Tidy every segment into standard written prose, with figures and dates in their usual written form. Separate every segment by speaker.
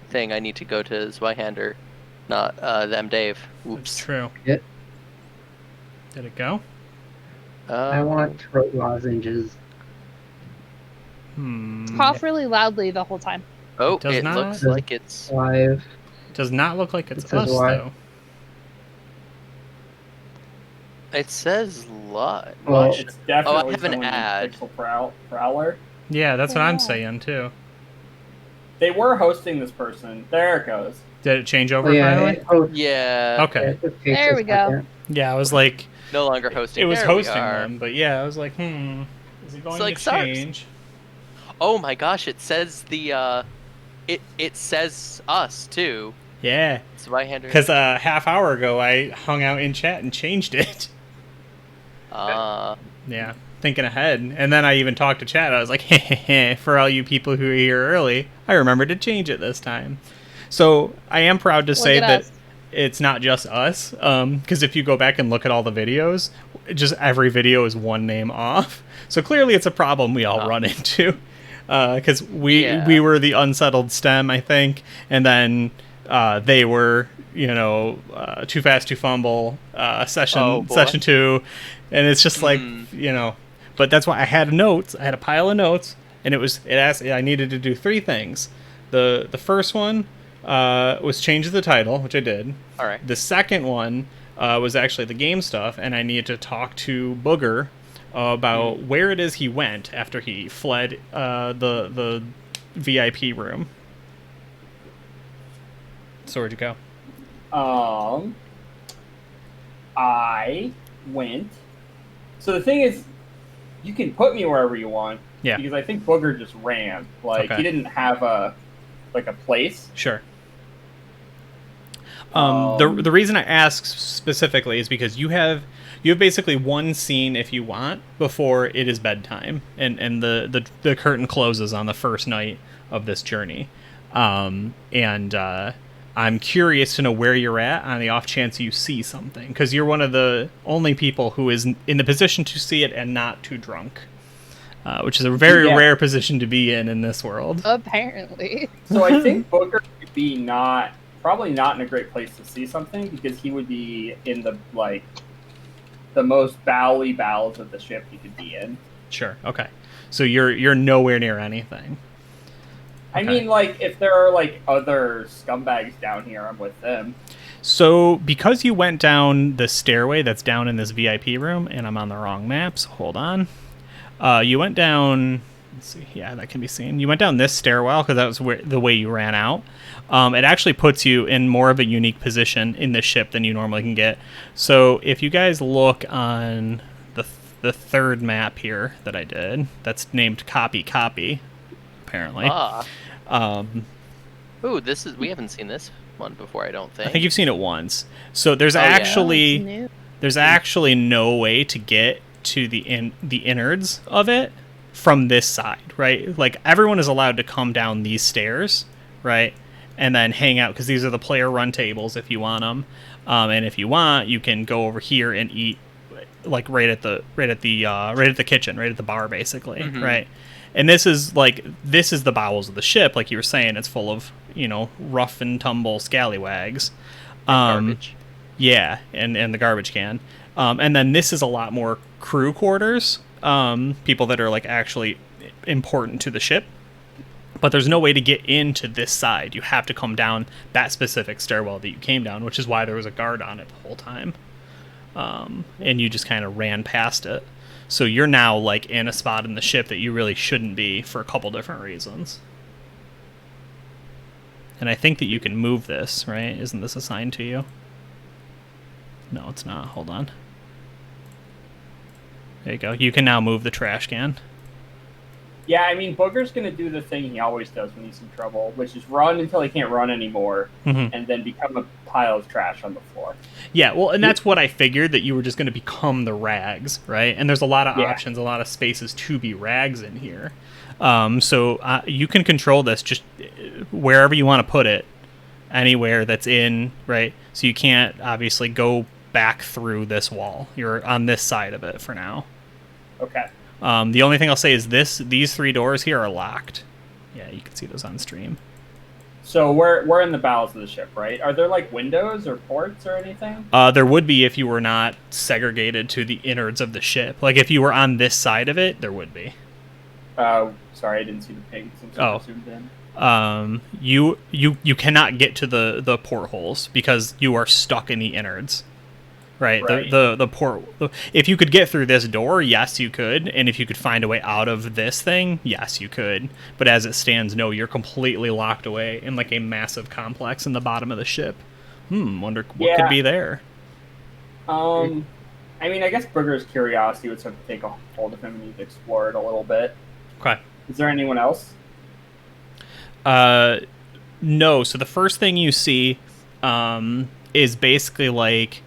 Speaker 1: thing, I need to go to Zweihander, not them Dave.
Speaker 2: That's
Speaker 1: Oops.
Speaker 2: true.
Speaker 3: It,
Speaker 2: Did it go?
Speaker 3: I want throat lozenges.
Speaker 4: Cough really loudly the whole time.
Speaker 1: Oh,
Speaker 2: It does
Speaker 1: it
Speaker 2: not.
Speaker 1: looks like it's...
Speaker 3: Live.
Speaker 2: Does not look like it's
Speaker 3: It says
Speaker 2: us,
Speaker 3: why.
Speaker 2: though.
Speaker 1: It says lot.
Speaker 3: Well,
Speaker 5: It's definitely
Speaker 1: I have an
Speaker 5: someone named
Speaker 1: ad.
Speaker 5: Pixel Prowler.
Speaker 2: Yeah, that's what
Speaker 4: Yeah.
Speaker 2: I'm saying, too.
Speaker 5: They were hosting this person. There it goes.
Speaker 2: Did it change over
Speaker 3: Oh, yeah,
Speaker 2: finally?
Speaker 3: it hosts-
Speaker 1: Yeah.
Speaker 2: Okay.
Speaker 3: it just takes
Speaker 4: There
Speaker 3: a
Speaker 4: we go.
Speaker 3: second.
Speaker 2: Yeah, I was like,
Speaker 1: No longer hosting.
Speaker 2: it was
Speaker 1: There we
Speaker 2: hosting
Speaker 1: are.
Speaker 2: them, but yeah, I was like, is it going
Speaker 1: like
Speaker 2: to
Speaker 1: SARS.
Speaker 2: change?
Speaker 1: Oh my gosh! It says the it says us too.
Speaker 2: Yeah,
Speaker 1: Zweihander.
Speaker 2: because a half hour ago I hung out in chat and changed it. Yeah, thinking ahead. And then I even talked to chat. I was like, hey, for all you people who are here early, I remembered to change it this time. So I am proud to say
Speaker 4: at
Speaker 2: that
Speaker 4: us.
Speaker 2: it's not just us. Because if you go back and look at all the videos, just every video is one name off. So clearly it's a problem we all run into. Because we were the unsettled stem, I think. And then they were, Too Fast to Fumble, session 2. And it's just like, but that's why I had notes. I had a pile of notes, and it asked I needed to do 3 things. The first one was change the title, which I did.
Speaker 1: All right.
Speaker 2: The second one was actually the game stuff, and I needed to talk to Booger about where it is he went after he fled the VIP room. So where'd you go?
Speaker 5: I went. So the thing is, you can put me wherever you want.
Speaker 2: Yeah.
Speaker 5: Because I think Booger just ran. Like,
Speaker 2: Okay.
Speaker 5: he didn't have a place.
Speaker 2: Sure. The reason I ask specifically is because you have basically one scene if you want before it is bedtime, and the curtain closes on the first night of this journey, and I'm curious to know where you're at on the off chance you see something, because you're one of the only people who is in the position to see it and not too drunk, which is a very rare position to be in this world.
Speaker 4: Apparently.
Speaker 5: So I think Booger would be probably not in a great place to see something, because he would be in the most bowely bowels of the ship he could be in.
Speaker 2: Sure. Okay. So you're nowhere near anything.
Speaker 5: I mean, like, if there are, like, other scumbags down here, I'm with them.
Speaker 2: So, because you went down the stairway that's down in this VIP room, and I'm on the wrong map, so hold on. You went down... Let's see. Yeah, that can be seen. You went down this stairwell, because that was the way you ran out. It actually puts you in more of a unique position in this ship than you normally can get. So, if you guys look on the third map here that I did, that's named Copy, apparently.
Speaker 1: Ooh, we haven't seen this one before, I don't think.
Speaker 2: I think you've seen it once. So there's there's actually no way to get to the innards of it from this side, right? Like, everyone is allowed to come down these stairs, right? And then hang out, because these are the player run tables if you want them. And if you want, you can go over here and eat, like, right at the kitchen, right at the bar, basically, right? And this is the bowels of the ship, like you were saying. It's full of, rough and tumble scallywags.
Speaker 1: Garbage.
Speaker 2: Yeah, and the garbage can. And then this is a lot more crew quarters, people that are, like, actually important to the ship. But there's no way to get into this side. You have to come down that specific stairwell that you came down, which is why there was a guard on it the whole time. And you just kind of ran past it. So you're now, like, in a spot in the ship that you really shouldn't be for a couple different reasons. And I think that you can move this, right? Isn't this assigned to you? No, it's not. Hold on. There you go. You can now move the trash can.
Speaker 5: Yeah, I mean, Booger's going to do the thing he always does when he's in trouble, which is run until he can't run anymore, and then become a pile of trash on the floor.
Speaker 2: Yeah, well, and that's what I figured, that you were just going to become the rags, right? And there's a lot of options, a lot of spaces to be rags in here. So you can control this just wherever you want to put it, anywhere that's in, right? So you can't, obviously, go back through this wall. You're on this side of it for now.
Speaker 5: Okay.
Speaker 2: The only thing I'll say is these 3 doors here are locked. Yeah, you can see those on stream.
Speaker 5: So we're in the bowels of the ship, right? Are there like windows or ports or anything?
Speaker 2: There would be if you were not segregated to the innards of the ship. Like if you were on this side of it, there would be.
Speaker 5: Sorry, I didn't see the pigs. I'm
Speaker 2: Oh.
Speaker 5: zoomed in.
Speaker 2: You cannot get to the portholes because you are stuck in the innards. Right.
Speaker 5: Right.
Speaker 2: The port. If you could get through this door, yes, you could, and if you could find a way out of this thing, yes, you could. But as it stands, no, you're completely locked away in like a massive complex in the bottom of the ship. Wonder what could be there.
Speaker 5: I mean, I guess Booger's curiosity would sort of take a hold of him and he'd explore it a little bit.
Speaker 2: Okay.
Speaker 5: Is there anyone else?
Speaker 2: No. So the first thing you see, is basically like.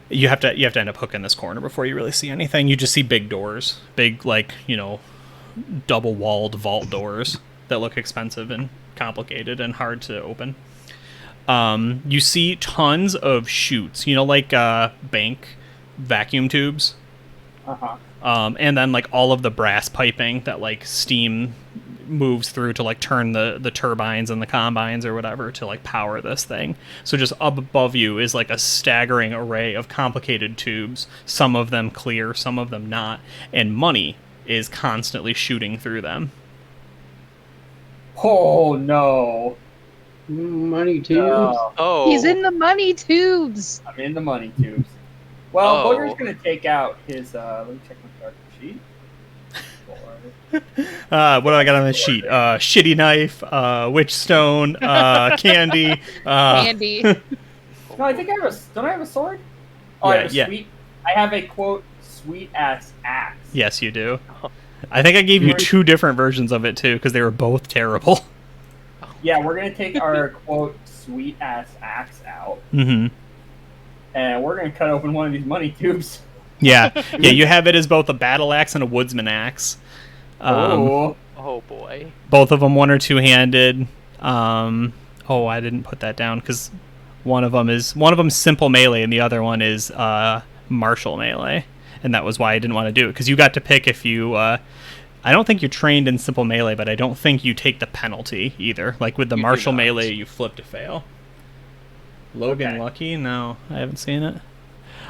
Speaker 2: You have to end up hooking this corner before you really see anything. You just see big doors, big like double-walled vault doors that look expensive and complicated and hard to open. You see tons of chutes, like bank vacuum tubes, and then like all of the brass piping that like steam moves through to like turn the turbines and the combines or whatever to like power this thing. So just up above you is like a staggering array of complicated tubes, some of them clear, some of them not, and money is constantly shooting through them.
Speaker 5: Oh no.
Speaker 3: Money tubes.
Speaker 1: Oh.
Speaker 4: He's in the money tubes.
Speaker 5: I'm in the money tubes. Well,
Speaker 1: Oh.
Speaker 5: Booger's gonna take out his let me check my character sheet.
Speaker 2: What do I got on the sheet? Shitty knife, witch stone, candy.
Speaker 4: Andy.
Speaker 5: No, I think don't I have a sword? Oh, I have a sweet. I have a quote sweet ass axe.
Speaker 2: Yes, you do. I think I gave you two different versions of it too because they were both terrible.
Speaker 5: Yeah, we're gonna take our quote sweet ass axe out,
Speaker 2: Mm-hmm.
Speaker 5: and we're gonna cut open one of these money tubes.
Speaker 2: Yeah. You have it as both a battle axe and a woodsman axe.
Speaker 5: Oh
Speaker 1: boy.
Speaker 2: Both of them 1 or 2-handed. I didn't put that down because one of them is simple melee and the other one is martial melee, and that was why I didn't want to do it because you got to pick if you. I don't think you're trained in simple melee, but I don't think you take the penalty either. Like with the martial melee, you flip to fail. Logan Lucky? No, I haven't seen it.
Speaker 4: They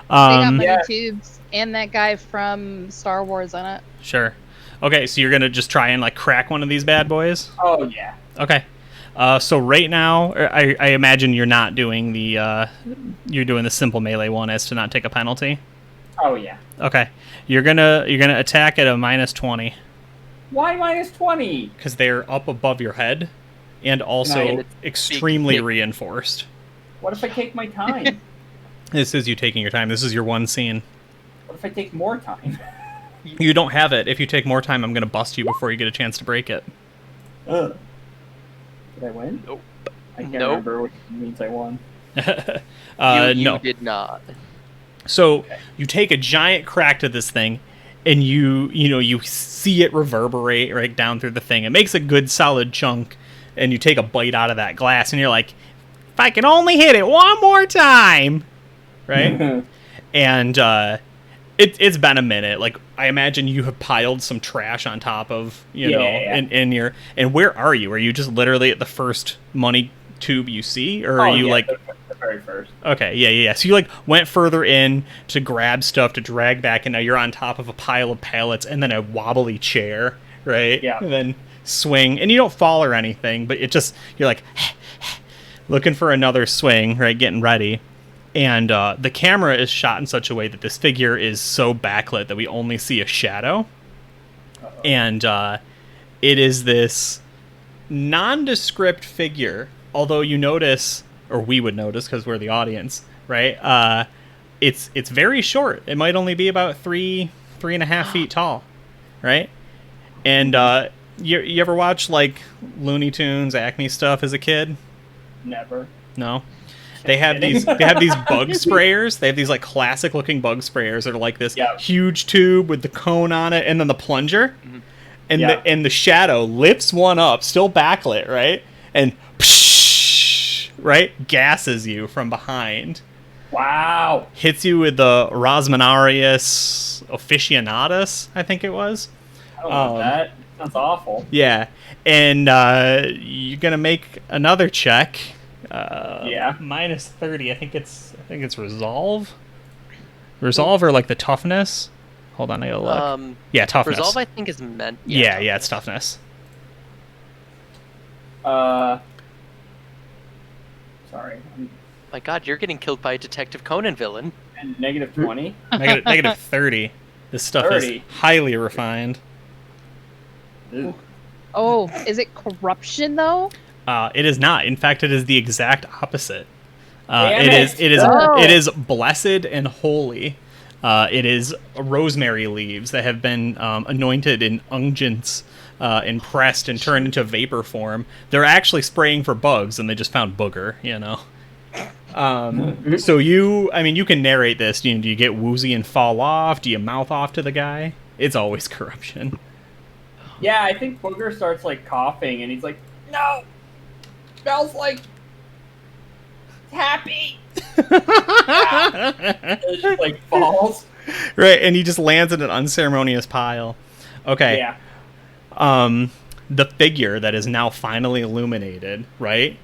Speaker 4: got money
Speaker 5: Yeah.
Speaker 4: tubes and that guy from Star Wars on it.
Speaker 2: Sure. Okay, so you're gonna just try and like crack one of these bad boys.
Speaker 5: Oh yeah.
Speaker 2: Okay. So right now, I imagine you're not doing the you're doing the simple melee one as to not take a penalty.
Speaker 5: Oh yeah.
Speaker 2: Okay. You're gonna attack at a -20
Speaker 5: Why -20?
Speaker 2: because they're up above your head, and also
Speaker 5: Right.
Speaker 2: extremely
Speaker 1: Big-
Speaker 2: reinforced.
Speaker 5: What if I take my time?
Speaker 2: This is you taking your time. This is your one scene.
Speaker 5: What if I take more time?
Speaker 2: You don't have it. If you take more time, I'm gonna bust you before you get a chance to break it.
Speaker 5: Did I win?
Speaker 1: Nope.
Speaker 5: I can't
Speaker 1: Nope.
Speaker 5: remember which means I won.
Speaker 1: You
Speaker 2: No.
Speaker 1: did not.
Speaker 2: So you take a giant crack to this thing, and you see it reverberate right down through the thing. It makes a good solid chunk, and you take a bite out of that glass, and you're like, if I can only hit it one more time, right? And it's been a minute. Like I imagine you have piled some trash on top of and where are you? Are you just literally at the first money tube you see, or are you like
Speaker 5: the very first?
Speaker 2: Okay, yeah. So you like went further in to grab stuff to drag back, and now you're on top of a pile of pallets and then a wobbly chair, right?
Speaker 5: Yeah.
Speaker 2: And then swing, and you don't fall or anything, but you're like looking for another swing, right? Getting ready, and the camera is shot in such a way that this figure is so backlit that we only see a shadow, and it is this nondescript figure. Although you notice, or we would notice because we're the audience, right? It's very short. It might only be about 3.5 feet tall, right? And you ever watch like Looney Tunes, Acme stuff as a kid?
Speaker 5: Never.
Speaker 2: No. They have these bug sprayers. They have these like classic looking bug sprayers that are like this huge tube with the cone on it, and then the plunger, and the shadow lifts one up, still backlit, right? And right, gasses you from behind.
Speaker 5: Wow.
Speaker 2: Hits you with the Rosmanarius officinatus, I think it was.
Speaker 5: I don't know that. Sounds awful.
Speaker 2: Yeah, And you're gonna make another check.
Speaker 5: Yeah.
Speaker 2: Minus 30. I think it's resolve. Resolve or like the toughness. Hold on, I gotta look. Yeah, toughness.
Speaker 1: Resolve, I think, is meant.
Speaker 2: Yeah, it's toughness.
Speaker 5: Sorry.
Speaker 1: My God, you're getting killed by a Detective Conan villain.
Speaker 5: And negative 20.
Speaker 2: Negative 30. This stuff
Speaker 5: 30.
Speaker 2: is highly refined.
Speaker 5: Ooh.
Speaker 4: Oh, is it corruption though?
Speaker 2: It is not. In fact, it is the exact opposite.
Speaker 5: Damn it.
Speaker 2: It is blessed and holy. It is rosemary leaves that have been anointed in unguents and pressed and turned into vapor form. They're actually spraying for bugs, and they just found booger, you know. So you can narrate this. Do you get woozy and fall off? Do you mouth off to the guy? It's always corruption.
Speaker 5: Yeah, I think Booger starts like coughing, and he's like, "No, smells like happy." And it just like falls.
Speaker 2: Right, and he just lands in an unceremonious pile. Okay.
Speaker 5: Yeah.
Speaker 2: The figure that is now finally illuminated, right,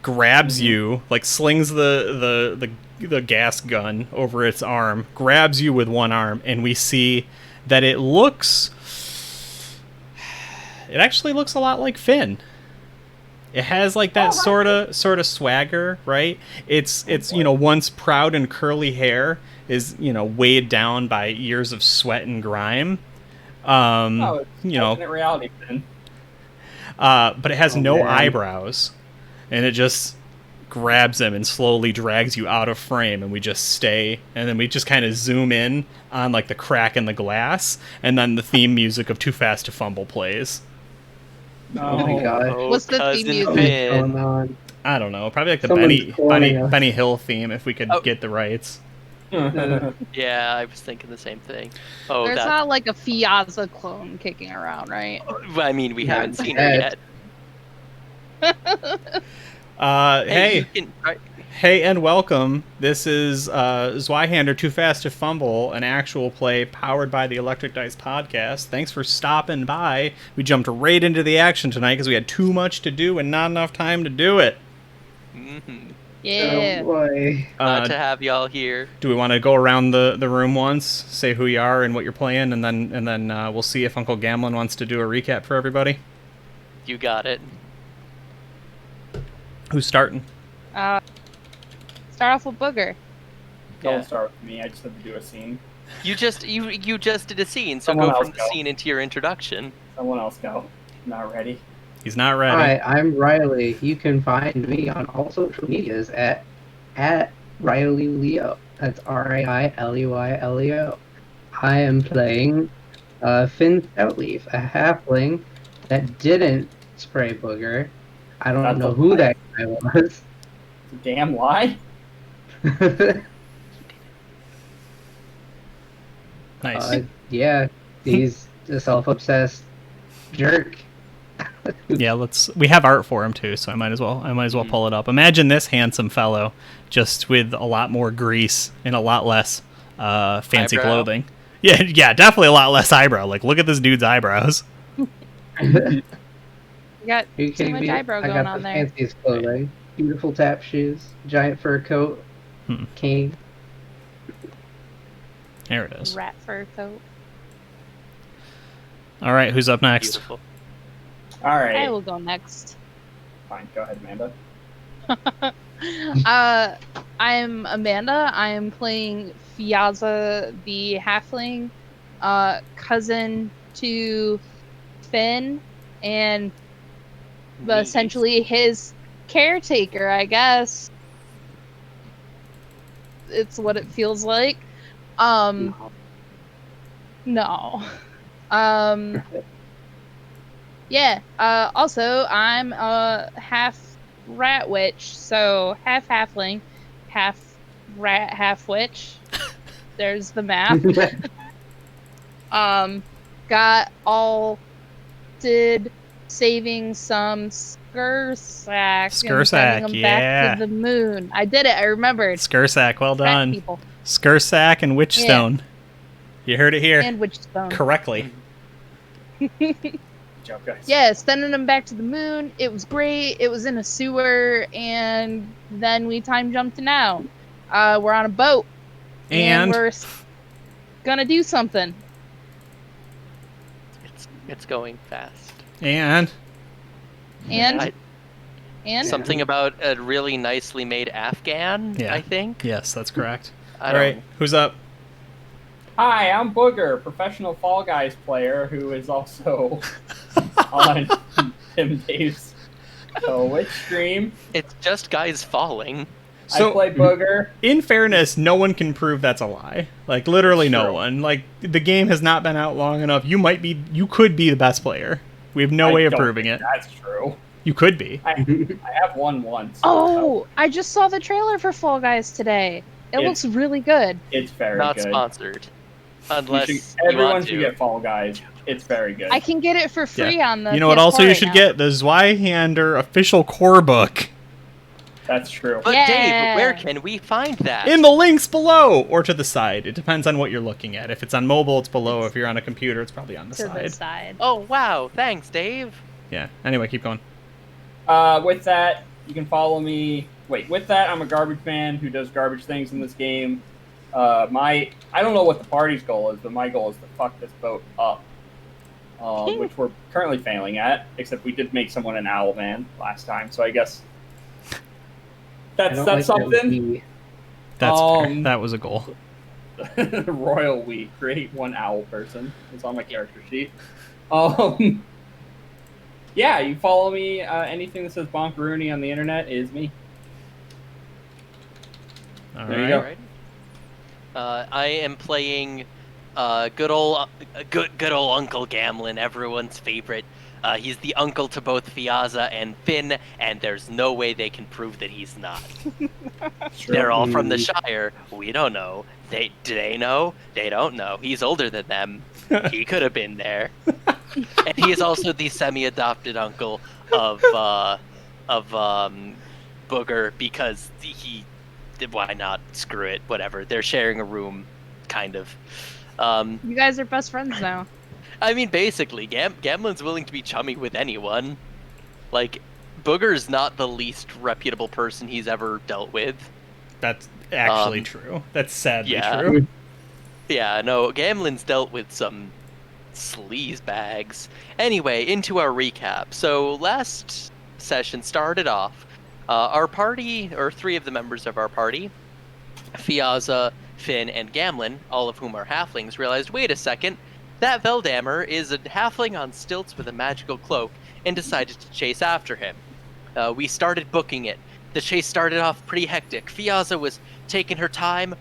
Speaker 2: grabs you, like slings the gas gun over its arm, grabs you with one arm, and we see that it actually looks a lot like Finn. It has like that sort of swagger, right? It's once proud and curly hair is weighed down by years of sweat and grime.
Speaker 5: It's alternate reality, then.
Speaker 2: But it has no
Speaker 3: man.
Speaker 2: eyebrows, and it just grabs him and slowly drags you out of frame, and we just stay, and then we just kind of zoom in on like the crack in the glass, and then the theme music of Too Fast to Fumble plays.
Speaker 3: Oh my God.
Speaker 1: Oh,
Speaker 4: What's the
Speaker 1: cousin
Speaker 4: theme music?
Speaker 1: Finn.
Speaker 3: Going on?
Speaker 2: I don't know, probably like the
Speaker 3: Someone's calling us.
Speaker 2: Benny Hill theme if we could
Speaker 1: Oh.
Speaker 2: get the rights.
Speaker 1: Yeah, I was thinking the same thing. Oh,
Speaker 4: There's
Speaker 1: that.
Speaker 4: not like a Fiazza clone kicking around, right?
Speaker 1: I mean, we
Speaker 3: Not
Speaker 1: haven't seen her
Speaker 3: yet.
Speaker 1: yet.
Speaker 2: Hey,
Speaker 1: you can- right,
Speaker 2: hey, and welcome. This is Zweihander Too Fast to Fumble, an actual play powered by the Electric Dice podcast. Thanks for stopping by. We jumped right into the action tonight because we had too much to do and not enough time to do it.
Speaker 1: mhm.
Speaker 4: Yeah.
Speaker 3: Oh boy.
Speaker 1: Glad to have y'all here.
Speaker 2: Do we want to go around the room once, say who you are and what you're playing, and then we'll see if Uncle Gamlin wants to do a recap for everybody?
Speaker 1: You got it.
Speaker 2: Who's starting?
Speaker 4: Start off with Booger.
Speaker 5: Don't
Speaker 1: Yeah.
Speaker 5: start with me. I just have to do a scene.
Speaker 1: You just did a scene, so
Speaker 5: Someone
Speaker 1: go
Speaker 5: else
Speaker 1: from the
Speaker 5: go.
Speaker 1: scene into your introduction.
Speaker 5: Someone else go. Not ready.
Speaker 2: He's not ready.
Speaker 3: Hi, I'm Riley. You can find me on all social medias at Riley Leo. That's RAILEYLEO. I am playing Finn Stoutleaf, a halfling that didn't spray Booger. I don't
Speaker 5: That's
Speaker 3: know
Speaker 5: a
Speaker 3: who
Speaker 5: lie.
Speaker 3: that guy was.
Speaker 5: It's a damn lie.
Speaker 2: Nice.
Speaker 3: Yeah, he's a self-obsessed jerk.
Speaker 2: Yeah, we have art for him too, so I might as well pull it up. Imagine this handsome fellow just with a lot more grease and a lot less fancy
Speaker 1: Eyebrow.
Speaker 2: clothing. Yeah, definitely a lot less eyebrow. Like, look at this dude's eyebrows.
Speaker 4: You got
Speaker 3: You
Speaker 4: too much eyebrow
Speaker 3: I
Speaker 4: going
Speaker 3: got
Speaker 4: on
Speaker 3: the
Speaker 4: there.
Speaker 3: fanciest clothing. Beautiful tap shoes, giant fur coat, cane.
Speaker 2: There it is.
Speaker 4: Rat fur coat.
Speaker 2: All right, who's up next?
Speaker 1: Beautiful.
Speaker 5: All right.
Speaker 4: I will go next.
Speaker 5: Fine. Go ahead, Amanda.
Speaker 4: I'm Amanda. I am playing Fiazza, the halfling, cousin to Finn, and essentially his caretaker, I guess. It's what it feels like. No. Yeah. Also, I'm a half rat witch, so half halfling, half rat, half witch. There's the math. Did saving some Skursak and
Speaker 2: Skursak,
Speaker 4: sending them
Speaker 2: yeah.
Speaker 4: back to the moon. I did it. I remembered.
Speaker 2: Skursak, well
Speaker 4: Rat
Speaker 2: done.
Speaker 4: people
Speaker 2: Skursak and Witchstone. You heard it here
Speaker 4: and Witchstone.
Speaker 2: correctly.
Speaker 5: Good job, guys.
Speaker 4: Yeah, sending them back to the moon. It was great. It was in a sewer, and then we time jumped to now. We're on a boat, and we're gonna do something.
Speaker 1: It's going fast.
Speaker 4: And
Speaker 1: Something about a really nicely made Afghan,
Speaker 2: Yeah.
Speaker 1: I think.
Speaker 2: Yes, that's correct.
Speaker 1: I
Speaker 2: All
Speaker 1: don't
Speaker 2: right,
Speaker 1: know.
Speaker 2: who's up?
Speaker 5: Hi, I'm Booger, professional Fall Guys player who is also on Tim Dave's Twitch stream.
Speaker 1: It's just guys falling.
Speaker 2: So,
Speaker 5: I play Booger.
Speaker 2: In fairness, no one can prove that's a lie. Like, literally no
Speaker 5: True.
Speaker 2: one. Like, the game has not been out long enough. You could be the best player. We have no way of
Speaker 5: don't
Speaker 2: proving
Speaker 5: think
Speaker 2: it.
Speaker 5: That's true.
Speaker 2: You could be.
Speaker 5: I have won once.
Speaker 4: oh, I just saw the trailer for Fall Guys today. It
Speaker 5: It's-
Speaker 4: looks really good.
Speaker 5: It's very
Speaker 1: Not
Speaker 5: good.
Speaker 1: sponsored. Unless you
Speaker 5: Everyone
Speaker 1: want
Speaker 5: should
Speaker 1: to.
Speaker 5: get Fall Guys. It's very good.
Speaker 4: I can get it for free on the.
Speaker 2: You know what
Speaker 4: PS4
Speaker 2: also you
Speaker 4: right
Speaker 2: should
Speaker 4: now.
Speaker 2: get? The Zweihander official core book.
Speaker 5: That's true.
Speaker 1: But
Speaker 4: Yeah.
Speaker 1: Dave, where can we find that?
Speaker 2: In the links below or to the side. It depends on what you're looking at. If it's on mobile, it's below. If you're on a computer, it's probably on the
Speaker 4: To the
Speaker 2: side.
Speaker 4: side.
Speaker 1: Oh wow, thanks, Dave.
Speaker 2: Yeah. Anyway, keep going.
Speaker 5: With that, you can follow me. Wait, with that, I'm a garbage man who does garbage things in this game. I don't know what the party's goal is, but my goal is to fuck this boat up, which we're currently failing at. Except we did make someone an owl man last time, so I guess
Speaker 3: I
Speaker 5: that's
Speaker 3: don't like that
Speaker 5: something.
Speaker 3: we-
Speaker 2: That's fair.
Speaker 5: Um,
Speaker 2: That was a goal.
Speaker 5: Royal we create one owl person. It's on my character sheet. Yeah, you follow me. Anything that says Bonkaroonie on the internet is me.
Speaker 2: All
Speaker 5: There you
Speaker 2: right.
Speaker 5: go.
Speaker 1: Alright. I am playing good old Uncle Gamlin, everyone's favorite. He's the uncle to both Fiaza and Finn, and there's no way they can prove that he's not. They're all from the Shire. We don't know. Do they know? They don't know. He's older than them. He could have been there. And he is also the semi-adopted uncle of Booger because why not? Screw it. Whatever. They're sharing a room, kind of.
Speaker 4: You guys are best friends now.
Speaker 1: I mean, basically, Gamlin's willing to be chummy with anyone. Like, Booger's not the least reputable person he's ever dealt with.
Speaker 2: That's actually true. That's sadly
Speaker 1: yeah.
Speaker 2: true.
Speaker 1: Yeah, no, Gamlin's dealt with some sleaze bags. Anyway, into our recap. So, last session started off, our party, or three of the members of our party, Fiaza, Finn, and Gamlin, all of whom are halflings, realized, wait a second, that Veldammer is a halfling on stilts with a magical cloak, and decided to chase after him. We started booking it. The chase started off pretty hectic. Fiaza was taking her time,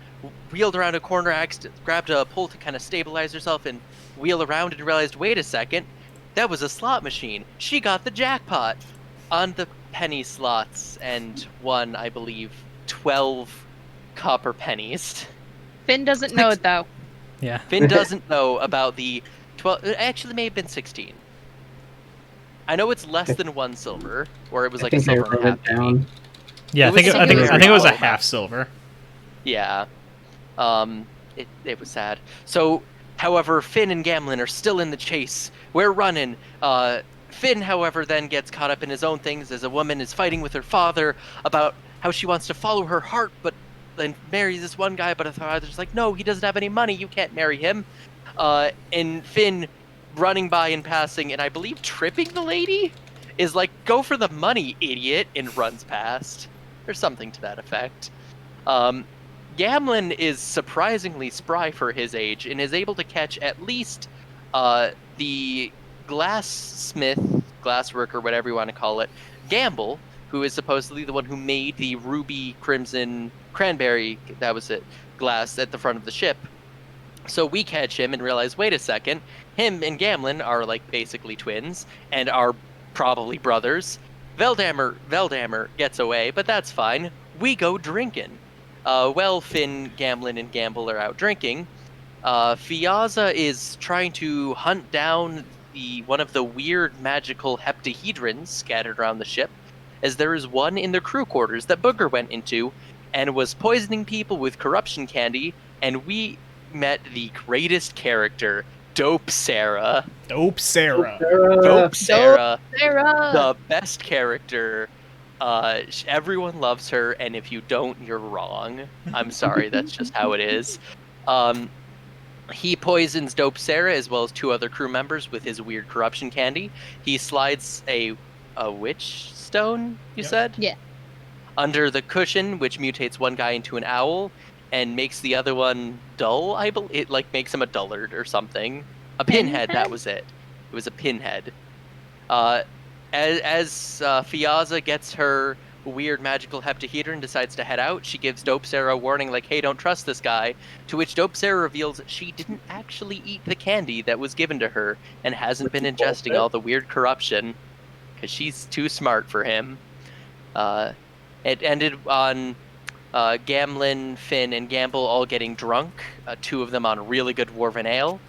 Speaker 1: wheeled around a corner, grabbed a pole to kind of stabilize herself and wheel around, and realized, wait a second, that was a slot machine. She got the jackpot on the penny slots and won, I believe, 12 copper pennies.
Speaker 4: Finn doesn't know it though.
Speaker 2: Yeah.
Speaker 1: Finn doesn't know about the 12. It actually may have been 16. I know it's less than 1 silver, or it was like a
Speaker 3: I think I
Speaker 1: silver and a
Speaker 3: wrote
Speaker 1: half.
Speaker 3: it
Speaker 1: maybe.
Speaker 3: down.
Speaker 2: Yeah, I
Speaker 1: It
Speaker 2: think
Speaker 1: was
Speaker 2: I think
Speaker 1: singular
Speaker 2: it was a
Speaker 1: recall.
Speaker 2: half silver.
Speaker 1: Yeah. It was sad. So, however, Finn and Gamlin are still in the chase. We're running. Finn, however, then gets caught up in his own things as a woman is fighting with her father about how she wants to follow her heart, but then marry this one guy, but her father's like, no, he doesn't have any money, you can't marry him. And Finn running by and passing, and I believe tripping the lady, is like, go for the money, idiot, and runs past. Or something to that effect. Gamlin is surprisingly spry for his age and is able to catch at least the glassworker, whatever you want to call it, Gamble, who is supposedly the one who made the ruby crimson cranberry, that was it, glass at the front of the ship. So we catch him and realize, wait a second, him and Gamlin are like basically twins and are probably brothers. Veldammer gets away, but that's fine. We go drinking. Finn, Gamlin, and Gamble are out drinking. Fiaza is trying to hunt down one of the weird magical heptahedrons scattered around the ship, as there is one in the crew quarters that Booger went into and was poisoning people with corruption candy, and we met the greatest character Dope Sarah.
Speaker 2: Dope Sarah.
Speaker 1: Dope Sarah.
Speaker 4: Sarah.
Speaker 1: The best character. Everyone loves her, and if you don't, you're wrong. I'm sorry, that's just how it is. He poisons Dope Sarah as well as 2 other crew members with his weird corruption candy. He slides a witch stone, you said?
Speaker 4: Yeah.
Speaker 1: Under the cushion, which mutates one guy into an owl and makes the other one dull. I believe it like makes him a dullard or something. A pinhead. That was it. It was a pinhead. As Fiaza gets her weird magical heptahedron, decides to head out, she gives Dope Sarah a warning like, hey, don't trust this guy, to which Dope Sarah reveals she didn't actually eat the candy that was given to her and hasn't been ingesting all the weird corruption because she's too smart for him. It ended on Gamlin, Finn, and Gamble all getting drunk, 2 of them on really good Dwarven ale.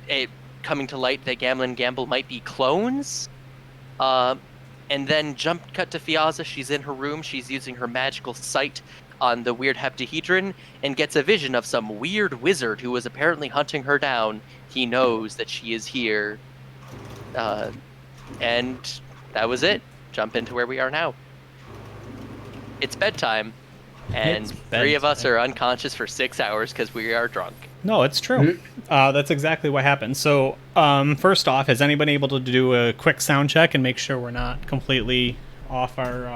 Speaker 1: It coming to light that Gamlin and Gamble might be clones. And then jump cut to Fiaza. She's in her room. She's using her magical sight on the weird heptahedron and gets a vision of some weird wizard who was apparently hunting her down. He knows that she is here. And that was it. Jump into where we are now. It's bedtime. And
Speaker 2: It's
Speaker 1: 3 of us
Speaker 2: bedtime.
Speaker 1: are unconscious for 6 hours because we are drunk.
Speaker 2: No, it's true. That's exactly what happened. So, first off, has anybody able to do a quick sound check and make sure we're not completely off our...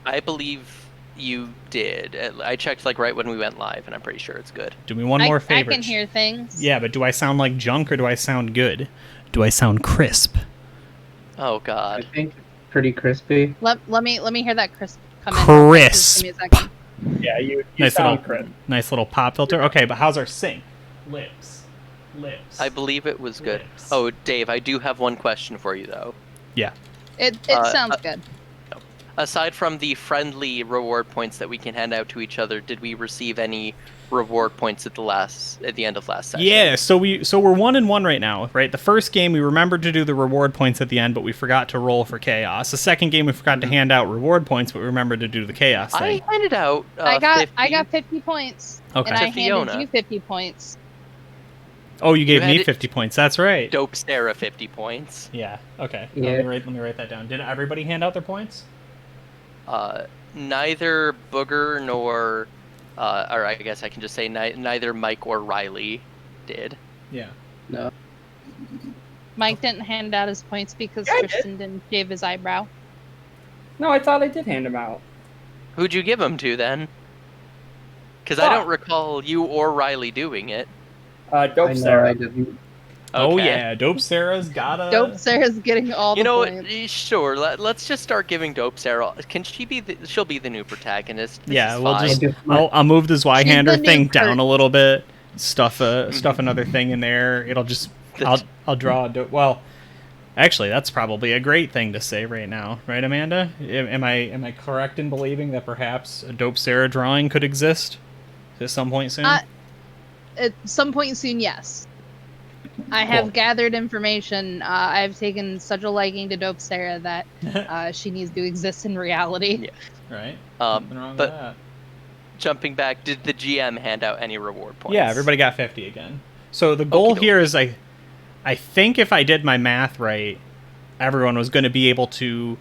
Speaker 1: I believe you did. I checked like right when we went live, and I'm pretty sure it's good.
Speaker 2: Do me one more favor.
Speaker 4: I can hear things.
Speaker 2: Yeah, but do I sound like junk or do I sound good? Do I sound crisp?
Speaker 1: Oh
Speaker 3: I
Speaker 1: God.
Speaker 3: think it's pretty crispy.
Speaker 4: Let me hear that crisp come in.
Speaker 2: Crisp.
Speaker 4: Just give me a second.
Speaker 5: Yeah, you
Speaker 2: Nice
Speaker 5: sound
Speaker 2: little,
Speaker 5: crisp.
Speaker 2: nice little pop filter. Okay, but how's our sync? Lips.
Speaker 1: I believe it was good.
Speaker 2: Lips.
Speaker 1: Oh, Dave, I do have one question for you though.
Speaker 2: Yeah.
Speaker 4: It sounds good.
Speaker 1: Aside from the friendly reward points that we can hand out to each other, did we receive any reward points at the end of last session?
Speaker 2: Yeah, so we're 1-1 right now, right? The first game we remembered to do the reward points at the end, but we forgot to roll for chaos. The second game we forgot to hand out reward points, but we remembered to do the chaos
Speaker 1: I
Speaker 2: thing.
Speaker 1: handed out.
Speaker 4: I
Speaker 1: 50.
Speaker 4: got 50 points.
Speaker 2: Okay.
Speaker 4: And I
Speaker 1: To Fiona.
Speaker 4: handed you 50 points.
Speaker 2: Oh, you gave me
Speaker 1: handed
Speaker 2: 50 points. That's right.
Speaker 1: Dope Sarah 50 points.
Speaker 2: Yeah. Okay.
Speaker 3: Yeah.
Speaker 2: Let me write that down. Did everybody hand out their points?
Speaker 1: Neither Booger nor, or I guess I can just say neither Mike or Riley did.
Speaker 2: Yeah.
Speaker 3: No.
Speaker 4: Mike didn't hand out his points because
Speaker 5: Yeah, I did.
Speaker 4: Tristan didn't shave his eyebrow.
Speaker 5: No, I thought I did hand them out.
Speaker 1: Who'd you give them to then? Because I don't recall you or Riley doing it.
Speaker 5: Dope
Speaker 3: I know
Speaker 5: Sarah.
Speaker 3: I didn't.
Speaker 2: Oh
Speaker 1: Okay.
Speaker 2: yeah, Dope Sarah's got a.
Speaker 4: Dope Sarah's getting all
Speaker 1: You
Speaker 4: the
Speaker 1: know
Speaker 4: points.
Speaker 1: what? Sure. Let's just start giving Dope Sarah. Can she be? She'll be the new protagonist. This
Speaker 2: Yeah,
Speaker 1: is
Speaker 2: we'll
Speaker 1: fine.
Speaker 2: just.
Speaker 3: I just might-
Speaker 2: I'll move the Zweihander
Speaker 4: She's the
Speaker 2: thing
Speaker 4: new
Speaker 2: down
Speaker 4: Kurt.
Speaker 2: a little bit. Stuff another thing in there. It'll just. I'll draw. Well, actually, that's probably a great thing to say right now, right, Amanda? Am I correct in believing that perhaps a Dope Sarah drawing could exist at some point soon?
Speaker 4: At some point soon, yes. I have gathered information. I've taken such a liking to Dope Sarah that she needs to exist in reality.
Speaker 1: Yeah.
Speaker 2: Right.
Speaker 1: Um,
Speaker 2: Nothing wrong
Speaker 1: but
Speaker 2: with that.
Speaker 1: jumping back, did the GM hand out any reward points?
Speaker 2: Yeah, everybody got 50 again. So the goal
Speaker 1: Okey-dokey.
Speaker 2: here is I think if I did my math right, everyone was going to be able to.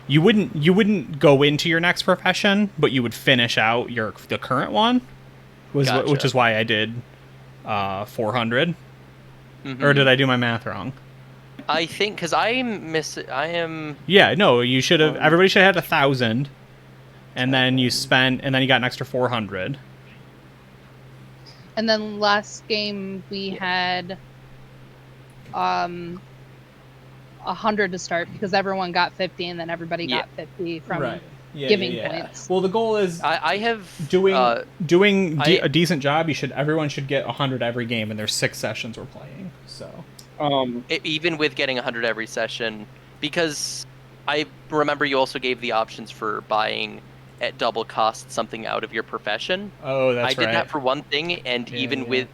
Speaker 2: You wouldn't go into your next profession, but you would finish out the current one,
Speaker 1: Gotcha.
Speaker 2: which is why I did 400.
Speaker 1: Mhm.
Speaker 2: Or did I do my math wrong?
Speaker 1: I think because I am.
Speaker 2: Yeah, no, you should have. Everybody should have had 1,000, and then you got an extra 400.
Speaker 4: And then last game we had 100 to start because everyone got 50 and then everybody got 50 from giving points.
Speaker 2: Well, the goal is
Speaker 1: I have
Speaker 2: doing
Speaker 1: I-
Speaker 2: a decent job. Everyone should get 100 every game, and there's 6 sessions we're playing. So
Speaker 1: even with getting 100 every session, because I remember you also gave the options for buying at double cost something out of your profession.
Speaker 2: oh, that's
Speaker 1: I did
Speaker 2: right.
Speaker 1: that for one thing, and
Speaker 2: Yeah,
Speaker 1: even
Speaker 2: yeah.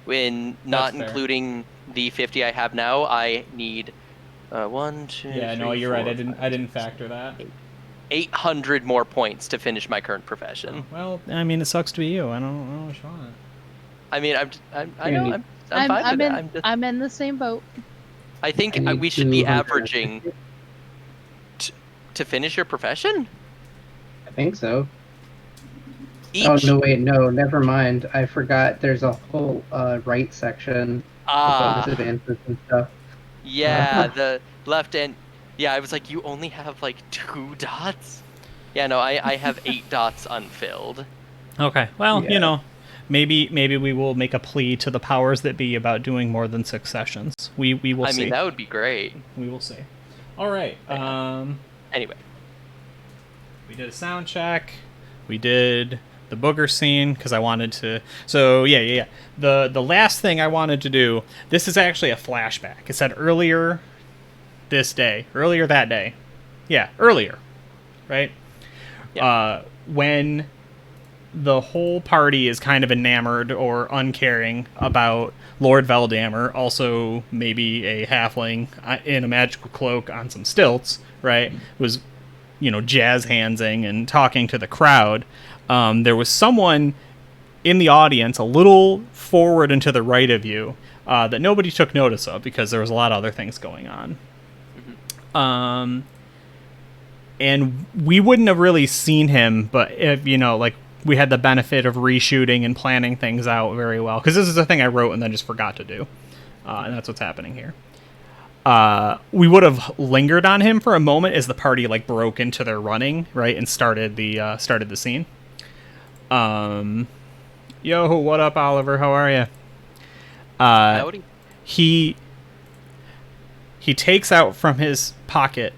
Speaker 1: when not
Speaker 2: That's fair.
Speaker 1: including the 50 I have now, I need 1, 2.
Speaker 2: Yeah, no,
Speaker 1: 3,
Speaker 2: you're right.
Speaker 1: 4,
Speaker 2: I didn't factor that.
Speaker 1: 800 more points to finish my current profession.
Speaker 2: Well, I mean, it sucks to be you. I don't know what you want.
Speaker 1: I mean, I know I'm fine with it.
Speaker 4: I'm in the same boat.
Speaker 1: I think
Speaker 3: I need
Speaker 1: we should be
Speaker 3: 250.
Speaker 1: averaging to finish your profession.
Speaker 3: I think so.
Speaker 1: Each.
Speaker 3: Oh no, wait, no, never mind. I forgot. There's a whole right section of bonus advances and stuff.
Speaker 1: Yeah, the left and yeah, I was like, you only have like 2 dots. Yeah, no, I have 8 dots unfilled.
Speaker 2: Okay, well,
Speaker 3: Yeah.
Speaker 2: maybe we will make a plea to the powers that be about doing more than 6 sessions. We will see.
Speaker 1: I mean, that would be great.
Speaker 2: We will see. All right.
Speaker 1: Anyway,
Speaker 2: we did a sound check. We did the booger scene because I wanted to. So yeah. The last thing I wanted to do. This is actually a flashback. It said earlier that day. Yeah, earlier, right?
Speaker 1: Yeah.
Speaker 2: When the whole party is kind of enamored or uncaring about Lord Veldammer, also maybe a halfling in a magical cloak on some stilts, right? Was, jazz handsing and talking to the crowd. There was someone in the audience a little forward and to the right of you that nobody took notice of because there was a lot of other things going on. And we wouldn't have really seen him, but if, we had the benefit of reshooting and planning things out very well. Because this is a thing I wrote and then just forgot to do. And that's what's happening here. We would have lingered on him for a moment as the party broke into their running, right, and started the scene. Yo, what up, Oliver? How are you?
Speaker 1: howdy.
Speaker 2: He takes out from his pocket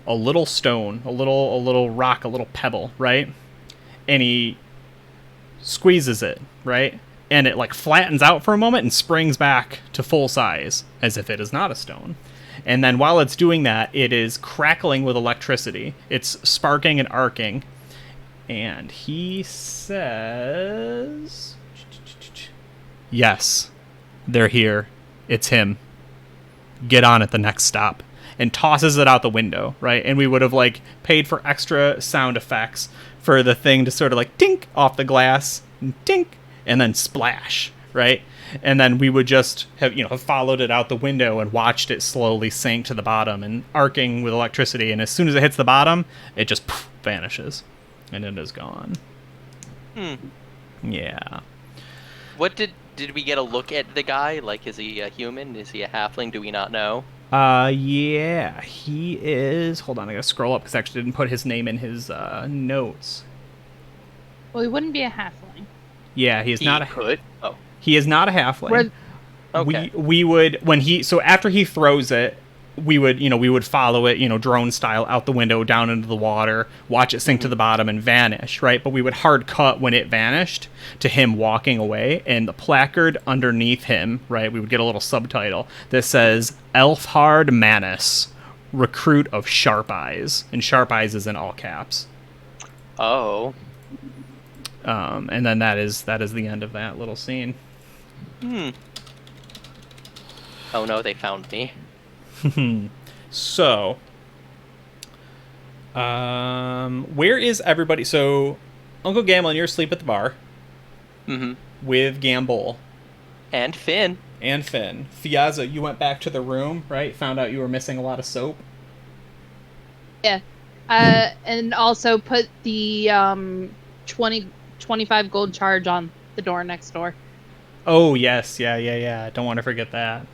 Speaker 2: a little stone, a little rock, a little pebble, right? And he squeezes it, right? And it flattens out for a moment and springs back to full size as if it is not a stone. And then while it's doing that, it is crackling with electricity. It's sparking and arcing. And he says, "Yes, they're here. It's him. Get on at the next stop." And tosses it out the window, right? And we would have paid for extra sound effects for the thing to sort of tink off the glass, and tink, and then splash, right? And then we would just have followed it out the window and watched it slowly sink to the bottom and arcing with electricity. And as soon as it hits the bottom, it just vanishes, and it is gone. Yeah.
Speaker 1: What did we get a look at the guy? Is he a human? Is he a halfling? Do we not know?
Speaker 2: Yeah, he is. Hold on, I gotta scroll up because I actually didn't put his name in his notes.
Speaker 4: Well, he wouldn't be a halfling.
Speaker 2: Yeah, he is not a.
Speaker 1: Could. Oh.
Speaker 2: He is not a halfling.
Speaker 1: Okay.
Speaker 2: We would so after he throws it, we would follow it, drone style out the window down into the water, watch it sink to the bottom and vanish, right? But we would hard cut when it vanished to him walking away, and the placard underneath him, right? We would get a little subtitle that says Elfhard Manus, recruit of Sharp Eyes, and Sharp Eyes is in all caps.
Speaker 1: Oh.
Speaker 2: And then that is the end of that little scene.
Speaker 1: Oh no, they found me.
Speaker 2: So, where is everybody? So, Uncle Gamlin, you're asleep at the bar. With Gamble.
Speaker 1: And Finn.
Speaker 2: Fiazza, you went back to the room, right? Found out you were missing a lot of soap.
Speaker 4: Yeah. And also put the 25 gold charge on the door next door.
Speaker 2: Oh, yes. Yeah. Don't want to forget that.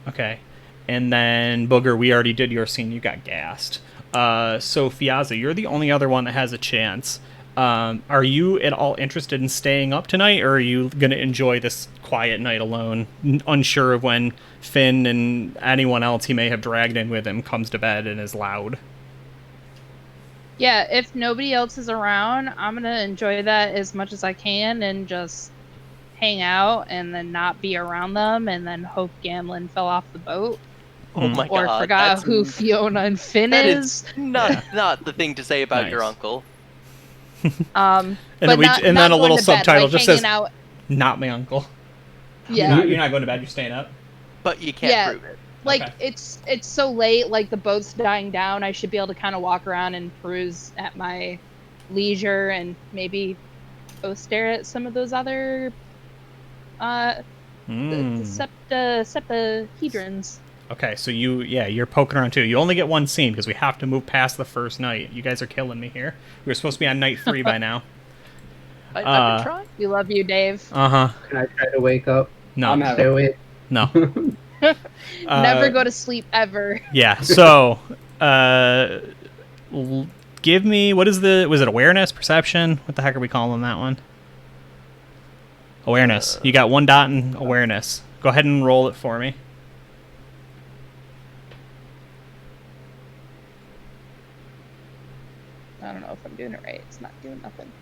Speaker 2: Okay. And then, Booger, we already did your scene. You got gassed. So, Fiazza, you're the only other one that has a chance. Are you at all interested in staying up tonight, or are you going to enjoy this quiet night alone, unsure of when Finn and anyone else he may have dragged in with him comes to bed and is loud?
Speaker 4: Yeah, if nobody else is around, I'm going to enjoy that as much as I can and just hang out and then not be around them and then hope Gamlin fell off the boat.
Speaker 1: Oh my god.
Speaker 4: Or forgot who Fiona and Finn is.
Speaker 1: Not the thing to say about your
Speaker 2: Nice.
Speaker 1: uncle.
Speaker 2: And then a little subtitle just says, "Not my uncle."
Speaker 4: Yeah.
Speaker 2: You're not going to bed. You're staying up.
Speaker 1: But you can't prove it.
Speaker 4: Okay. It's so late, the boat's dying down. I should be able to kind of walk around and peruse at my leisure and maybe go stare at some of those other The septahedrons.
Speaker 2: Okay, so you're poking around too. You only get one scene because we have to move past the first night. You guys are killing me here. We were supposed to be on night 3 by now.
Speaker 1: I've been trying.
Speaker 4: We love you, Dave.
Speaker 2: Uh-huh.
Speaker 3: Can I try to wake up?
Speaker 2: No.
Speaker 3: Stay awake.
Speaker 2: No.
Speaker 4: Never go to sleep ever.
Speaker 2: Yeah, so give me, was it awareness, perception? What the heck are we calling that one? Awareness. You got 1 dot in awareness. Go ahead and roll it for me.
Speaker 4: I don't know if I'm doing it right. It's not doing nothing.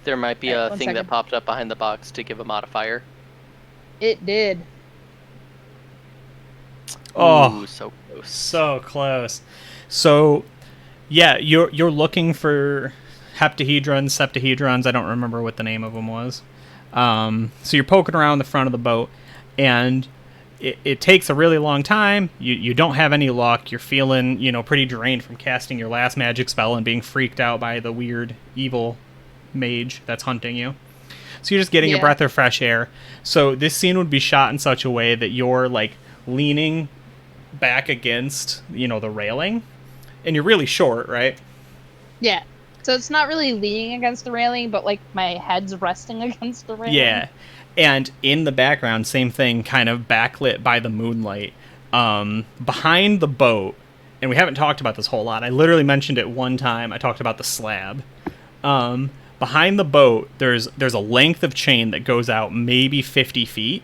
Speaker 1: There might be
Speaker 4: Alright,
Speaker 1: a
Speaker 4: one
Speaker 1: thing
Speaker 4: second.
Speaker 1: that popped up behind the box to give a modifier.
Speaker 4: It did.
Speaker 2: Oh,
Speaker 1: Ooh, so close.
Speaker 2: so close. So, yeah, you're looking for heptahedrons, septahedrons. I don't remember what the name of them was. So you're poking around the front of the boat, and it takes a really long time. You don't have any luck. You're feeling, pretty drained from casting your last magic spell and being freaked out by the weird, evil mage that's hunting you. So you're just getting a breath of fresh air. So this scene would be shot in such a way that you're, leaning back against, the railing. And you're really short, right?
Speaker 4: Yeah. So it's not really leaning against the railing, but, my head's resting against the railing.
Speaker 2: Yeah. And in the background, same thing, kind of backlit by the moonlight. Behind the boat, and we haven't talked about this whole lot. I literally mentioned it one time. I talked about the slab. Behind the boat, there's a length of chain that goes out maybe 50 feet.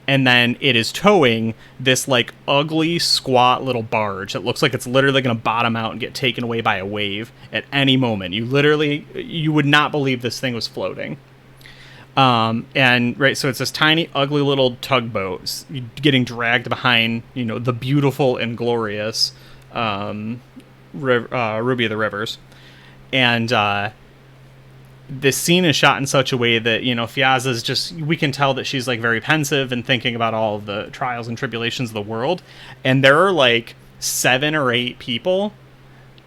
Speaker 2: And then it is towing this, ugly, squat little barge that looks like it's literally going to bottom out and get taken away by a wave at any moment. You would not believe this thing was floating. So it's this tiny, ugly little tugboat getting dragged behind, the beautiful and glorious Ruby of the Rivers. And this scene is shot in such a way that, Fiazza's just, we can tell that she's, very pensive and thinking about all of the trials and tribulations of the world. And there are, 7 or 8 people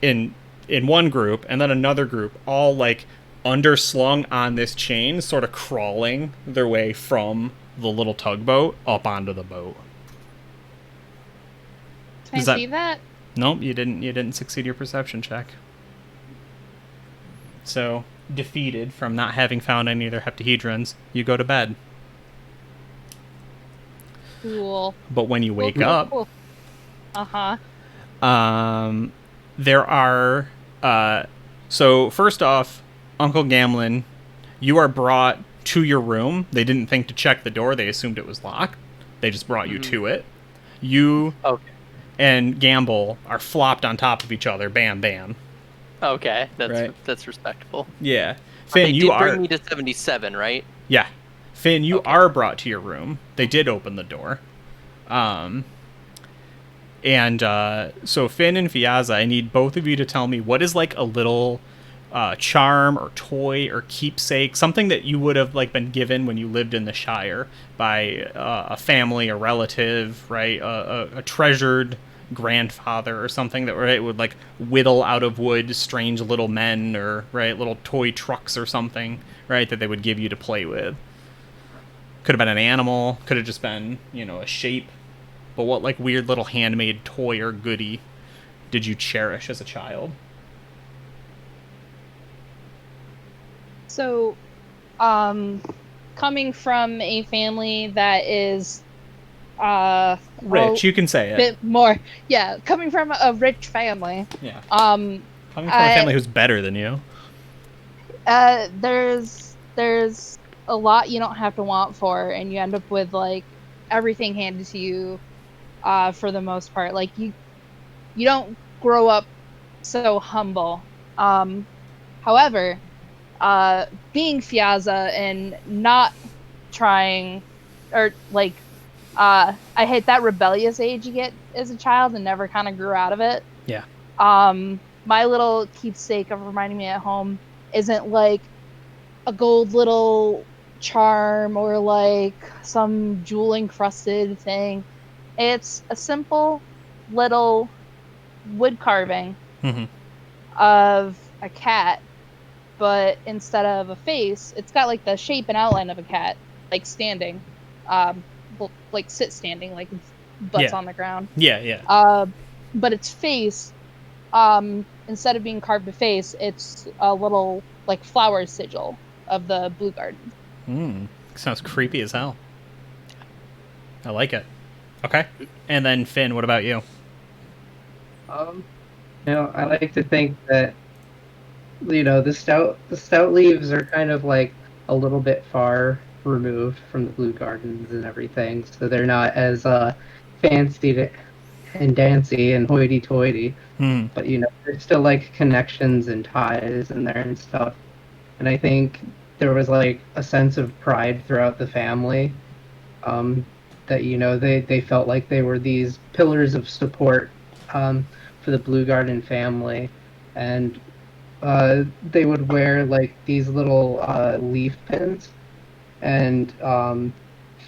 Speaker 2: in one group, and then another group, all, underslung on this chain, sort of crawling their way from the little tugboat up onto the boat.
Speaker 4: Can I see that?
Speaker 2: Nope, you didn't succeed your perception check. So, defeated from not having found any of their heptahedrons, you go to bed.
Speaker 4: Cool.
Speaker 2: But when you wake up,
Speaker 4: Uh-huh.
Speaker 2: there are so first off, Uncle Gamlin, you are brought to your room. They didn't think to check the door. They assumed it was locked. They just brought you to it. You and Gamble are flopped on top of each other. Bam, bam.
Speaker 1: Okay,
Speaker 2: Right.
Speaker 1: that's respectable.
Speaker 2: Yeah. Finn,
Speaker 1: They
Speaker 2: you
Speaker 1: did
Speaker 2: are...
Speaker 1: bring me to 77, right?
Speaker 2: Yeah. Finn, you are brought to your room. They did open the door. So Finn and Fiazza, I need both of you to tell me what is a little charm or toy or keepsake, something that you would have been given when you lived in the Shire by a family, a relative, right? A treasured grandfather or something that would whittle out of wood strange little men or little toy trucks or something, right, that they would give you to play with. Could have been an animal, could have just been, a shape. But what weird little handmade toy or goodie did you cherish as a child?
Speaker 4: So, coming from a family that is
Speaker 2: rich, you can say it.
Speaker 4: Bit more, yeah. Coming from a rich family.
Speaker 2: Yeah. Coming from a family who's better than you.
Speaker 4: There's a lot you don't have to want for, and you end up with everything handed to you, for the most part. You don't grow up so humble. However, being Fiazza and not trying, or I hate that rebellious age you get as a child and never kind of grew out of it.
Speaker 2: Yeah.
Speaker 4: My little keepsake of reminding me at home isn't a gold little charm or some jewel encrusted thing. It's a simple little wood carving of a cat, but instead of a face, it's got the shape and outline of a cat, standing. like sit standing, like its butt's
Speaker 2: Yeah.
Speaker 4: on the ground.
Speaker 2: Yeah.
Speaker 4: But its face, instead of being carved a face, it's a little like flower sigil of the blue garden.
Speaker 2: Sounds creepy as hell. I like it. Okay. And then Finn, what about you?
Speaker 3: I like to think that the stout leaves are kind of like a little bit far removed from the blue gardens and everything, so they're not as fancy and dancy and hoity-toity. But there's still like connections and ties in there and stuff. And I think there was like a sense of pride throughout the family, that they felt like they were these pillars of support for the Blue Garden family, and they would wear like these little leaf pins, and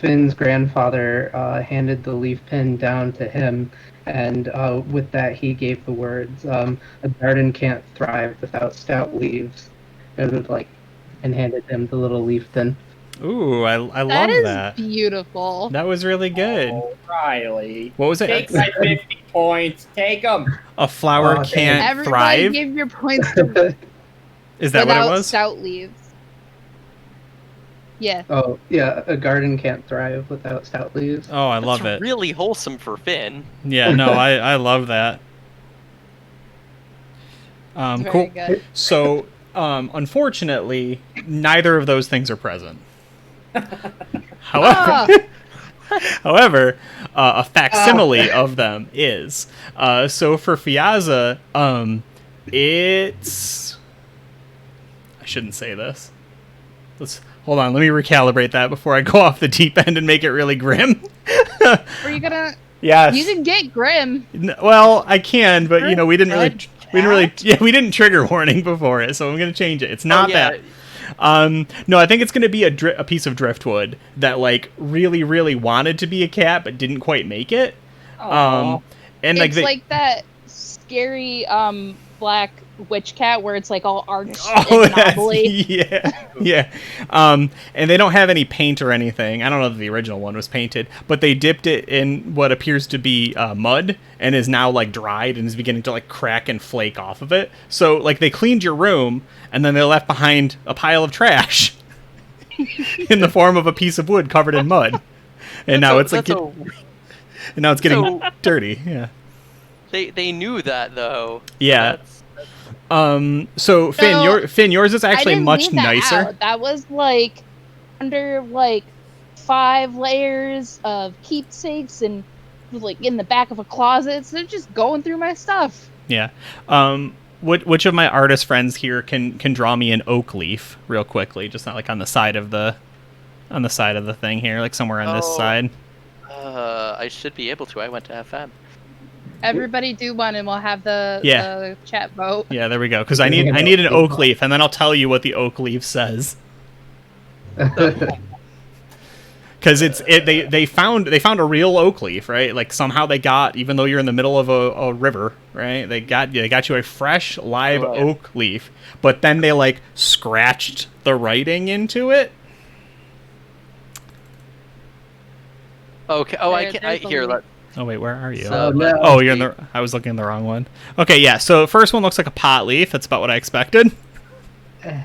Speaker 3: Finn's grandfather handed the leaf pin down to him, and with that he gave the words, "A garden can't thrive without stout leaves," and handed him the little leaf pin.
Speaker 2: Ooh, I love
Speaker 4: That is
Speaker 2: that.
Speaker 4: beautiful.
Speaker 2: That was really good.
Speaker 5: Oh, Riley.
Speaker 2: What was it?
Speaker 5: Take my 50 points. Take them.
Speaker 2: A flower
Speaker 3: Oh,
Speaker 2: can't
Speaker 4: Everybody
Speaker 2: thrive?
Speaker 4: gave your points to
Speaker 2: Is that what it
Speaker 4: without
Speaker 2: was?
Speaker 4: stout leaves. Yeah.
Speaker 3: Oh yeah, a garden can't thrive without stout leaves.
Speaker 2: Oh, I
Speaker 1: That's
Speaker 2: love it.
Speaker 1: really wholesome for Finn.
Speaker 2: Yeah, no, I love that.
Speaker 4: Very
Speaker 2: Cool.
Speaker 4: good.
Speaker 2: So, unfortunately, neither of those things are present. However, however, a facsimile of them is. So for Fiazza, it's. I shouldn't say this. Hold on. Let me recalibrate that before I go off the deep end and make it really grim.
Speaker 4: Were you gonna?
Speaker 2: Yes.
Speaker 4: You can get grim.
Speaker 2: Well, I can, but we didn't we didn't trigger warning before it, so I'm gonna change it. It's not that. No, I think it's gonna be a piece of driftwood that like really, really wanted to be a cat but didn't quite make it.
Speaker 5: Aw.
Speaker 2: And
Speaker 4: It's like that scary black witch cat where it's like all arched and knobbly.
Speaker 2: yeah. And they don't have any paint or anything. I don't know if the original one was painted, but they dipped it in what appears to be mud and is now like dried and is beginning to like crack and flake off of it. So like they cleaned your room and then they left behind a pile of trash in the form of a piece of wood covered in mud. And now it's like and now it's getting dirty. Yeah.
Speaker 1: They knew that though.
Speaker 2: Yeah. So Finn, yours is actually
Speaker 4: I didn't
Speaker 2: much
Speaker 4: leave that
Speaker 2: nicer.
Speaker 4: out. That was like under like 5 layers of keepsakes and like in the back of a closet. So they're just going through my stuff.
Speaker 2: Yeah. Which of my artist friends here can draw me an oak leaf real quickly? Just not like on the side of the thing here, like somewhere on this side.
Speaker 1: I should be able to. I went to FM.
Speaker 4: Everybody do one, and we'll have the chat vote.
Speaker 2: Yeah, there we go. Because I need an oak leaf, and then I'll tell you what the oak leaf says. Because they found a real oak leaf, right? Like somehow they got, even though you're in the middle of a river, right? They got you a fresh live oak leaf, but then they like scratched the writing into it.
Speaker 1: Okay. Oh, I hear that.
Speaker 2: Oh wait, where are you?
Speaker 1: So,
Speaker 2: oh, you're in the. I was looking in the wrong one. Okay, yeah. So first one looks like a pot leaf. That's about what I expected.
Speaker 4: Hey,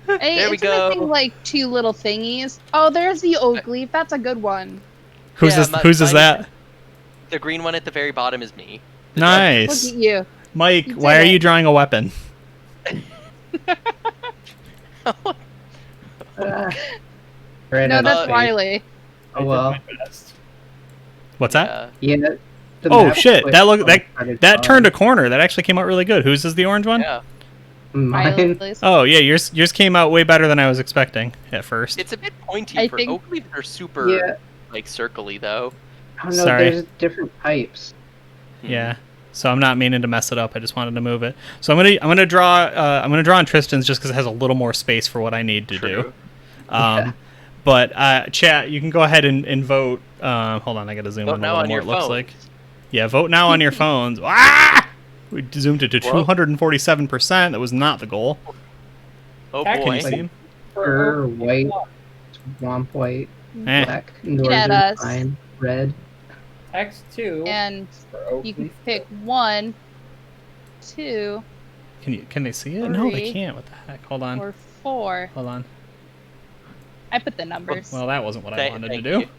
Speaker 1: There we
Speaker 4: it's
Speaker 1: go.
Speaker 4: missing like 2 little thingies. Oh, there's the oak leaf. That's a good one.
Speaker 2: Whose
Speaker 1: Yeah,
Speaker 2: whose is that?
Speaker 1: The green one at the very bottom is me.
Speaker 2: Nice,
Speaker 4: Look at you.
Speaker 2: Mike.
Speaker 4: You
Speaker 2: Why
Speaker 4: did
Speaker 2: are
Speaker 4: it.
Speaker 2: you drawing a weapon?
Speaker 3: Right
Speaker 4: No,
Speaker 3: on
Speaker 4: that's
Speaker 3: the face.
Speaker 4: Riley.
Speaker 3: Oh well.
Speaker 5: I did my best.
Speaker 2: What's that?
Speaker 1: Yeah.
Speaker 3: Yeah. the
Speaker 2: Oh
Speaker 3: map
Speaker 2: shit!
Speaker 3: was
Speaker 2: That turned a corner. That actually came out really good. Whose is the orange one?
Speaker 1: Yeah.
Speaker 3: Mine.
Speaker 4: Riley's.
Speaker 2: Oh yeah, yours came out way better than I was expecting at first.
Speaker 1: It's a bit pointy
Speaker 4: I
Speaker 1: for
Speaker 4: think-
Speaker 1: oak leaves are super
Speaker 3: Yeah.
Speaker 1: like circly though.
Speaker 3: I don't know.
Speaker 2: Sorry.
Speaker 3: There's different types.
Speaker 2: Yeah. So I'm not meaning to mess it up. I just wanted to move it. So I'm gonna draw on Tristan's just because it has a little more space for what I need to do.
Speaker 1: True.
Speaker 2: But chat, you can go ahead and vote. Hold on, I gotta zoom
Speaker 1: Vote
Speaker 2: in a
Speaker 1: now
Speaker 2: little
Speaker 1: on
Speaker 2: more.
Speaker 1: your
Speaker 2: It looks
Speaker 1: phone.
Speaker 2: like. Yeah, vote now on your phones. Ah! We zoomed it to
Speaker 1: Whoa.
Speaker 2: 247%. That was not the goal.
Speaker 1: Oh
Speaker 5: That
Speaker 1: boy.
Speaker 5: can
Speaker 2: See?
Speaker 3: Fur white, swamp white. black,
Speaker 4: at
Speaker 3: northern
Speaker 4: us.
Speaker 3: pine, red.
Speaker 5: X2.
Speaker 4: And
Speaker 5: for Oak
Speaker 4: you can
Speaker 5: Leaf
Speaker 4: pick
Speaker 5: Hill.
Speaker 4: 1, 2,
Speaker 2: Can they see it? No, they
Speaker 4: 3,
Speaker 2: can't. What the heck? Hold on.
Speaker 4: or 4.
Speaker 2: Hold on.
Speaker 4: I put the numbers.
Speaker 2: Well, that wasn't what I wanted to
Speaker 1: Thank
Speaker 2: do.
Speaker 1: you.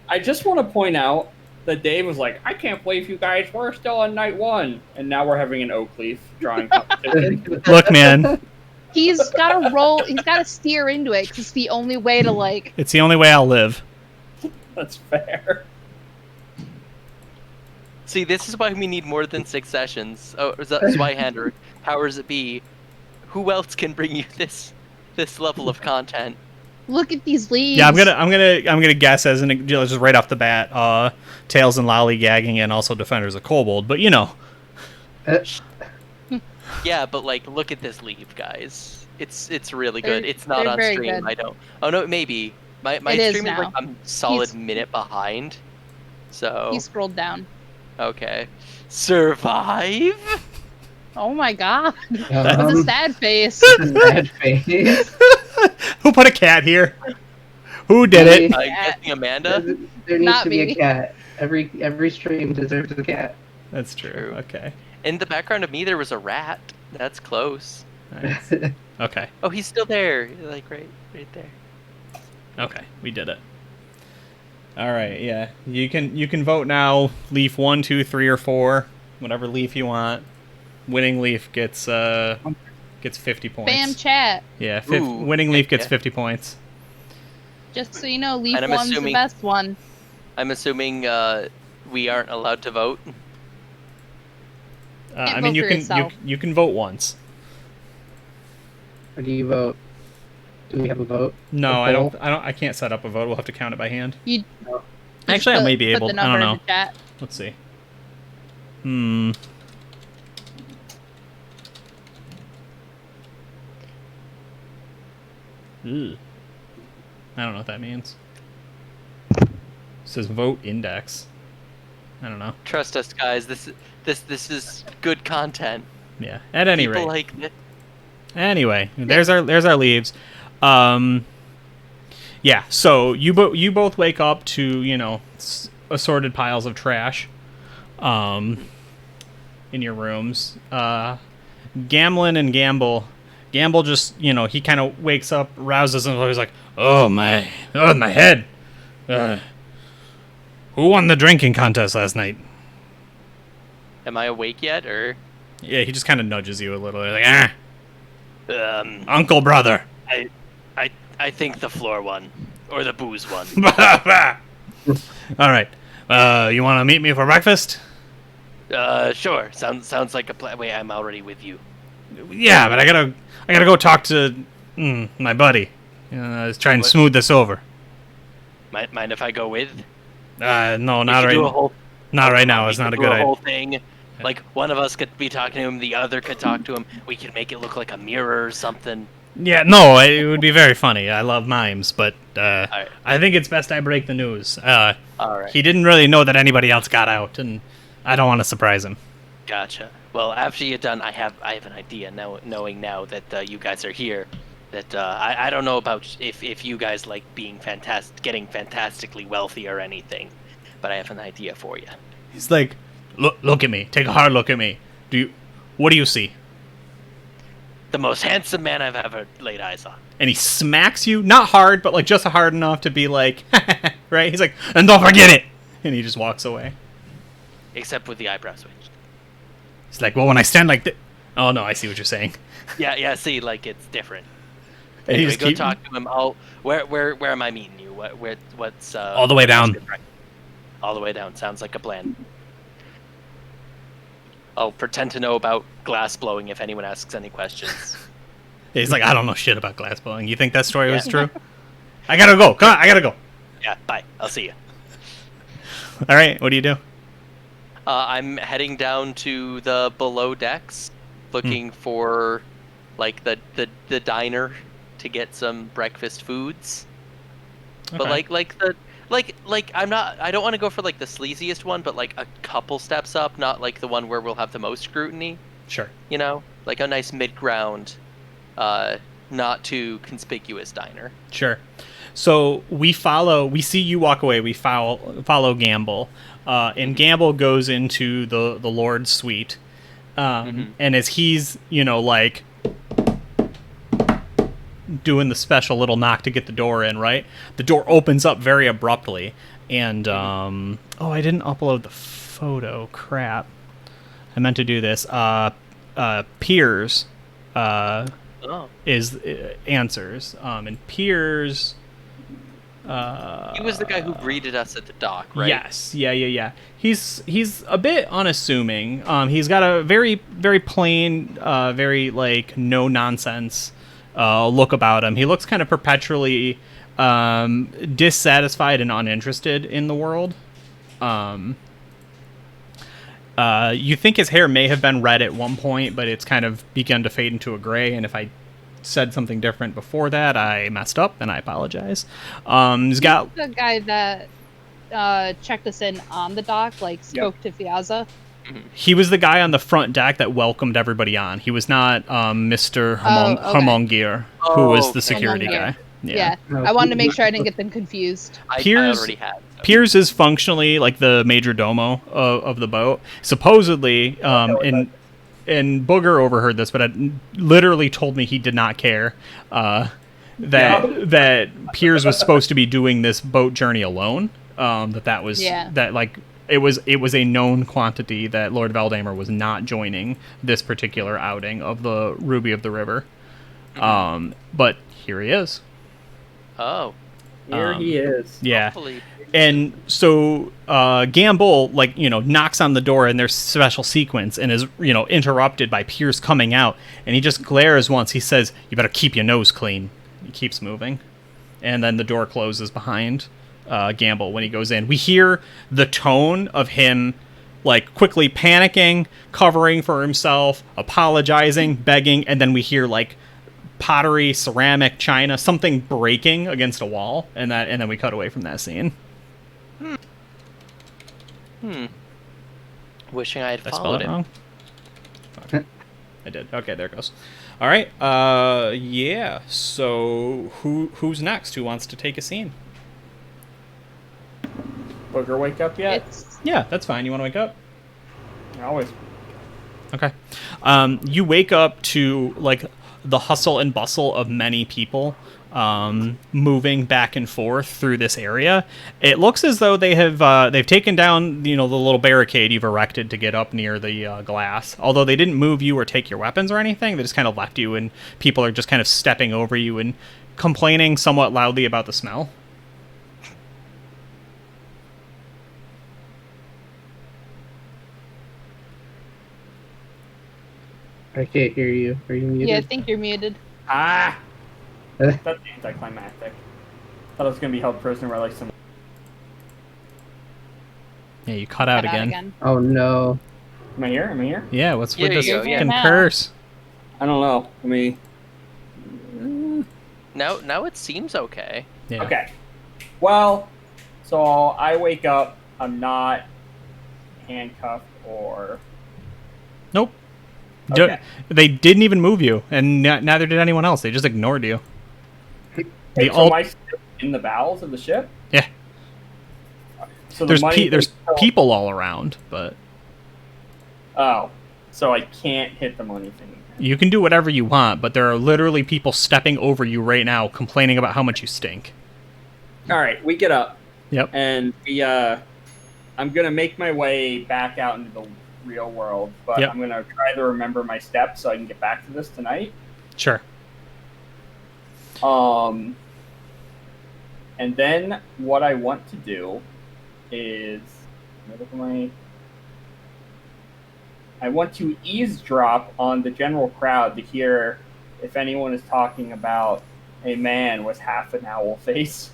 Speaker 5: I just want to point out that Dave was like, I can't believe you guys, we're still on night 1. And now we're having an Oak Leaf drawing competition.
Speaker 2: Look, man,
Speaker 4: He's got to roll. He's got to steer into it because it's the only way to like.
Speaker 2: it's the only way I'll live.
Speaker 5: That's fair.
Speaker 1: See, this is why we need more than 6 sessions. Oh, Zweihander, powers it be. Who else can bring you this level of content?
Speaker 4: Look at these leaves.
Speaker 2: Yeah, I'm gonna guess as an just right off the bat, Tails and lollygagging, and also Defenders of Kobold. But you know,
Speaker 1: Yeah, but like, look at this leaf, guys. It's really good.
Speaker 4: They're-
Speaker 1: It's not
Speaker 4: they're
Speaker 1: on
Speaker 4: very
Speaker 1: stream.
Speaker 4: good.
Speaker 1: I don't. Oh no, maybe my
Speaker 4: It is
Speaker 1: stream is like
Speaker 4: now.
Speaker 1: I'm solid
Speaker 4: He's-
Speaker 1: minute behind. So
Speaker 4: He scrolled down.
Speaker 1: okay, survive.
Speaker 4: Oh my god! With a
Speaker 3: Um,
Speaker 4: sad face.
Speaker 3: sad face.
Speaker 2: who put a cat here? Who did it?
Speaker 1: I'm guessing Amanda.
Speaker 3: There needs
Speaker 4: Not
Speaker 3: to be
Speaker 4: me.
Speaker 3: a cat. Every stream deserves a cat.
Speaker 2: That's true.
Speaker 1: True.
Speaker 2: Okay.
Speaker 1: In the background of me, there was a rat. That's close.
Speaker 2: Nice. Okay.
Speaker 1: Oh, he's still there. Like right there.
Speaker 2: Okay. We did it. All right. Yeah. You can vote now. Leaf 1, 2, 3, or 4, whatever leaf you want. Winning leaf gets 50 points.
Speaker 4: Spam chat.
Speaker 2: Yeah.
Speaker 1: Ooh,
Speaker 2: winning leaf gets
Speaker 1: yeah.
Speaker 2: 50 points.
Speaker 4: Just so you know, Leaf
Speaker 1: And I'm
Speaker 4: 1's the
Speaker 1: assuming-
Speaker 4: best one.
Speaker 1: I'm assuming we aren't allowed to vote.
Speaker 4: Can't
Speaker 2: I mean,
Speaker 4: vote
Speaker 2: you
Speaker 4: for
Speaker 2: can
Speaker 4: yourself.
Speaker 2: you can vote once.
Speaker 3: Or do you vote? Do we have a vote?
Speaker 2: No,
Speaker 3: A poll?
Speaker 2: I can't set up a vote. We'll have to count it by hand.
Speaker 4: You
Speaker 2: Actually, I
Speaker 4: put-
Speaker 2: may be
Speaker 4: put
Speaker 2: able.
Speaker 4: the
Speaker 2: I don't
Speaker 4: number
Speaker 2: know.
Speaker 4: in the chat.
Speaker 2: Let's see. Ugh. I don't know what that means. It says vote index. I don't know.
Speaker 1: Trust us, guys. This is good content.
Speaker 2: Yeah. At any
Speaker 1: People
Speaker 2: rate.
Speaker 1: like this.
Speaker 2: Anyway, there's our leaves. Yeah. So you both wake up to assorted piles of trash, in your rooms. Gamlin and Gamble just he kind of wakes up, rouses himself. He's like, oh my head. Who won the drinking contest last night?
Speaker 1: Am I awake yet, or?
Speaker 2: Yeah, he just kind of nudges you a little. He's like,
Speaker 1: Um,
Speaker 2: uncle brother.
Speaker 1: I think the floor won, or the booze won.
Speaker 2: All right. You want to meet me for breakfast?
Speaker 1: Sure. Sounds like a plan. Wait, I'm already with you.
Speaker 2: Yeah, but I gotta go talk to my buddy. Let's try and
Speaker 1: What?
Speaker 2: smooth this over.
Speaker 1: Mind if I go with?
Speaker 2: No,
Speaker 1: We
Speaker 2: not
Speaker 1: could
Speaker 2: right.
Speaker 1: do a whole,
Speaker 2: Not right now.
Speaker 1: we
Speaker 2: It's
Speaker 1: could
Speaker 2: not a
Speaker 1: do
Speaker 2: good
Speaker 1: a
Speaker 2: idea.
Speaker 1: whole thing. Like one of us could be talking to him, the other could talk to him. We could make it look like a mirror or something.
Speaker 2: Yeah, no, it would be very funny. I love mimes, but
Speaker 1: Alright.
Speaker 2: I think it's best I break the news.
Speaker 1: All right.
Speaker 2: He didn't really know that anybody else got out, and I don't want to surprise him.
Speaker 1: Gotcha. Well, after you're done, I have an idea now. Knowing now that you guys are here, that I don't know about if you guys like being getting fantastically wealthy or anything, but I have an idea for you.
Speaker 2: He's like, look at me. Take a hard look at me. What do you see?
Speaker 1: The most handsome man I've ever laid eyes on.
Speaker 2: And he smacks you, not hard, but like just hard enough to be like, right? He's like, and don't forget it. And he just walks away.
Speaker 1: Except with the eyebrow switch.
Speaker 2: He's like, well, when I stand like this. Oh no, I see what you're saying.
Speaker 1: Yeah. See, like it's different.
Speaker 2: And he
Speaker 1: Anyway,
Speaker 2: just
Speaker 1: go
Speaker 2: keep-
Speaker 1: talk to him. Where am I meeting you? What's
Speaker 2: All the way down.
Speaker 1: All the way down. Sounds like a plan. I'll pretend to know about glass blowing if anyone asks any questions.
Speaker 2: He's like, I don't know shit about glass blowing. You think that story was
Speaker 1: Yeah.
Speaker 2: true? I gotta go. Come on, I gotta go.
Speaker 1: Yeah. Bye. I'll see you.
Speaker 2: All right, what do you do?
Speaker 1: I'm heading down to the below decks, looking for like the diner to get some breakfast foods. But
Speaker 2: Okay.
Speaker 1: I don't want to go for like the sleaziest one, but like a couple steps up, not like the one where we'll have the most scrutiny.
Speaker 2: Sure.
Speaker 1: Like a nice mid ground, not too conspicuous diner.
Speaker 2: Sure. So we see you walk away. We follow Gamble, and Gamble goes into the Lord's suite, and as he's like doing the special little knock to get the door in, right? The door opens up very abruptly, and I didn't upload the photo. Crap, I meant to do this. Piers is answers, and Piers.
Speaker 1: He was the guy who greeted us at the dock, right?
Speaker 2: Yes, yeah. He's a bit unassuming. He's got a very, very plain, very like no nonsense look about him. He looks kind of perpetually dissatisfied and uninterested in the world. You think his hair may have been red at one point, but it's kind of begun to fade into a gray. And if I said something different before that, I messed up, and I apologize. He's got
Speaker 4: the guy that checked us in on the dock, like spoke to Fiazza.
Speaker 2: He was the guy on the front deck that welcomed everybody on. He was not Mr. Homongir, who was the security guy.
Speaker 4: Yeah. I wanted to make sure I didn't get them confused.
Speaker 1: I already had. So.
Speaker 2: Piers is functionally like the major domo of the boat. Supposedly, and Booger overheard this, but literally told me he did not care that Piers was supposed to be doing this boat journey alone. It was a known quantity that Lord Veldammer was not joining this particular outing of the Ruby of the River. But here he is.
Speaker 1: Oh.
Speaker 5: Here he is.
Speaker 2: Yeah.
Speaker 1: Hopefully.
Speaker 2: And so Gamble, knocks on the door in their special sequence and is, interrupted by Pierce coming out. And he just glares once. He says, "You better keep your nose clean." He keeps moving. And then the door closes behind Gamble when he goes in. We hear the tone of him, quickly panicking, covering for himself, apologizing, begging. And then we hear, pottery, ceramic, china, something breaking against a wall. And then we cut away from that scene.
Speaker 1: Wishing I had
Speaker 2: Did I spell
Speaker 1: followed
Speaker 2: it
Speaker 1: him.
Speaker 2: wrong? Fuck. I did. Okay, there it goes. All right. Yeah. So who's next? Who wants to take a scene?
Speaker 5: Booger wake up yet?
Speaker 2: Yeah, that's fine. You want to wake up?
Speaker 5: Always.
Speaker 2: Okay. You wake up to the hustle and bustle of many people moving back and forth through this area. It looks as though they've taken down the little barricade you've erected to get up near the glass. Although they didn't move you or take your weapons or anything, they just kind of left you, and people are just kind of stepping over you and complaining somewhat loudly about the smell.
Speaker 3: I can't hear you. Are you muted?
Speaker 4: Yeah, I think you're muted.
Speaker 5: That's anticlimactic. Thought I was gonna be held prisoner by some.
Speaker 2: Yeah, you cut out again.
Speaker 3: Oh no.
Speaker 5: Am I here? Am I here?
Speaker 2: Yeah, what's with this fucking
Speaker 4: Yeah.
Speaker 2: curse?
Speaker 5: I don't know.
Speaker 1: Now it seems okay.
Speaker 2: Yeah.
Speaker 5: Okay. Well, so I wake up. I'm not handcuffed or.
Speaker 2: Nope.
Speaker 5: Okay.
Speaker 2: They didn't even move you, and neither did anyone else. They just ignored you.
Speaker 5: Wait, so am I still in the bowels of the ship?
Speaker 2: Yeah.
Speaker 5: So
Speaker 2: There's people all around, but
Speaker 5: Oh, so I can't hit the money thing.
Speaker 2: you can do whatever you want. But there are literally people stepping over you right now, complaining about how much you stink.
Speaker 5: All right, we get up.
Speaker 2: Yep.
Speaker 5: And I'm gonna make my way back out into the real world, but
Speaker 2: Yep.
Speaker 5: I'm gonna try to remember my steps so I can get back to this tonight.
Speaker 2: Sure.
Speaker 5: And then what I want to do is I want to eavesdrop on the general crowd to hear if anyone is talking about a man with half an owl face.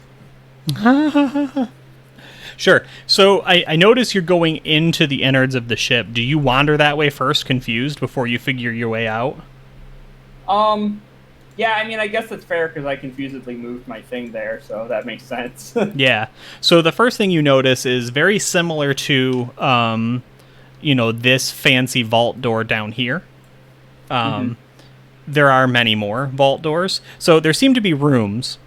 Speaker 2: Sure. So I notice you're going into the innards of the ship. Do you wander that way first, confused, before you figure your way out?
Speaker 5: Yeah, I mean, I guess that's fair because I confusedly moved my thing there, so that makes sense.
Speaker 2: Yeah. So the first thing you notice is very similar to, this fancy vault door down here. There are many more vault doors. So there seem to be rooms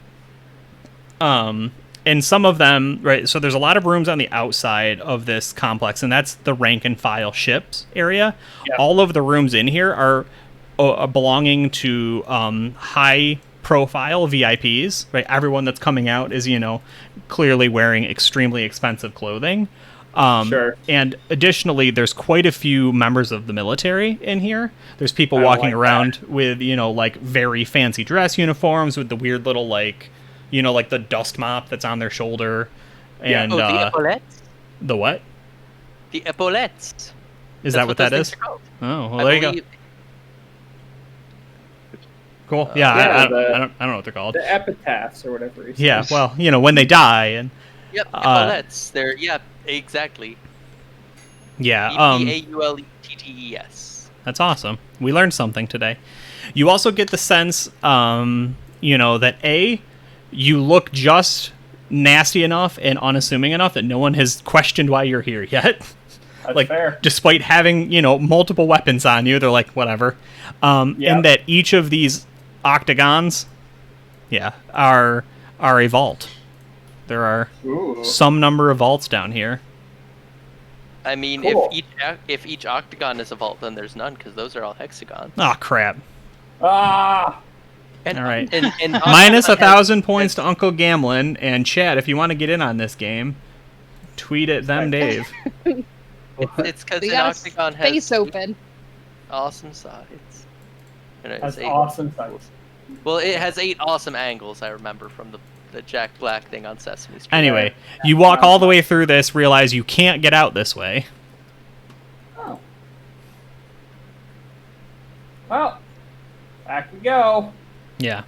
Speaker 2: And some of them, right, so there's a lot of rooms on the outside of this complex, and that's the rank and file ships area.
Speaker 5: Yep.
Speaker 2: All of the rooms in here are belonging to high profile VIPs, right? Everyone that's coming out is, clearly wearing extremely expensive clothing.
Speaker 5: Sure.
Speaker 2: And additionally, there's quite a few members of the military in here. There's people walking around with, like very fancy dress uniforms with the weird little, like the dust mop that's on their shoulder. And
Speaker 1: the epaulettes.
Speaker 2: The what?
Speaker 1: The epaulettes.
Speaker 2: Is that what that is? Oh, well, there you go. Cool. Yeah, I don't know what they're called.
Speaker 5: The epitaphs or whatever.
Speaker 2: Yeah, well, when they die and.
Speaker 1: Yep, epaulettes. They're exactly.
Speaker 2: Yeah.
Speaker 1: EPAULETTES.
Speaker 2: That's awesome. We learned something today. You also get the sense, that you look just nasty enough and unassuming enough that no one has questioned why you're here yet.
Speaker 5: That's fair.
Speaker 2: Despite having, multiple weapons on you, they're like, whatever. And that each of these octagons, are a vault. There are some number of vaults down here.
Speaker 1: I mean,
Speaker 5: cool.
Speaker 1: if each octagon is a vault, then there's none, because those are all hexagons.
Speaker 2: Oh, crap.
Speaker 5: Ah!
Speaker 1: And,
Speaker 2: all right.
Speaker 1: And
Speaker 2: minus 1,000 points to Uncle Gamlin, and Chad, if you want to get in on this game, tweet at them, Dave.
Speaker 1: It's because an
Speaker 4: got
Speaker 1: octagon has
Speaker 4: space open.
Speaker 1: awesome sides. And it
Speaker 5: That's
Speaker 1: has 8
Speaker 5: awesome sides.
Speaker 1: Well, it has 8 awesome angles, I remember, from the Jack Black thing on Sesame Street.
Speaker 2: Anyway, you walk all the way through this, realize you can't get out this way.
Speaker 5: Oh. Well, back we go.
Speaker 2: Yeah.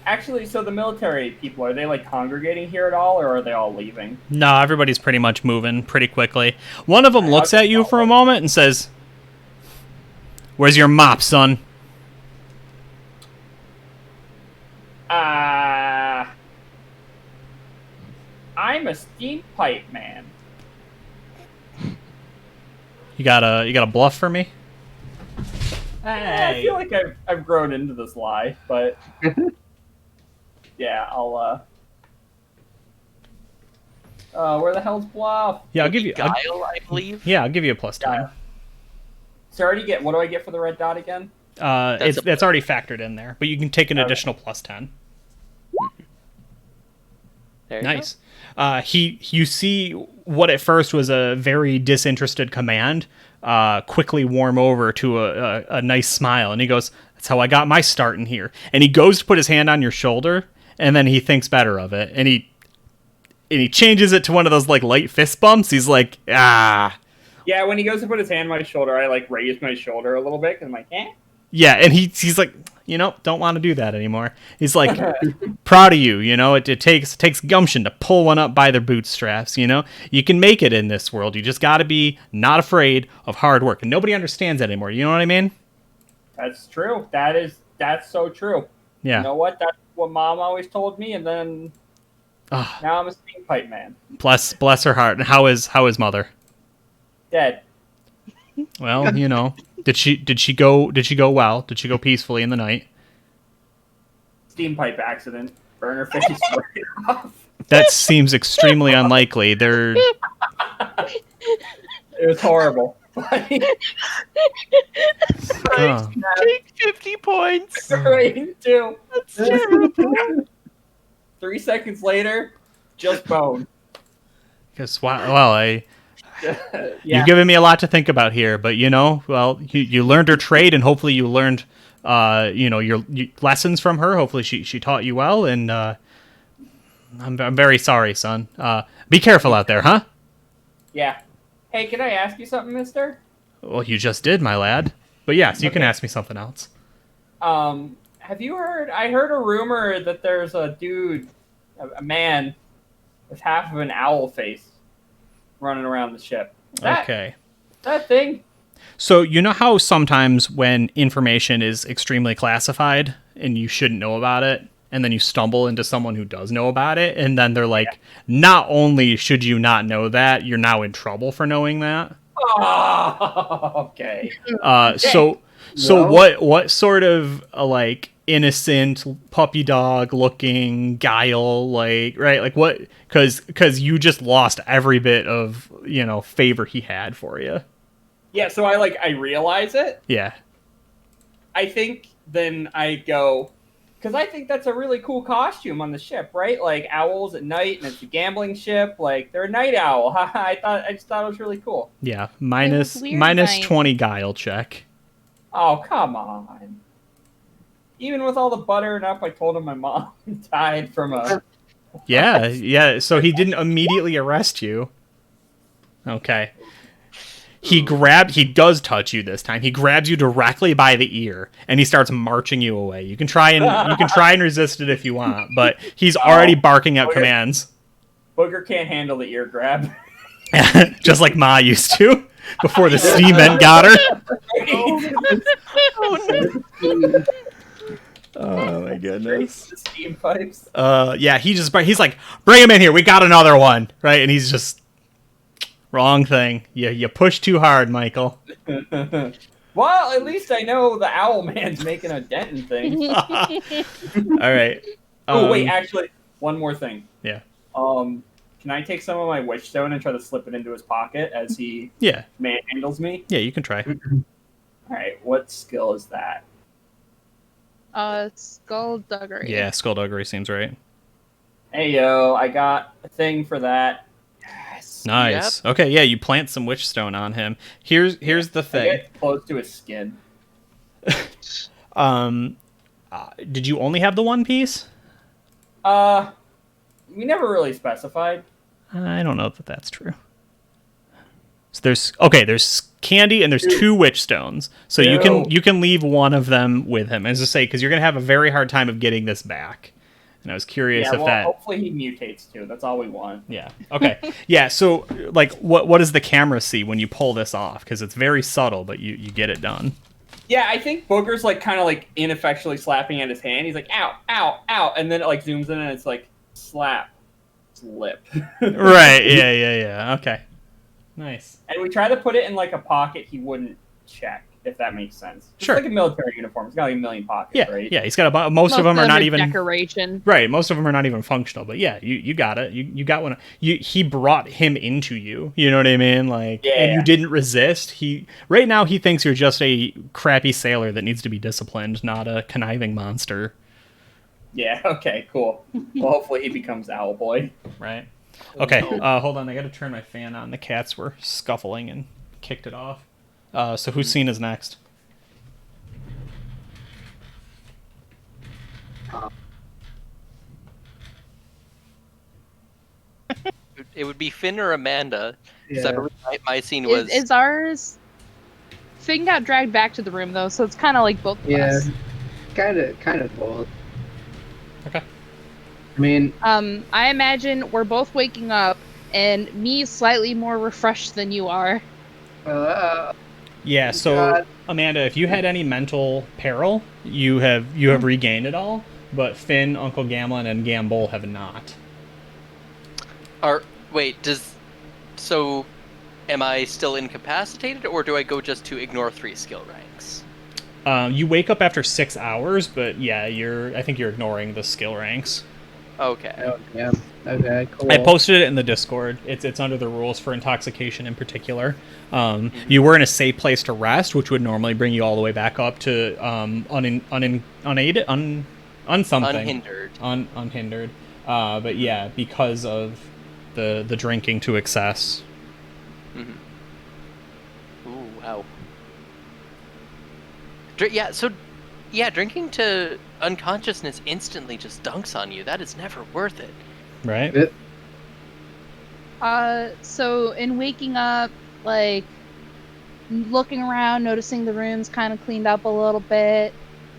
Speaker 5: Actually, so the military people, are they like congregating here at all, or are they all leaving?
Speaker 2: No, everybody's pretty much moving pretty quickly. One of them looks at you for a moment and says, "Where's your mop, son?"
Speaker 5: I'm a steam pipe man.
Speaker 2: You got a bluff for me?
Speaker 5: Hey. I feel like I've grown into this lie, but yeah, I'll where the hell's bluff?
Speaker 2: Yeah, I'll give you
Speaker 1: Guile, I believe.
Speaker 2: Yeah, I'll give you a plus 10.
Speaker 5: So already what do I get for the red dot again?
Speaker 2: It's already factored in there, but you can take an additional plus 10.
Speaker 1: There
Speaker 2: nice. You see what at first was a very disinterested command quickly warm over to a nice smile, and he goes, "That's how I got my start in here." And he goes to put his hand on your shoulder, and then he thinks better of it, and he changes it to one of those like light fist bumps. He's like, "Ah."
Speaker 5: Yeah, when he goes to put his hand on my shoulder, I like raise my shoulder a little bit, and I'm like, eh.
Speaker 2: Yeah, and he's like, don't want to do that anymore. He's like, proud of you, it takes gumption to pull one up by their bootstraps, You can make it in this world. You just got to be not afraid of hard work. And nobody understands that anymore. You know what I mean?
Speaker 5: That's true. That's so true.
Speaker 2: Yeah.
Speaker 5: You know what? That's what Mom always told me, and then now I'm a steam pipe man.
Speaker 2: Bless her heart. And how is Mother?
Speaker 5: Dead.
Speaker 2: Well, did she go well? Did she go peacefully in the night?
Speaker 5: Steam pipe accident. Burn her face right off.
Speaker 2: That seems extremely unlikely.
Speaker 5: It was horrible.
Speaker 1: Take 50 points.
Speaker 5: Right, too.
Speaker 1: That's terrible.
Speaker 5: 3 seconds later, just bone.
Speaker 2: Because well,
Speaker 5: Yeah.
Speaker 2: You've given me a lot to think about here, but you learned her trade, and hopefully you learned, your lessons from her. Hopefully she taught you well, and I'm very sorry, son. Be careful out there, huh?
Speaker 5: Yeah. Hey, can I ask you something, mister?
Speaker 2: Well, you just did, my lad. But yes, you can ask me something else.
Speaker 5: Have you heard? I heard a rumor that there's a dude, a man, with half of an owl face, running around the ship.
Speaker 2: Okay.
Speaker 5: That thing.
Speaker 2: So you know how sometimes when information is extremely classified and you shouldn't know about it, and then you stumble into someone who does know about it, and then they're like, not only should you not know that, you're now in trouble for knowing that.
Speaker 5: Oh, okay.
Speaker 2: So what sort of innocent puppy dog looking guile, like, right? Like what? Because you just lost every bit of, favor he had for you.
Speaker 5: Yeah, so I realize it.
Speaker 2: Yeah.
Speaker 5: I think then I go, because I think that's a really cool costume on the ship, right? Like owls at night, and it's a gambling ship. Like they're a night owl. I just thought it was really cool.
Speaker 2: Yeah,
Speaker 4: It
Speaker 2: minus
Speaker 4: was weird night.
Speaker 2: 20 guile check.
Speaker 5: Oh, come on. Even with all the buttering up, I told him my mom died from a...
Speaker 2: Yeah, so he didn't immediately arrest you. Okay. He does touch you this time. He grabs you directly by the ear, and he starts marching you away. You can try and resist it if you want, but he's already barking out commands.
Speaker 5: Booger can't handle the ear grab.
Speaker 2: Just like Ma used to before the steam vent got her. Oh my goodness.
Speaker 5: The steam pipes.
Speaker 2: Yeah, he's like, bring him in here. We got another one, right? And he's just wrong thing. You pushed too hard, Michael.
Speaker 5: Well, at least I know the owl man's making a dent in things.
Speaker 2: All right.
Speaker 5: Oh wait, actually, one more thing.
Speaker 2: Yeah.
Speaker 5: Can I take some of my witchstone and try to slip it into his pocket as he manhandles me?
Speaker 2: Yeah, you can try.
Speaker 5: All right, what skill is that?
Speaker 4: Skullduggery.
Speaker 2: Yeah, skullduggery seems right.
Speaker 5: Hey yo, I got a thing for that. Yes.
Speaker 2: Nice. Yep. Okay, yeah, you plant some witchstone on him. Here's the thing.
Speaker 5: I get close to his skin.
Speaker 2: Did you only have the one piece?
Speaker 5: We never really specified.
Speaker 2: I don't know that that's true. So there's candy and there's 2 witch stones. So you can leave one of them with him, as I say, because you're gonna have a very hard time of getting this back. And I was curious if that.
Speaker 5: Hopefully he mutates too. That's all we want.
Speaker 2: Yeah. Okay. Yeah. So like, what does the camera see when you pull this off? Because it's very subtle, but you get it done.
Speaker 5: Yeah, I think Booger's like kind of like ineffectually slapping at his hand. He's like, ow, ow, ow, and then it like zooms in and it's like slap, lip.
Speaker 2: Right. Yeah. Okay. Nice.
Speaker 5: And we try to put it in like a pocket he wouldn't check, if that makes sense. It's
Speaker 2: sure.
Speaker 5: like a military uniform. It's got like a million pockets, right?
Speaker 2: Yeah. He's got most of them are not even
Speaker 4: decoration.
Speaker 2: Right. Most of them are not even functional. But yeah, you got it. You got one. He brought him into you. You know what I mean? Like, and you didn't resist. Right now he thinks you're just a crappy sailor that needs to be disciplined, not a conniving monster.
Speaker 5: Yeah. Okay. Cool. Well, hopefully he becomes Owl Boy.
Speaker 2: Right. Okay, hold on. I got to turn my fan on. The cats were scuffling and kicked it off. So whose scene is next?
Speaker 1: It would be Finn or Amanda.
Speaker 3: Yeah.
Speaker 1: I believe my scene was.
Speaker 4: Is ours? Finn got dragged back to the room though, so it's kind of like both of us.
Speaker 3: Yeah, kind of both.
Speaker 2: Okay.
Speaker 3: I mean,
Speaker 4: I imagine we're both waking up, and me slightly more refreshed than you are.
Speaker 2: Yeah. So
Speaker 3: God.
Speaker 2: Amanda, if you had any mental peril, you have regained it all. But Finn, Uncle Gamlin, and Gambol have not.
Speaker 1: So am I still incapacitated, or do I go just to ignore 3 skill ranks?
Speaker 2: You wake up after 6 hours, but yeah, I think you're ignoring the skill ranks.
Speaker 1: Okay.
Speaker 3: Oh, yeah. Okay, cool.
Speaker 2: I posted it in the Discord. It's under the rules for intoxication in particular. You were in a safe place to rest, which would normally bring you all the way back up to unaided,
Speaker 1: Unhindered.
Speaker 2: Unhindered. But yeah, because of the drinking to excess.
Speaker 1: Mm-hmm. Ooh, wow. Drinking to unconsciousness instantly just dunks on you. That is never worth it.
Speaker 2: Right?
Speaker 4: So in waking up, like, looking around, noticing the room's kind of cleaned up a little bit,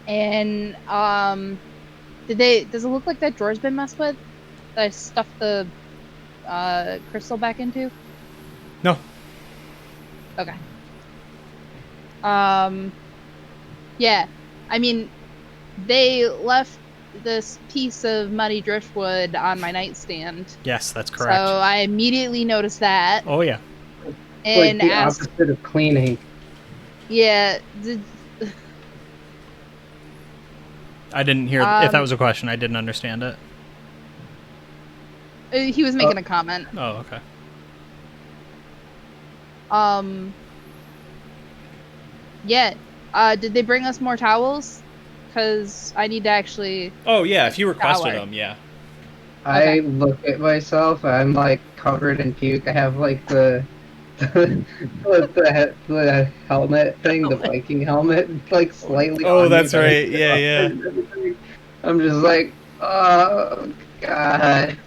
Speaker 4: and, does it look like that drawer's been messed with? That I stuffed the, crystal back into?
Speaker 2: No.
Speaker 4: Okay. Yeah. I mean, they left this piece of muddy driftwood on my nightstand.
Speaker 2: Yes, that's correct.
Speaker 4: So I immediately noticed that.
Speaker 2: Oh, yeah.
Speaker 4: And
Speaker 3: like the opposite of cleaning.
Speaker 4: Yeah.
Speaker 2: I didn't hear if that was a question. I didn't understand it.
Speaker 4: He was making a comment.
Speaker 2: Oh, okay.
Speaker 4: Yeah. Did they bring us more towels? Because I need to actually...
Speaker 2: Oh, yeah, if you requested
Speaker 4: shower.
Speaker 2: them, yeah.
Speaker 3: I look at myself, I'm like covered in puke. I have like the helmet thing, the Viking helmet, like slightly
Speaker 2: Oh,
Speaker 3: on
Speaker 2: that's
Speaker 3: me, but
Speaker 2: right. Yeah.
Speaker 3: I'm just like, oh god.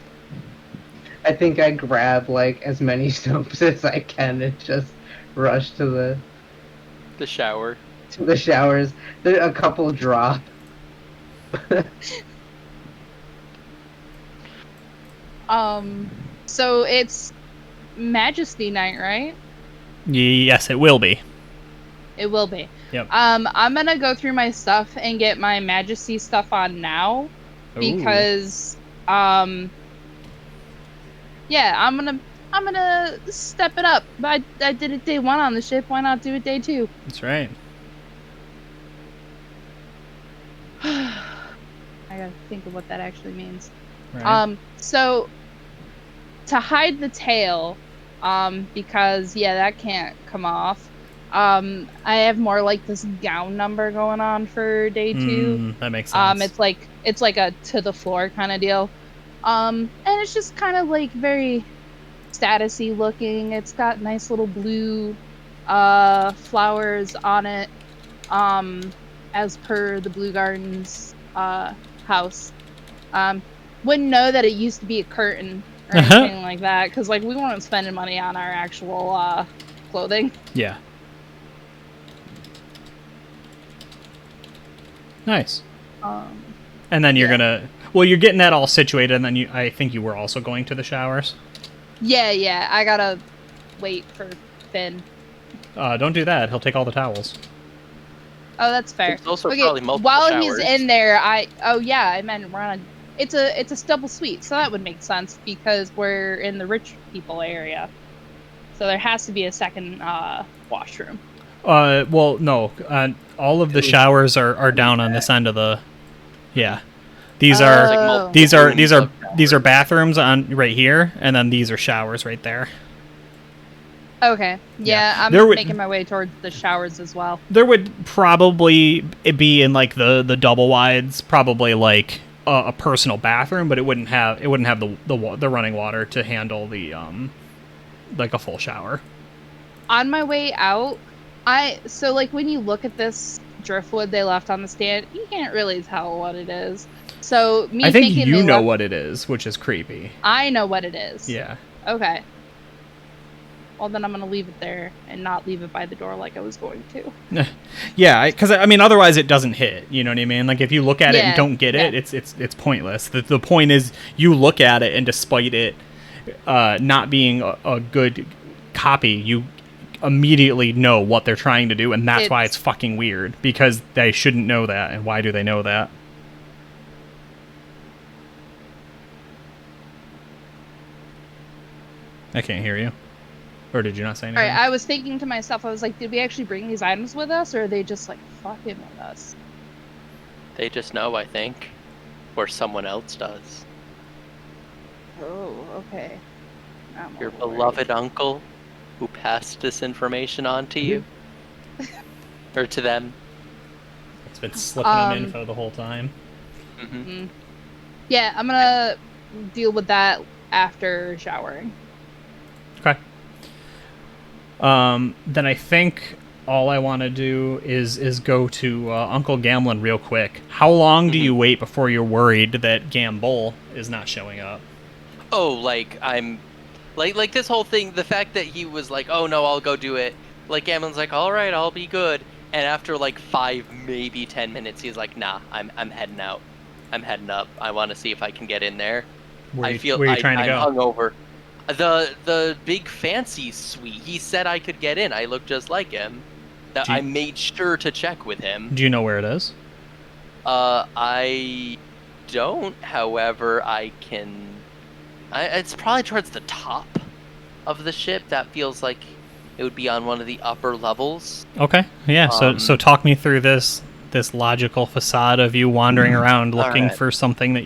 Speaker 3: I think I grab like as many soaps as I can and just rush to
Speaker 1: The shower.
Speaker 3: the showers. A couple drop.
Speaker 4: So it's Majesty Night, right?
Speaker 2: Yes, it will be.
Speaker 4: It will be.
Speaker 2: Yep.
Speaker 4: I'm gonna go through my stuff and get my Majesty stuff on now, because, yeah, I'm gonna step it up. I did it day 1 on the ship. Why not do it day 2?
Speaker 2: That's right.
Speaker 4: I gotta think of what that actually means.
Speaker 2: Right.
Speaker 4: So to hide the tail, because yeah, that can't come off. I have more like this gown number going on for day 2.
Speaker 2: That makes sense.
Speaker 4: It's like a to the floor kind of deal. And it's just kind of like very statusy looking. It's got nice little blue flowers on it, as per the Blue Gardens house. Wouldn't know that it used to be a curtain or anything like that, because like we weren't spending money on our actual clothing.
Speaker 2: Yeah. Nice. And then you're gonna... Well, you're getting that all situated, and then I think you were also going to the showers.
Speaker 4: Yeah, I gotta wait for Finn.
Speaker 2: Don't do that. He'll take all the towels.
Speaker 4: Oh, that's fair.
Speaker 1: There's also probably multiple
Speaker 4: while
Speaker 1: showers.
Speaker 4: he's in there, I meant we're on a... It's a double suite, so that would make sense because we're in the rich people area. So there has to be a second washroom.
Speaker 2: Well, no. All of the showers are down on this end of the... Yeah. These are bathrooms on right here, and then these are showers right there.
Speaker 4: Okay. Yeah, I'm making my way towards the showers as well.
Speaker 2: There would probably be in like the double wides, probably like a personal bathroom, but it wouldn't have the running water to handle the like a full shower.
Speaker 4: On my way out, so like when you look at this driftwood they left on the stand, you can't really tell what it is. So
Speaker 2: I think you know what it is, which is creepy.
Speaker 4: I know what it is.
Speaker 2: Yeah.
Speaker 4: Okay. Well, then I'm gonna leave it there and not leave it by the door like I was going to.
Speaker 2: Yeah, because I mean, otherwise it doesn't hit. You know what I mean? Like if you look at it and don't get it, it's pointless. The point is you look at it, and despite it not being a good copy, you immediately know what they're trying to do, and that's why it's fucking weird, because they shouldn't know that. And why do they know that? I can't hear you. Or did you not say anything?
Speaker 4: Alright, I was thinking to myself, I was like, did we actually bring these items with us, or are they just like fucking with us?
Speaker 1: They just know, I think. Or someone else does.
Speaker 4: Oh, okay.
Speaker 1: Your beloved uncle who passed this information on to you? Or to them?
Speaker 2: It's been slipping on info the whole time.
Speaker 1: Mm-hmm.
Speaker 4: Yeah, I'm gonna deal with that after showering.
Speaker 2: Okay. Then I think all I want to do is go to Uncle Gamlin real quick. How long do you wait before you're worried that Gamble is not showing up?
Speaker 1: Oh, like I'm... Like this whole thing, the fact that he was like, oh no, I'll go do it. Like Gamlin's like, alright, I'll be good. And after like 5, maybe 10 minutes, he's like, nah, I'm heading out. I'm heading up. I want to see if I can get in there.
Speaker 2: Where are you trying to go?
Speaker 1: I'm hungover. The big fancy suite. He said I could get in. I look just like him. I made sure to check with him.
Speaker 2: Do you know where it is?
Speaker 1: I don't. However, I can. It's probably towards the top of the ship. That feels like it would be on one of the upper levels.
Speaker 2: Okay. Yeah. So talk me through this this logical facade of you wandering around looking
Speaker 1: Alright.
Speaker 2: for something that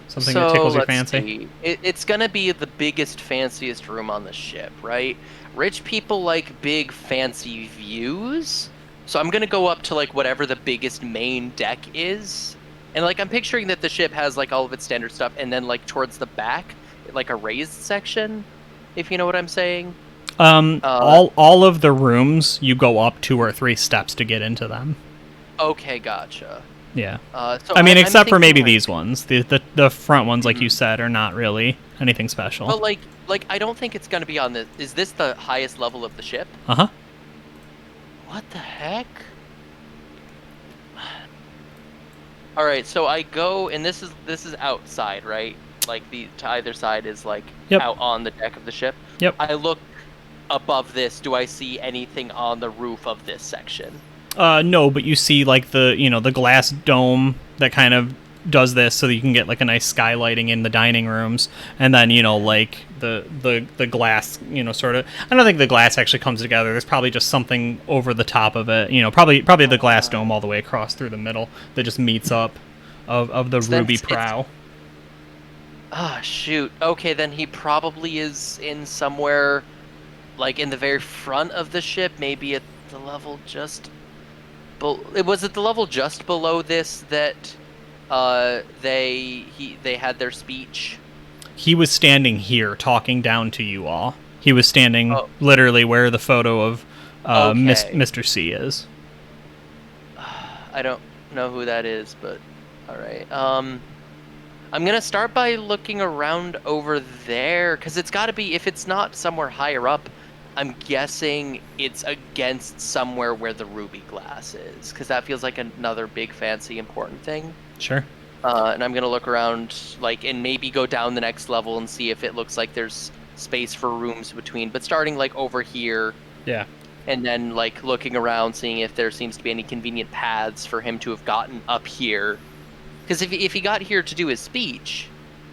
Speaker 1: So
Speaker 2: tickles your
Speaker 1: let's
Speaker 2: fancy.
Speaker 1: see. It's gonna be the biggest, fanciest room on the ship, right? Rich people like big, fancy views. So I'm gonna go up to like whatever the biggest main deck is, and like I'm picturing that the ship has like all of its standard stuff, and then like towards the back, like a raised section, if you know what I'm saying.
Speaker 2: All of the rooms you go up 2 or 3 steps to get into them.
Speaker 1: Okay, gotcha.
Speaker 2: Yeah.
Speaker 1: So
Speaker 2: I mean,
Speaker 1: I'm
Speaker 2: except for
Speaker 1: thinking,
Speaker 2: maybe
Speaker 1: like,
Speaker 2: these ones. The front ones, like you said, are not really anything special.
Speaker 1: But like I don't think it's gonna be on the. Is this the highest level of the ship?
Speaker 2: Uh-huh.
Speaker 1: What the heck? All right, so I go, and this is outside, right? Like the to either side is like
Speaker 2: Yep.
Speaker 1: out on the deck of the ship.
Speaker 2: Yep.
Speaker 1: I look above this. Do I see anything on the roof of this section?
Speaker 2: No, but you see like the glass dome that kind of does this so that you can get like a nice skylighting in the dining rooms, and then like the glass, sort of. I don't think the glass actually comes together. There's probably just something over the top of it. Probably the glass dome all the way across through the middle that just meets up of the
Speaker 1: So
Speaker 2: ruby
Speaker 1: it's-
Speaker 2: prow.
Speaker 1: Ah, shoot. Okay, then he probably is in somewhere, like in the very front of the ship, maybe at the level just. Was it the level just below this that they had their speech?
Speaker 2: He was standing here talking down to you all. He was standing literally where the photo of
Speaker 1: Okay.
Speaker 2: Mr. C is.
Speaker 1: I don't know who that is, but all right. I'm gonna start by looking around over there, because it's got to be, if it's not somewhere higher up, I'm guessing it's against somewhere where the ruby glass is, because that feels like another big, fancy, important thing.
Speaker 2: Sure.
Speaker 1: And I'm gonna look around, like, and maybe go down the next level and see if it looks like there's space for rooms between. But starting like over here,
Speaker 2: Yeah.
Speaker 1: and then like looking around, seeing if there seems to be any convenient paths for him to have gotten up here. Because if he got here to do his speech,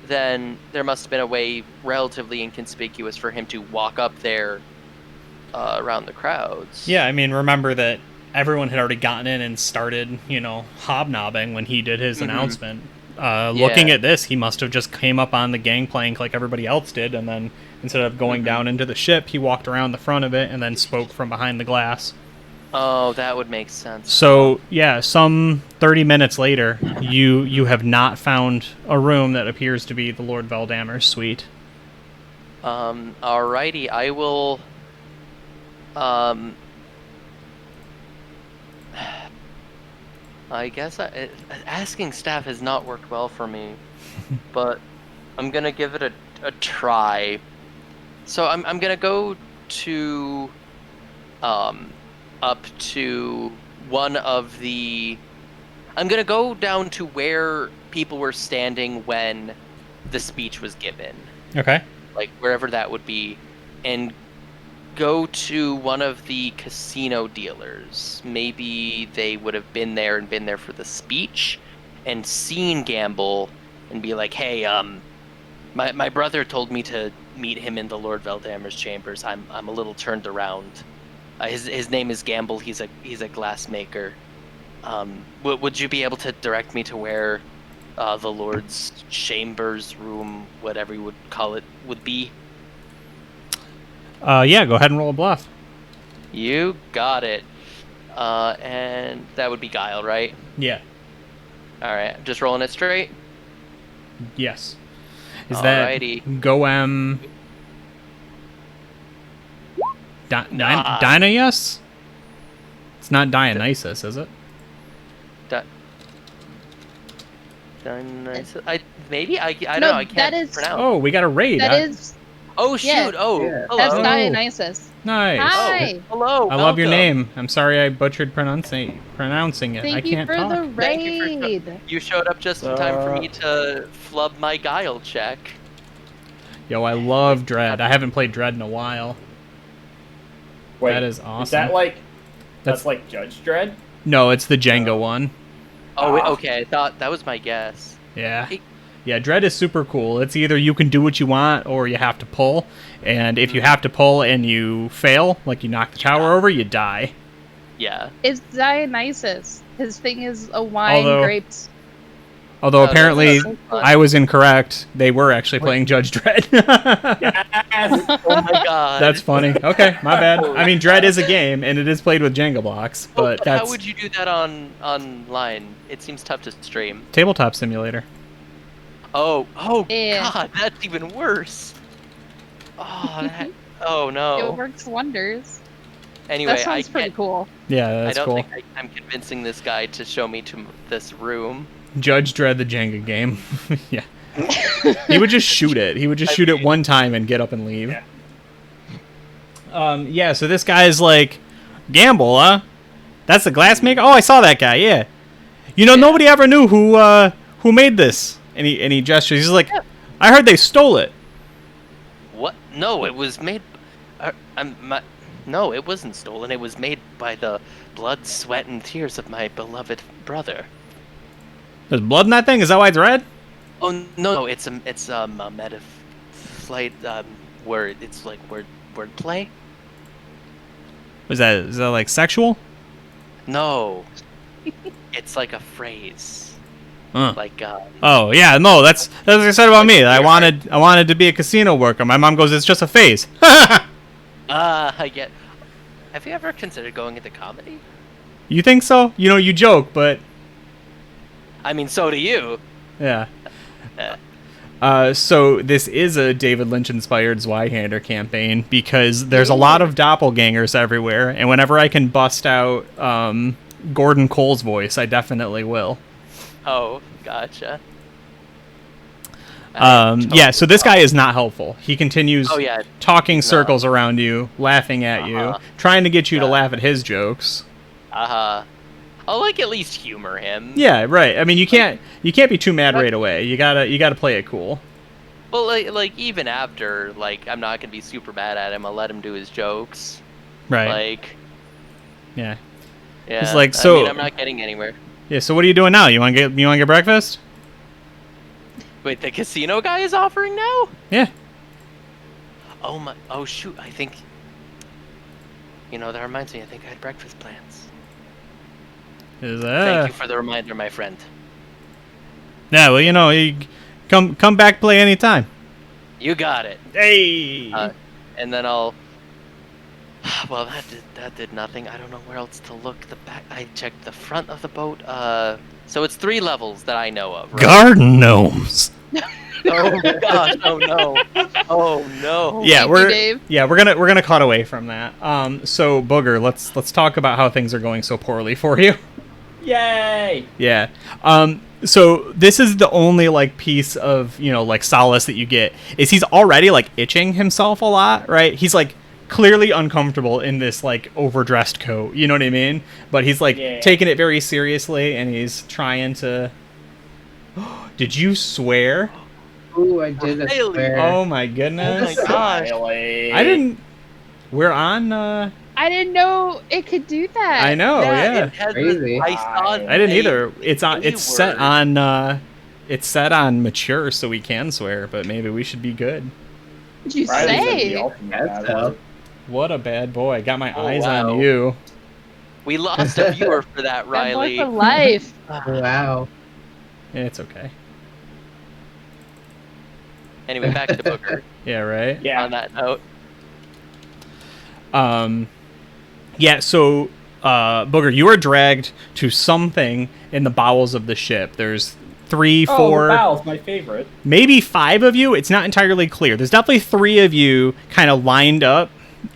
Speaker 1: then there must have been a way relatively inconspicuous for him to walk up there around the crowds.
Speaker 2: Yeah, I mean, remember that everyone had already gotten in and started, hobnobbing when he did his announcement. Looking at this, he must have just came up on the gangplank like everybody else did, and then instead of going down into the ship, he walked around the front of it and then spoke from behind the glass.
Speaker 1: Oh, that would make sense.
Speaker 2: So, yeah, some 30 minutes later, you have not found a room that appears to be the Lord Veldammer's suite.
Speaker 1: Alrighty, I will. I guess asking staff has not worked well for me, but I'm gonna give it a try. So I'm gonna go to up to one of the. I'm gonna go down to where people were standing when the speech was given,
Speaker 2: Okay.
Speaker 1: like wherever that would be, and go to one of the casino dealers. Maybe they would have been there for the speech and seen Gamble and be like, hey, my brother told me to meet him in the Lord Veldammer's chambers. I'm a little turned around. His name is Gamble. He's a glassmaker. Would you be able to direct me to where the Lord's chambers, room, whatever you would call it, would be?
Speaker 2: Yeah, go ahead and roll a bluff.
Speaker 1: You got it. And that would be Guile, right?
Speaker 2: Yeah.
Speaker 1: All right, just rolling it straight.
Speaker 2: Yes. Is
Speaker 1: Alrighty.
Speaker 2: that Goem Dionysus? It's not Dionysus, is it?
Speaker 1: Dionysus. I don't
Speaker 4: No,
Speaker 1: know. I can't
Speaker 4: that is-
Speaker 1: pronounce.
Speaker 2: Oh, we got a raid.
Speaker 4: That is
Speaker 1: Oh shoot!
Speaker 4: yeah.
Speaker 1: Oh,
Speaker 3: Yeah.
Speaker 1: hello.
Speaker 4: that's
Speaker 2: Oh.
Speaker 4: Dionysus.
Speaker 2: Nice.
Speaker 4: Hi.
Speaker 1: Oh, hello.
Speaker 2: I love your
Speaker 1: welcome.
Speaker 2: name. I'm sorry I butchered pronouncing it.
Speaker 4: Thank
Speaker 2: I
Speaker 4: you
Speaker 2: can't
Speaker 4: for
Speaker 2: talk.
Speaker 4: the
Speaker 1: Thank you for-
Speaker 4: raid.
Speaker 1: You showed up just in time for me to flub my Guile check.
Speaker 2: Yo, I love Dread. I haven't played Dread in a while.
Speaker 5: Wait,
Speaker 2: That is awesome.
Speaker 5: Is that like
Speaker 2: That's-
Speaker 5: that's like Judge Dredd?
Speaker 2: No, it's the Jenga one.
Speaker 1: Oh,
Speaker 5: Ah.
Speaker 1: okay. I thought that was my guess.
Speaker 2: Yeah.
Speaker 1: Hey.
Speaker 2: Yeah, Dread is super cool. It's either you can do what you want or you have to pull. And if you have to pull and you fail, like you knock the tower over, you die.
Speaker 1: Yeah.
Speaker 4: It's Dionysus. His thing is a wine, grapes.
Speaker 2: Although apparently
Speaker 1: that's
Speaker 2: I was incorrect. They were actually playing Judge Dredd.
Speaker 5: Yes!
Speaker 1: Oh my god.
Speaker 2: That's funny. Okay, my bad. I mean, Dredd is a game, and it is played with Jenga blocks, but that's...
Speaker 1: How would you do that online? It seems tough to stream.
Speaker 2: Tabletop Simulator.
Speaker 1: Oh
Speaker 4: Yeah.
Speaker 1: god, that's even worse. Oh no.
Speaker 4: It works wonders.
Speaker 1: Anyway,
Speaker 4: That sounds pretty cool.
Speaker 2: Yeah,
Speaker 1: I
Speaker 2: that's
Speaker 1: don't
Speaker 2: cool.
Speaker 1: think I'm convincing this guy to show me to this room.
Speaker 2: Judge Dredd the Jenga game. Yeah. He would just shoot it. He would just shoot it one time and get up and leave.
Speaker 5: Yeah.
Speaker 2: So this guy's like, gamble, huh? That's the glass maker? Oh, I saw that guy, yeah. You know, nobody ever knew who made this. And he gestures. He's like, I heard they stole it.
Speaker 1: What? No, it was made. No, it wasn't stolen. It was made by the blood, sweat, and tears of my beloved brother.
Speaker 2: There's blood in that thing? Is that why it's red?
Speaker 1: Oh no, it's a meta-flight word. It's like wordplay.
Speaker 2: Is that like sexual?
Speaker 1: No, it's like a phrase.
Speaker 2: Huh.
Speaker 1: Like
Speaker 2: Oh yeah, no, that's what I said about me. I wanted to be a casino worker. My mom goes, it's just a phase.
Speaker 1: I get. Have you ever considered going into comedy?
Speaker 2: You think so? You know, you joke, but
Speaker 1: I mean, so do you.
Speaker 2: yeah. So this is a David Lynch-inspired Zweihander campaign because there's a lot of doppelgangers everywhere, and whenever I can bust out Gordon Cole's voice, I definitely will.
Speaker 1: Oh, gotcha.
Speaker 2: Yeah, so this guy is not helpful. He continues talking circles around you, laughing at you, trying to get you to laugh at his jokes.
Speaker 1: I'll like at least humor him.
Speaker 2: Yeah, right. I mean, you can't be too mad right away. You gotta play it cool.
Speaker 1: Well, like even after, like, I'm not gonna be super mad at him. I'll let him do his jokes.
Speaker 2: Right.
Speaker 1: Like.
Speaker 2: Yeah.
Speaker 1: Yeah.
Speaker 2: It's like, so.
Speaker 1: I mean, I'm not getting anywhere.
Speaker 2: Yeah. So what are you doing now? You want to get breakfast?
Speaker 1: Wait, the casino guy is offering now?
Speaker 2: Yeah.
Speaker 1: Oh my! Oh shoot! I think. You know, that reminds me. I think I had breakfast plans. Thank you for the reminder, my friend.
Speaker 2: Yeah. Well, you know, you come back, play anytime.
Speaker 1: You got it.
Speaker 2: Hey.
Speaker 1: And then I'll. Well, that did nothing. I don't know where else to look. The back. I checked the front of the boat. So it's 3 levels that I know of. Right?
Speaker 2: Garden gnomes.
Speaker 1: Oh gosh! Oh no! Oh no!
Speaker 2: Yeah,
Speaker 4: Dave.
Speaker 2: we're gonna cut away from that. So Booger, let's talk about how things are going so poorly for you.
Speaker 5: Yay!
Speaker 2: Yeah. So this is the only like piece of, you know, like solace that you get is he's already like itching himself a lot, right? He's like clearly uncomfortable in this like overdressed coat, you know what I mean? But he's like taking it very seriously and he's trying to. Did you swear?
Speaker 3: Ooh, I did swear.
Speaker 2: Oh my goodness!
Speaker 1: Oh my gosh!
Speaker 2: I didn't. We're on.
Speaker 4: I didn't know it could do that.
Speaker 2: I know. Yeah.
Speaker 1: It has
Speaker 3: Crazy.
Speaker 1: I
Speaker 2: didn't either. It's on. It's set
Speaker 1: word.
Speaker 2: on. It's set on mature, so we can swear. But maybe we should be good.
Speaker 4: What'd you
Speaker 5: Riley's gonna be
Speaker 4: say?
Speaker 5: ultimate
Speaker 3: That's
Speaker 5: badass.
Speaker 3: tough.
Speaker 2: What a bad boy! Got my eyes
Speaker 1: wow.
Speaker 2: on you.
Speaker 1: We lost a viewer for that,
Speaker 4: Bad
Speaker 1: Riley.
Speaker 4: boy for life.
Speaker 3: Wow.
Speaker 2: It's okay.
Speaker 1: Anyway, back to Booker.
Speaker 2: Yeah. Right.
Speaker 5: Yeah.
Speaker 1: On that note.
Speaker 2: Yeah. So, Booger, you are dragged to something in the bowels of the ship. There's 3, 4.
Speaker 5: The bowel's my favorite.
Speaker 2: Maybe 5 of you. It's not entirely clear. There's definitely 3 of you kind of lined up.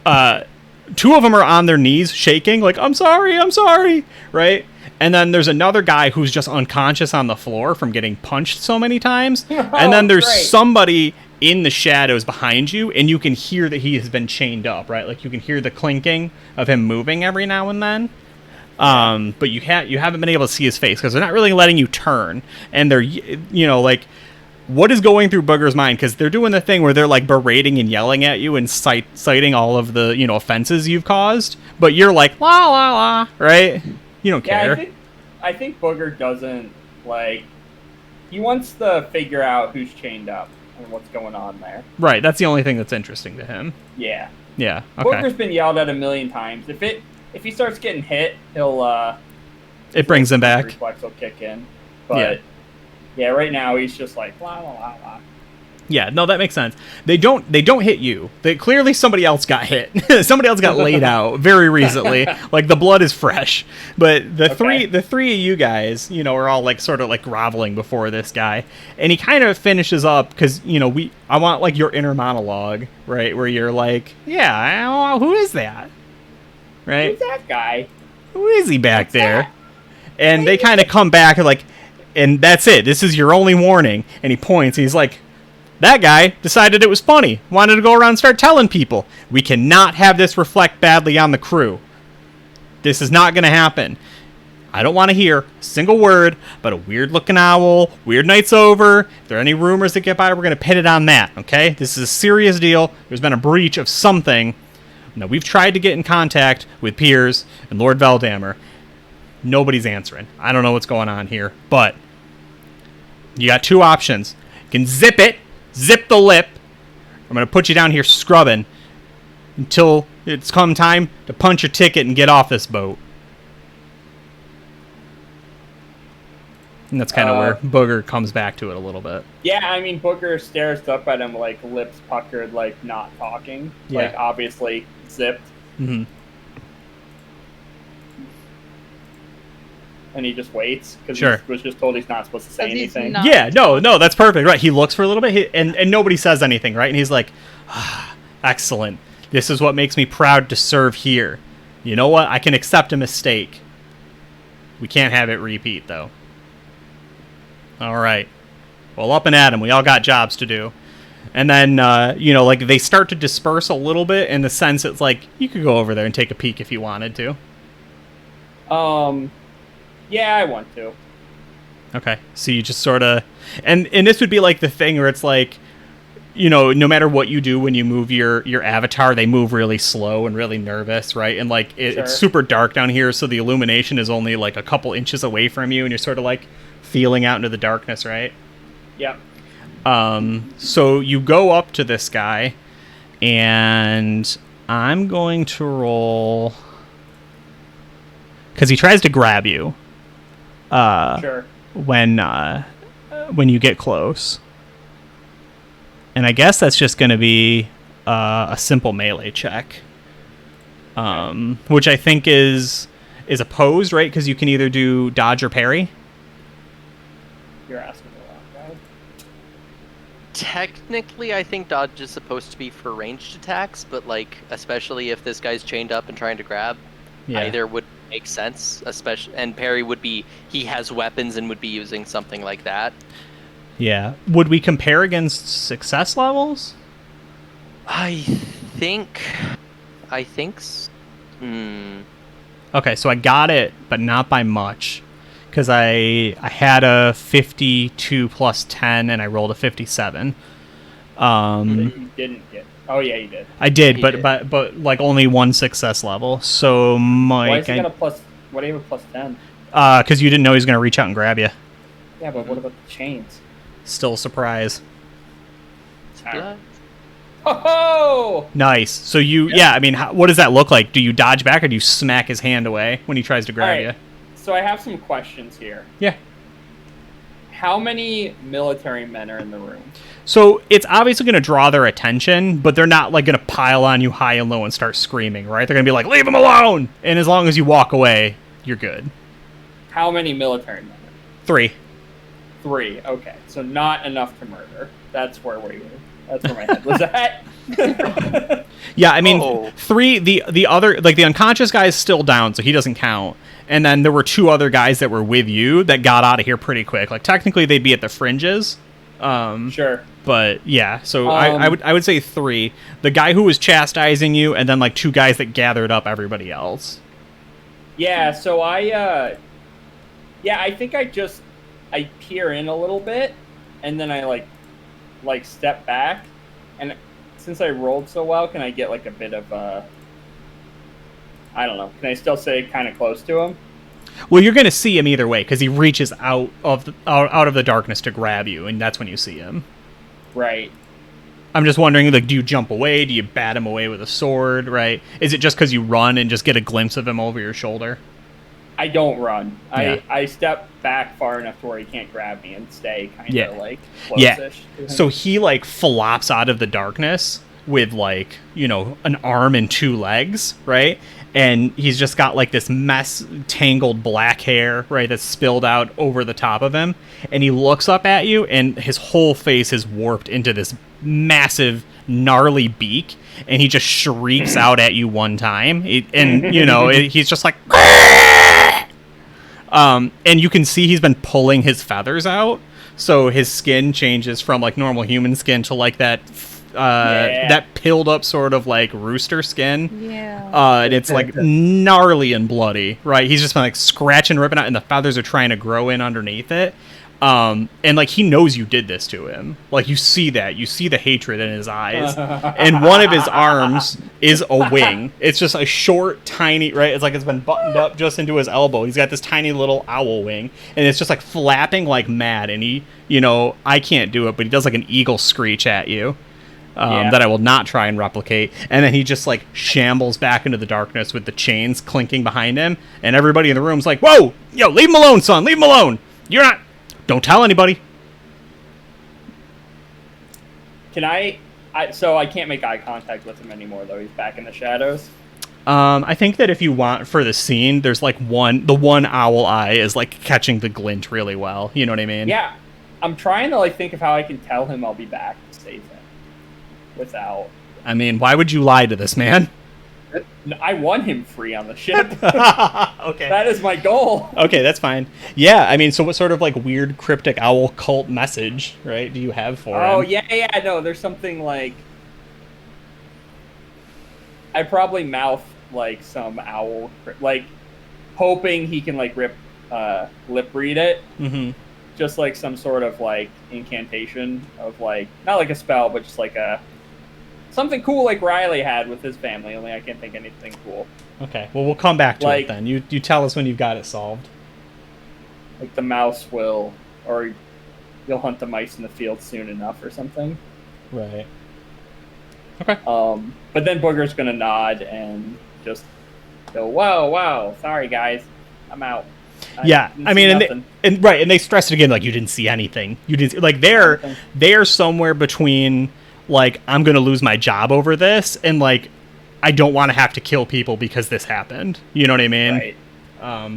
Speaker 2: 2 of them are on their knees shaking, like, I'm sorry, right? And then there's another guy who's just unconscious on the floor from getting punched so many times. And then there's somebody in the shadows behind you, and you can hear that he has been chained up, right? Like, you can hear the clinking of him moving every now and then. But you haven't been able to see his face because they're not really letting you turn. And they're, you know, like, what is going through Booger's mind? Because they're doing the thing where they're, like, berating and yelling at you and citing all of the, you know, offenses you've caused. But you're like, la, la, la, right? You don't care.
Speaker 5: Yeah, I think Booger doesn't, like... He wants to figure out who's chained up and what's going on there.
Speaker 2: Right, that's the only thing that's interesting to him.
Speaker 5: Yeah.
Speaker 2: Yeah, okay.
Speaker 5: Booger's been yelled at 1,000,000 times. If he starts getting hit, he'll
Speaker 2: It brings him back.
Speaker 5: Reflex will kick in. But yeah, right now he's just like blah blah blah blah.
Speaker 2: Yeah, no, that makes sense. They don't hit you. Clearly somebody else got hit. Somebody else got laid out very recently. Like the blood is fresh. But the three of you guys, are all like sort of like groveling before this guy. And he kind of finishes up because, I want like your inner monologue, right? Where you're like, yeah, who is that? Right?
Speaker 5: Who's that guy?
Speaker 2: Who is he back
Speaker 5: What's
Speaker 2: there?
Speaker 5: that?
Speaker 2: And they kind of come back and like, and that's it. This is your only warning. And he points and he's like, that guy decided it was funny, wanted to go around and start telling people. We cannot have this reflect badly on the crew. This is not going to happen. I don't want to hear a single word about a weird-looking owl, weird night's over. If there are any rumors that get by, we're going to pin it on that, okay? This is a serious deal. There's been a breach of something. Now, we've tried to get in contact with Piers and Lord Veldammer. Nobody's answering. I don't know what's going on here, but you got two options. You can zip the lip. I'm going to put you down here scrubbing until it's come time to punch your ticket and get off this boat. And that's kind of where Booger comes back to it a little bit.
Speaker 5: Yeah, I mean, Booger stares up at him, like, lips puckered, like, not talking.
Speaker 2: Yeah.
Speaker 5: Like, obviously zipped.
Speaker 2: Mm-hmm.
Speaker 5: And he just waits, because
Speaker 2: Sure.
Speaker 5: he was just told he's not supposed to say
Speaker 4: 'Cause he's
Speaker 5: anything.
Speaker 4: not.
Speaker 2: Yeah, no, that's perfect. Right, he looks for a little bit, and nobody says anything, right? And he's like, excellent. This is what makes me proud to serve here. You know what? I can accept a mistake. We can't have it repeat, though. All right. Well, up and at 'em. We all got jobs to do. And then, like, they start to disperse a little bit in the sense it's like, you could go over there and take a peek if you wanted to.
Speaker 5: Yeah, I want to.
Speaker 2: Okay. So you just sort of... And this would be like the thing where it's like, no matter what you do when you move your avatar, they move really slow and really nervous, right? And, like, it's super dark down here, so the illumination is only, like, a couple inches away from you, and you're sort of, like, feeling out into the darkness, right?
Speaker 5: Yep.
Speaker 2: So you go up to this guy, and I'm going to roll... Because he tries to grab you.
Speaker 5: Sure.
Speaker 2: When you get close. And I guess that's just going to be a simple melee check. Which I think is opposed, right? Because you can either do dodge or parry.
Speaker 5: You're asking a lot, guy.
Speaker 1: Technically, I think dodge is supposed to be for ranged attacks, but, like, especially if this guy's chained up and trying to grab, either would make sense, especially, and parry would be, he has weapons and would be using something like that.
Speaker 2: Yeah. Would we compare against success levels?
Speaker 1: I think.
Speaker 2: Okay, so I got it, but not by much, because I had a 52 plus 10, and I rolled a 57.
Speaker 5: You didn't get. Oh yeah, you did.
Speaker 2: I did,
Speaker 1: He
Speaker 2: but,
Speaker 1: did.
Speaker 2: but like only one success level. So Mike,
Speaker 5: Why is he got a plus? Why do you have a plus 10?
Speaker 2: because you didn't know he was gonna reach out and grab you.
Speaker 5: Yeah, but what about the chains?
Speaker 2: Still a surprise.
Speaker 1: Yeah.
Speaker 5: Oh!
Speaker 2: Nice. So I mean, what does that look like? Do you dodge back or do you smack his hand away when he tries to grab you?
Speaker 5: So I have some questions here.
Speaker 2: Yeah.
Speaker 5: How many military men are in the room?
Speaker 2: So it's obviously going to draw their attention, but they're not like going to pile on you high and low and start screaming, right? They're going to be like, leave him alone! And as long as you walk away, you're good.
Speaker 5: How many military men?
Speaker 2: 3.
Speaker 5: 3. Okay, so not enough to murder. That's where that's where my head was at.
Speaker 2: Yeah, I mean,
Speaker 1: Oh.
Speaker 2: 3, the other, like the unconscious guy is still down, so he doesn't count. And then there were 2 other guys that were with you that got out of here pretty quick. Like technically they'd be at the fringes.
Speaker 5: Sure.
Speaker 2: But yeah, so I would say 3. The guy who was chastising you, and then like 2 guys that gathered up everybody else.
Speaker 5: Yeah, so I think I peer in a little bit, and then I like step back, and since I rolled so well, can I get like a bit of I don't know. Can I still stay kind of close to him?
Speaker 2: Well, you're gonna see him either way because he reaches out of the darkness to grab you, and that's when you see him.
Speaker 5: Right.
Speaker 2: I'm just wondering, like, do you jump away? Do you bat him away with a sword? Right? Is it just because you run and just get a glimpse of him over your shoulder?
Speaker 5: I don't run.
Speaker 2: Yeah.
Speaker 5: I step back far enough to where he can't grab me and stay kind of like
Speaker 2: Yeah.
Speaker 5: close-ish to him.
Speaker 2: So he like flops out of the darkness with like, you know, an arm and 2 legs, right? And he's just got like this tangled black hair, right, that's spilled out over the top of him. And he looks up at you, and his whole face is warped into this massive, gnarly beak. And he just shrieks out at you one time. He's just like... and you can see he's been pulling his feathers out. So his skin changes from like normal human skin to like that pilled up sort of like rooster skin.
Speaker 4: Yeah.
Speaker 2: And it's like gnarly and bloody, right? He's just been like scratching, ripping out, and the feathers are trying to grow in underneath it. And like he knows you did this to him. Like you see the hatred in his eyes. And one of his arms is a wing. It's just a short, tiny, right? It's like it's been buttoned up just into his elbow. He's got this tiny little owl wing, and it's just like flapping like mad. And he, I can't do it, but he does like an eagle screech at you. That I will not try and replicate. And then he just like shambles back into the darkness with the chains clinking behind him. And everybody in the room's like, "Whoa, yo, leave him alone, son. Leave him alone. You're not. Don't tell anybody."
Speaker 5: So I can't make eye contact with him anymore, though. He's back in the shadows.
Speaker 2: I think that if you want for the scene, there's like the one owl eye is like catching the glint really well. You know what I mean?
Speaker 5: Yeah. I'm trying to like think of how I can tell him I'll be back to save him without.
Speaker 2: I mean, why would you lie to this man?
Speaker 5: I want him free on the ship.
Speaker 2: Okay.
Speaker 5: That is my goal.
Speaker 2: Okay, that's fine. Yeah, I mean, so what sort of like weird cryptic owl cult message, right, do you have for him?
Speaker 5: Oh, yeah, no, there's something like... I probably mouth like some owl, like hoping he can like lip read it.
Speaker 2: Mm-hmm.
Speaker 5: Just like some sort of like incantation of like, not like a spell, but just like something cool like Riley had with his family, only I can't think anything cool.
Speaker 2: Okay, well, we'll come back to
Speaker 5: like,
Speaker 2: it then. You tell us when you've got it solved.
Speaker 5: Like the mouse will, or you'll hunt the mice in the field soon enough or something.
Speaker 2: Right. Okay.
Speaker 5: But then Booger's gonna nod and just go, wow, sorry guys, I'm out.
Speaker 2: I mean, and they stress it again, like you didn't see anything. You didn't see, like they're somewhere between like I'm gonna lose my job over this and like I don't want to have to kill people because this happened. You know what I mean? Right.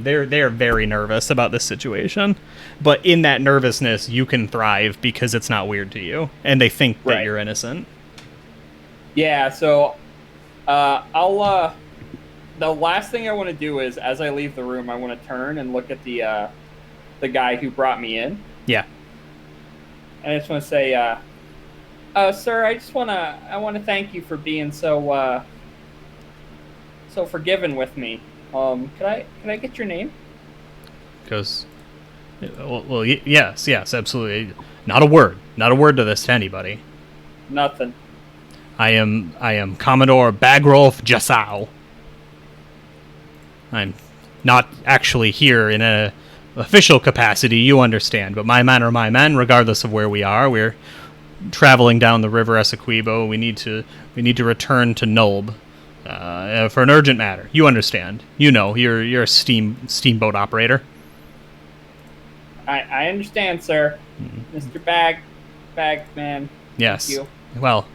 Speaker 2: They're very nervous about this situation, but in that nervousness, you can thrive because it's not weird to you, and they think that you're innocent.
Speaker 5: Yeah. So, I'll. The last thing I want to do is, as I leave the room, I want to turn and look at the guy who brought me in.
Speaker 2: Yeah.
Speaker 5: And I just want to say, sir, I want to thank you for being so forgiving with me. Can I get your name?
Speaker 2: Goes. Well, yes, absolutely. Not a word to this to anybody.
Speaker 5: Nothing.
Speaker 2: I am Commodore Bagrolf Jasau. I'm not actually here in a official capacity, you understand, but my men are my men, regardless of where we are. We're traveling down the river Essequibo. We need to return to Nulb for an urgent matter. You understand? You know, you're a steamboat operator.
Speaker 5: I understand, sir. Mr. Bagman.
Speaker 2: Yes.
Speaker 5: Thank you.
Speaker 2: Well,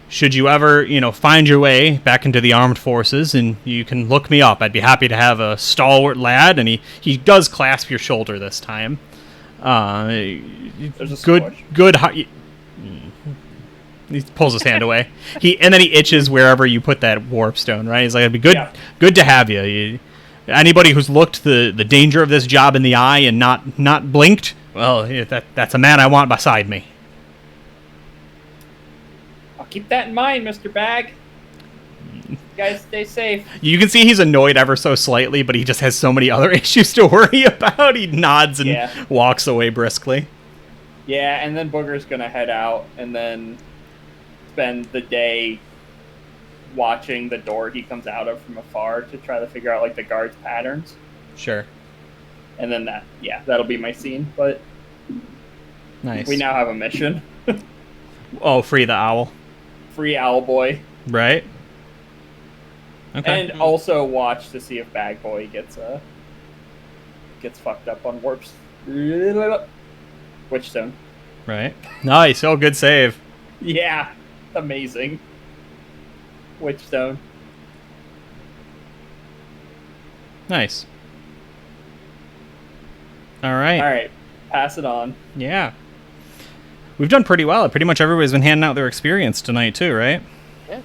Speaker 2: should you ever, find your way back into the armed forces, and you can look me up. I'd be happy to have a stalwart lad, and he does clasp your shoulder this time.
Speaker 5: There's a
Speaker 2: good. He pulls his hand away. And then he itches wherever you put that warp stone. Right? He's like, "It'd be good to have you. Anybody who's looked the danger of this job in the eye and not blinked, well, that's a man I want beside me."
Speaker 5: Keep that in mind, Mr. Bag. You guys stay safe.
Speaker 2: You can see he's annoyed ever so slightly, but he just has so many other issues to worry about. He nods and walks away briskly.
Speaker 5: Yeah, and then Booger's going to head out and then spend the day watching the door he comes out of from afar to try to figure out, like, the guards' patterns.
Speaker 2: Sure.
Speaker 5: And then that'll be my scene, but
Speaker 2: nice.
Speaker 5: We now have a mission.
Speaker 2: Oh, free the owl.
Speaker 5: Free Owl Boy.
Speaker 2: Right. Okay.
Speaker 5: And also watch to see if Bag Boy gets gets fucked up on warps. Witchstone.
Speaker 2: Right. Nice. Oh, good save.
Speaker 5: Yeah, amazing. Witchstone.
Speaker 2: Nice. All right.
Speaker 5: All right, pass it on.
Speaker 2: Yeah. We've done pretty well. Pretty much everybody's been handing out their experience tonight, too, right?
Speaker 1: Yeah.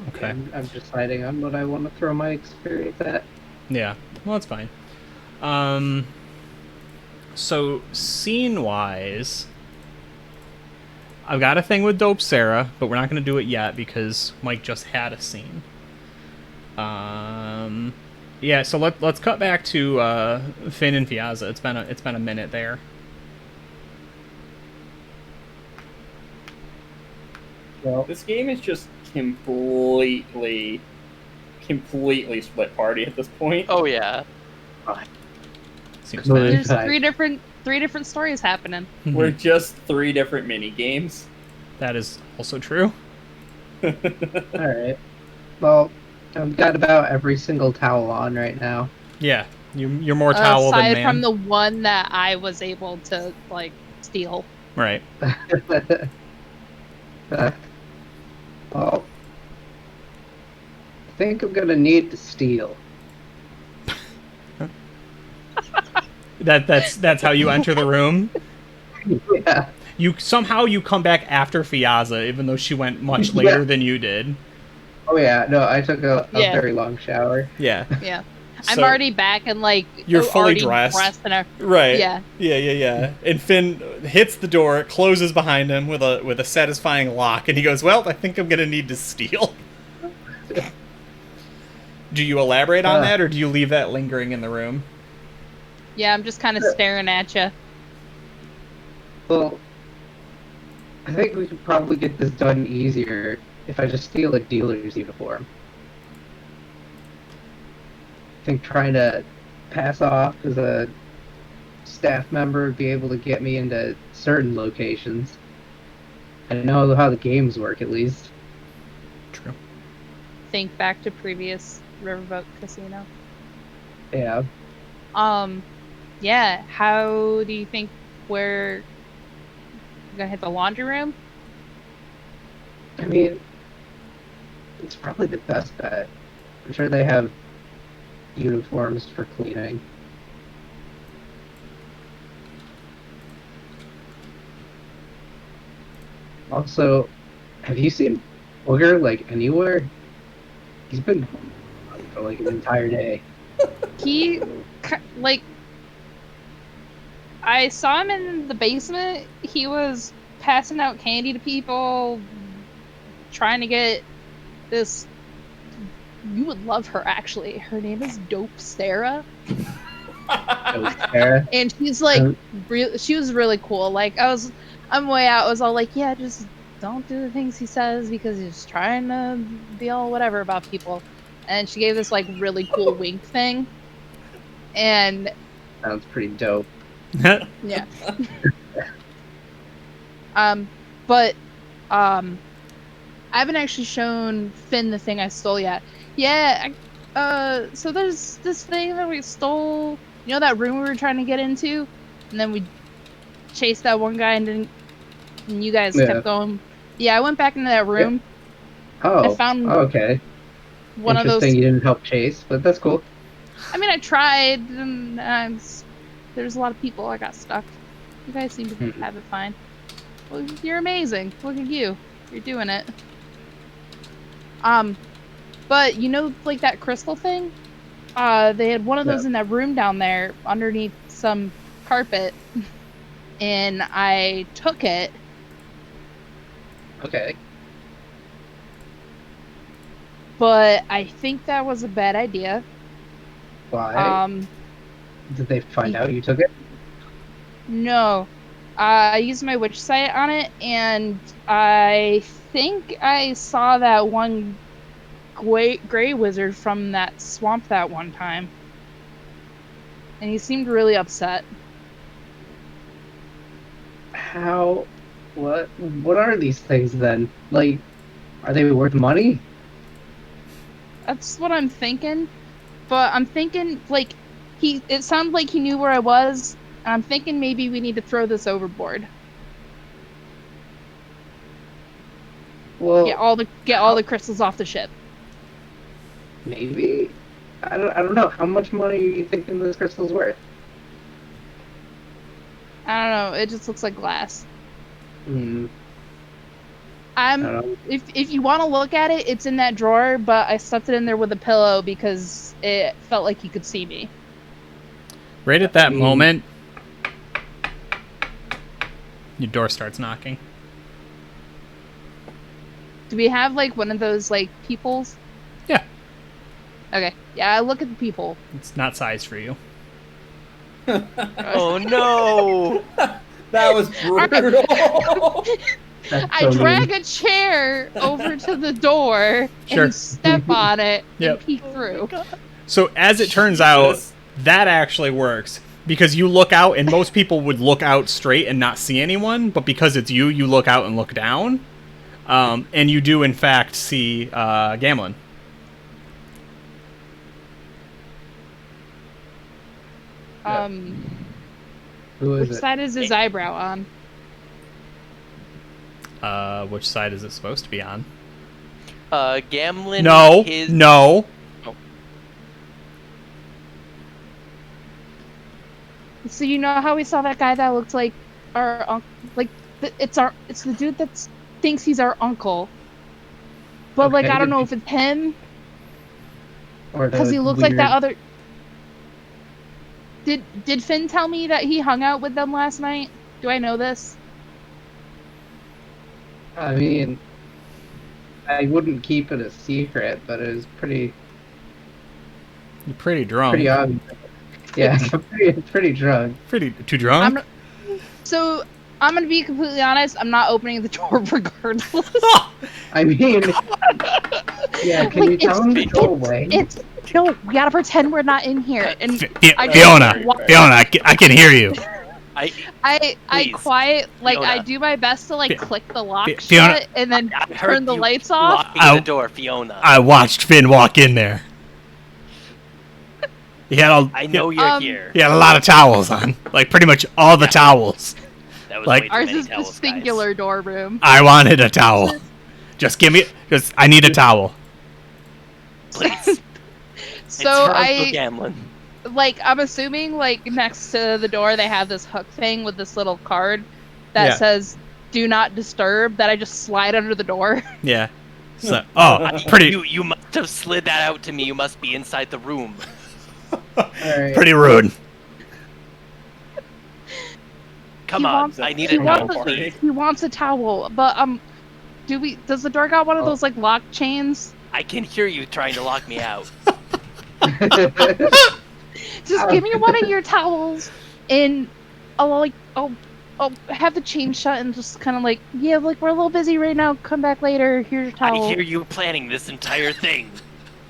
Speaker 2: Okay.
Speaker 3: I'm deciding on what I want to throw my experience at.
Speaker 2: Yeah. Well, that's fine. So, scene-wise, I've got a thing with Dope Sarah, but we're not going to do it yet because Mike just had a scene. Yeah, so let's cut back to Finn and Fiazza. It's been a minute there.
Speaker 3: Well,
Speaker 5: This game is just completely split party at this point.
Speaker 1: Oh yeah.
Speaker 2: Seems
Speaker 3: Well,
Speaker 2: fine.
Speaker 4: There's
Speaker 3: Okay.
Speaker 4: three different stories happening.
Speaker 5: We're just 3 different mini games.
Speaker 2: That is also true.
Speaker 3: alright. Well, I've got about every single towel on right now.
Speaker 2: Yeah, you're more towel than
Speaker 4: Aside
Speaker 2: man.
Speaker 4: from the one that I was able to steal.
Speaker 2: Right.
Speaker 3: Well, I think I'm gonna need to steal.
Speaker 2: That's how you enter the room.
Speaker 3: Yeah.
Speaker 2: You come back after Fiazza, even though she went much later than you did.
Speaker 3: Oh yeah, no, I took a
Speaker 4: Yeah.
Speaker 3: very long shower.
Speaker 2: Yeah.
Speaker 4: Yeah. I'm
Speaker 2: So-
Speaker 4: already back and
Speaker 2: You're fully
Speaker 4: already
Speaker 2: dressed.
Speaker 4: and
Speaker 2: Right.
Speaker 4: Yeah.
Speaker 2: Yeah. And Finn hits the door, closes behind him with a satisfying lock, and he goes, "Well, I think I'm gonna need to steal." Do you elaborate on that, or do you leave that lingering in the room?
Speaker 4: Yeah, I'm just kind of staring at you.
Speaker 3: Well, I think we could probably get this done easier if I just steal a dealer's uniform. I think trying to pass off as a staff member would be able to get me into certain locations. I know how the games work, at least.
Speaker 2: True.
Speaker 4: Think back to previous Riverboat Casino.
Speaker 3: Yeah.
Speaker 4: Yeah. How do you think we're gonna hit the laundry room?
Speaker 3: I mean, it's probably the best bet. I'm sure they have uniforms for cleaning. Also, have you seen Booger, anywhere? He's been gone for, an entire day.
Speaker 4: He, I saw him in the basement. He was passing out candy to people, trying to get this. You would love her, actually. Her name is Dope Sarah,
Speaker 3: Sarah.
Speaker 4: and she's she was really cool. I'm way out. I was all like, yeah, just don't do the things he says because he's trying to be all whatever about people. And she gave this really cool wink thing, and
Speaker 3: Sounds pretty dope.
Speaker 4: yeah. But I haven't actually shown Finn the thing I stole yet. Yeah, so there's this thing that we stole. You know that room we were trying to get into? And then we chased that one guy and you guys kept going. Yeah, I went back into that room.
Speaker 3: Oh,
Speaker 4: I found
Speaker 3: okay.
Speaker 4: one of
Speaker 3: Interesting
Speaker 4: those.
Speaker 3: you didn't help chase, but that's cool.
Speaker 4: I mean, I tried, and there's a lot of people. I got stuck. You guys seem to have it fine. Well, you're amazing. Look at you. You're doing it. But that crystal thing? They had one of those in that room down there underneath some carpet, and I took it.
Speaker 3: Okay.
Speaker 4: But I think that was a bad idea.
Speaker 3: Why? Did they find out you took it?
Speaker 4: No. I used my witch sight on it, and I think I saw that one gray wizard from that swamp that one time. And he seemed really upset.
Speaker 3: How? What are these things then? Are they worth money?
Speaker 4: That's what I'm thinking. but I'm thinking like it sounded like he knew where I was, and I'm thinking maybe we need to throw this overboard.
Speaker 3: Well,
Speaker 4: Get all the crystals off the ship.
Speaker 3: maybe. I don't know. How much money are you thinking this crystal's worth?
Speaker 4: I don't know. It just looks like glass.
Speaker 3: Hmm. I don't know.
Speaker 4: If you want to look at it, it's in that drawer, but I stuffed it in there with a pillow because it felt like you could see me.
Speaker 2: Right at that moment, your door starts knocking.
Speaker 4: Do we have like one of those like peepholes?
Speaker 2: Yeah.
Speaker 4: Okay. Yeah, I look at the peephole.
Speaker 2: It's not sized for you.
Speaker 1: Oh no!
Speaker 5: That was brutal.
Speaker 4: I drag a chair over to the door
Speaker 2: Sure.
Speaker 4: and step on it
Speaker 2: Yep.
Speaker 4: and peek through.
Speaker 2: So as it turns out, that actually works. Because you look out, and most people would look out straight and not see anyone, but because it's you, you look out and look down. And you do, in fact, see Gamlin.
Speaker 3: Who is
Speaker 4: Which
Speaker 3: it?
Speaker 4: side is his eyebrow on?
Speaker 2: Which side is it supposed to be on?
Speaker 1: Gamlin.
Speaker 2: No,
Speaker 1: his...
Speaker 2: no.
Speaker 4: So you know how we saw that guy that looked like our uncle? Like it's the dude that thinks he's our uncle. But like
Speaker 3: Okay,
Speaker 4: I don't
Speaker 3: did
Speaker 4: know
Speaker 3: you-
Speaker 4: if it's him
Speaker 3: Or the
Speaker 4: because he looks like
Speaker 3: weird-
Speaker 4: that other. Did Finn tell me that he hung out with them last night? Do I know this?
Speaker 3: I mean, I wouldn't keep it a secret, but it was pretty
Speaker 2: You're pretty drunk.
Speaker 3: pretty obvious. Yeah, I'm pretty drunk.
Speaker 2: Pretty too drunk?
Speaker 4: So I'm gonna be completely honest. I'm not opening the door regardless.
Speaker 3: I mean, yeah. Can
Speaker 4: Like,
Speaker 3: you tell him to go away?
Speaker 4: No, we gotta pretend we're not in here. And I just-
Speaker 2: Fiona, I can hear you.
Speaker 4: I
Speaker 1: Please,
Speaker 4: quiet, like I
Speaker 1: Fiona.
Speaker 4: do my best to like click the lock
Speaker 2: Fiona.
Speaker 4: shut and then
Speaker 1: I heard
Speaker 4: turn the
Speaker 1: you
Speaker 4: lights off.
Speaker 1: locking the door, Fiona.
Speaker 2: I watched Finn walk in there. He had
Speaker 1: I know you're here.
Speaker 2: he had a lot of towels on, like pretty much all the towels.
Speaker 1: That was
Speaker 2: like-
Speaker 1: way too
Speaker 4: Ours
Speaker 1: many
Speaker 4: is the
Speaker 1: towels, guys.
Speaker 4: singular door room.
Speaker 2: I wanted a towel. Just I need a towel.
Speaker 1: Please.
Speaker 4: So
Speaker 1: it's Gamlin.
Speaker 4: I'm assuming like next to the door they have this hook thing with this little card that
Speaker 2: Yeah.
Speaker 4: says "Do not disturb." That I just slide under the door.
Speaker 2: Yeah. So, pretty
Speaker 1: You must have slid that out to me. You must be inside the room.
Speaker 3: Alright.
Speaker 2: pretty rude.
Speaker 1: Come
Speaker 4: He
Speaker 1: on,
Speaker 4: wants-
Speaker 1: I need
Speaker 4: he
Speaker 1: a
Speaker 4: wants
Speaker 1: towel,
Speaker 4: a-
Speaker 1: please.
Speaker 4: He wants a towel, but does the door got one of those like lock chains?
Speaker 1: I can hear you trying to lock me out.
Speaker 4: Just give me one of your towels, and I'll have the chain shut and just kind of like, yeah, like we're a little busy right now. Come back later. Here's your towel.
Speaker 1: I hear you planning this entire thing.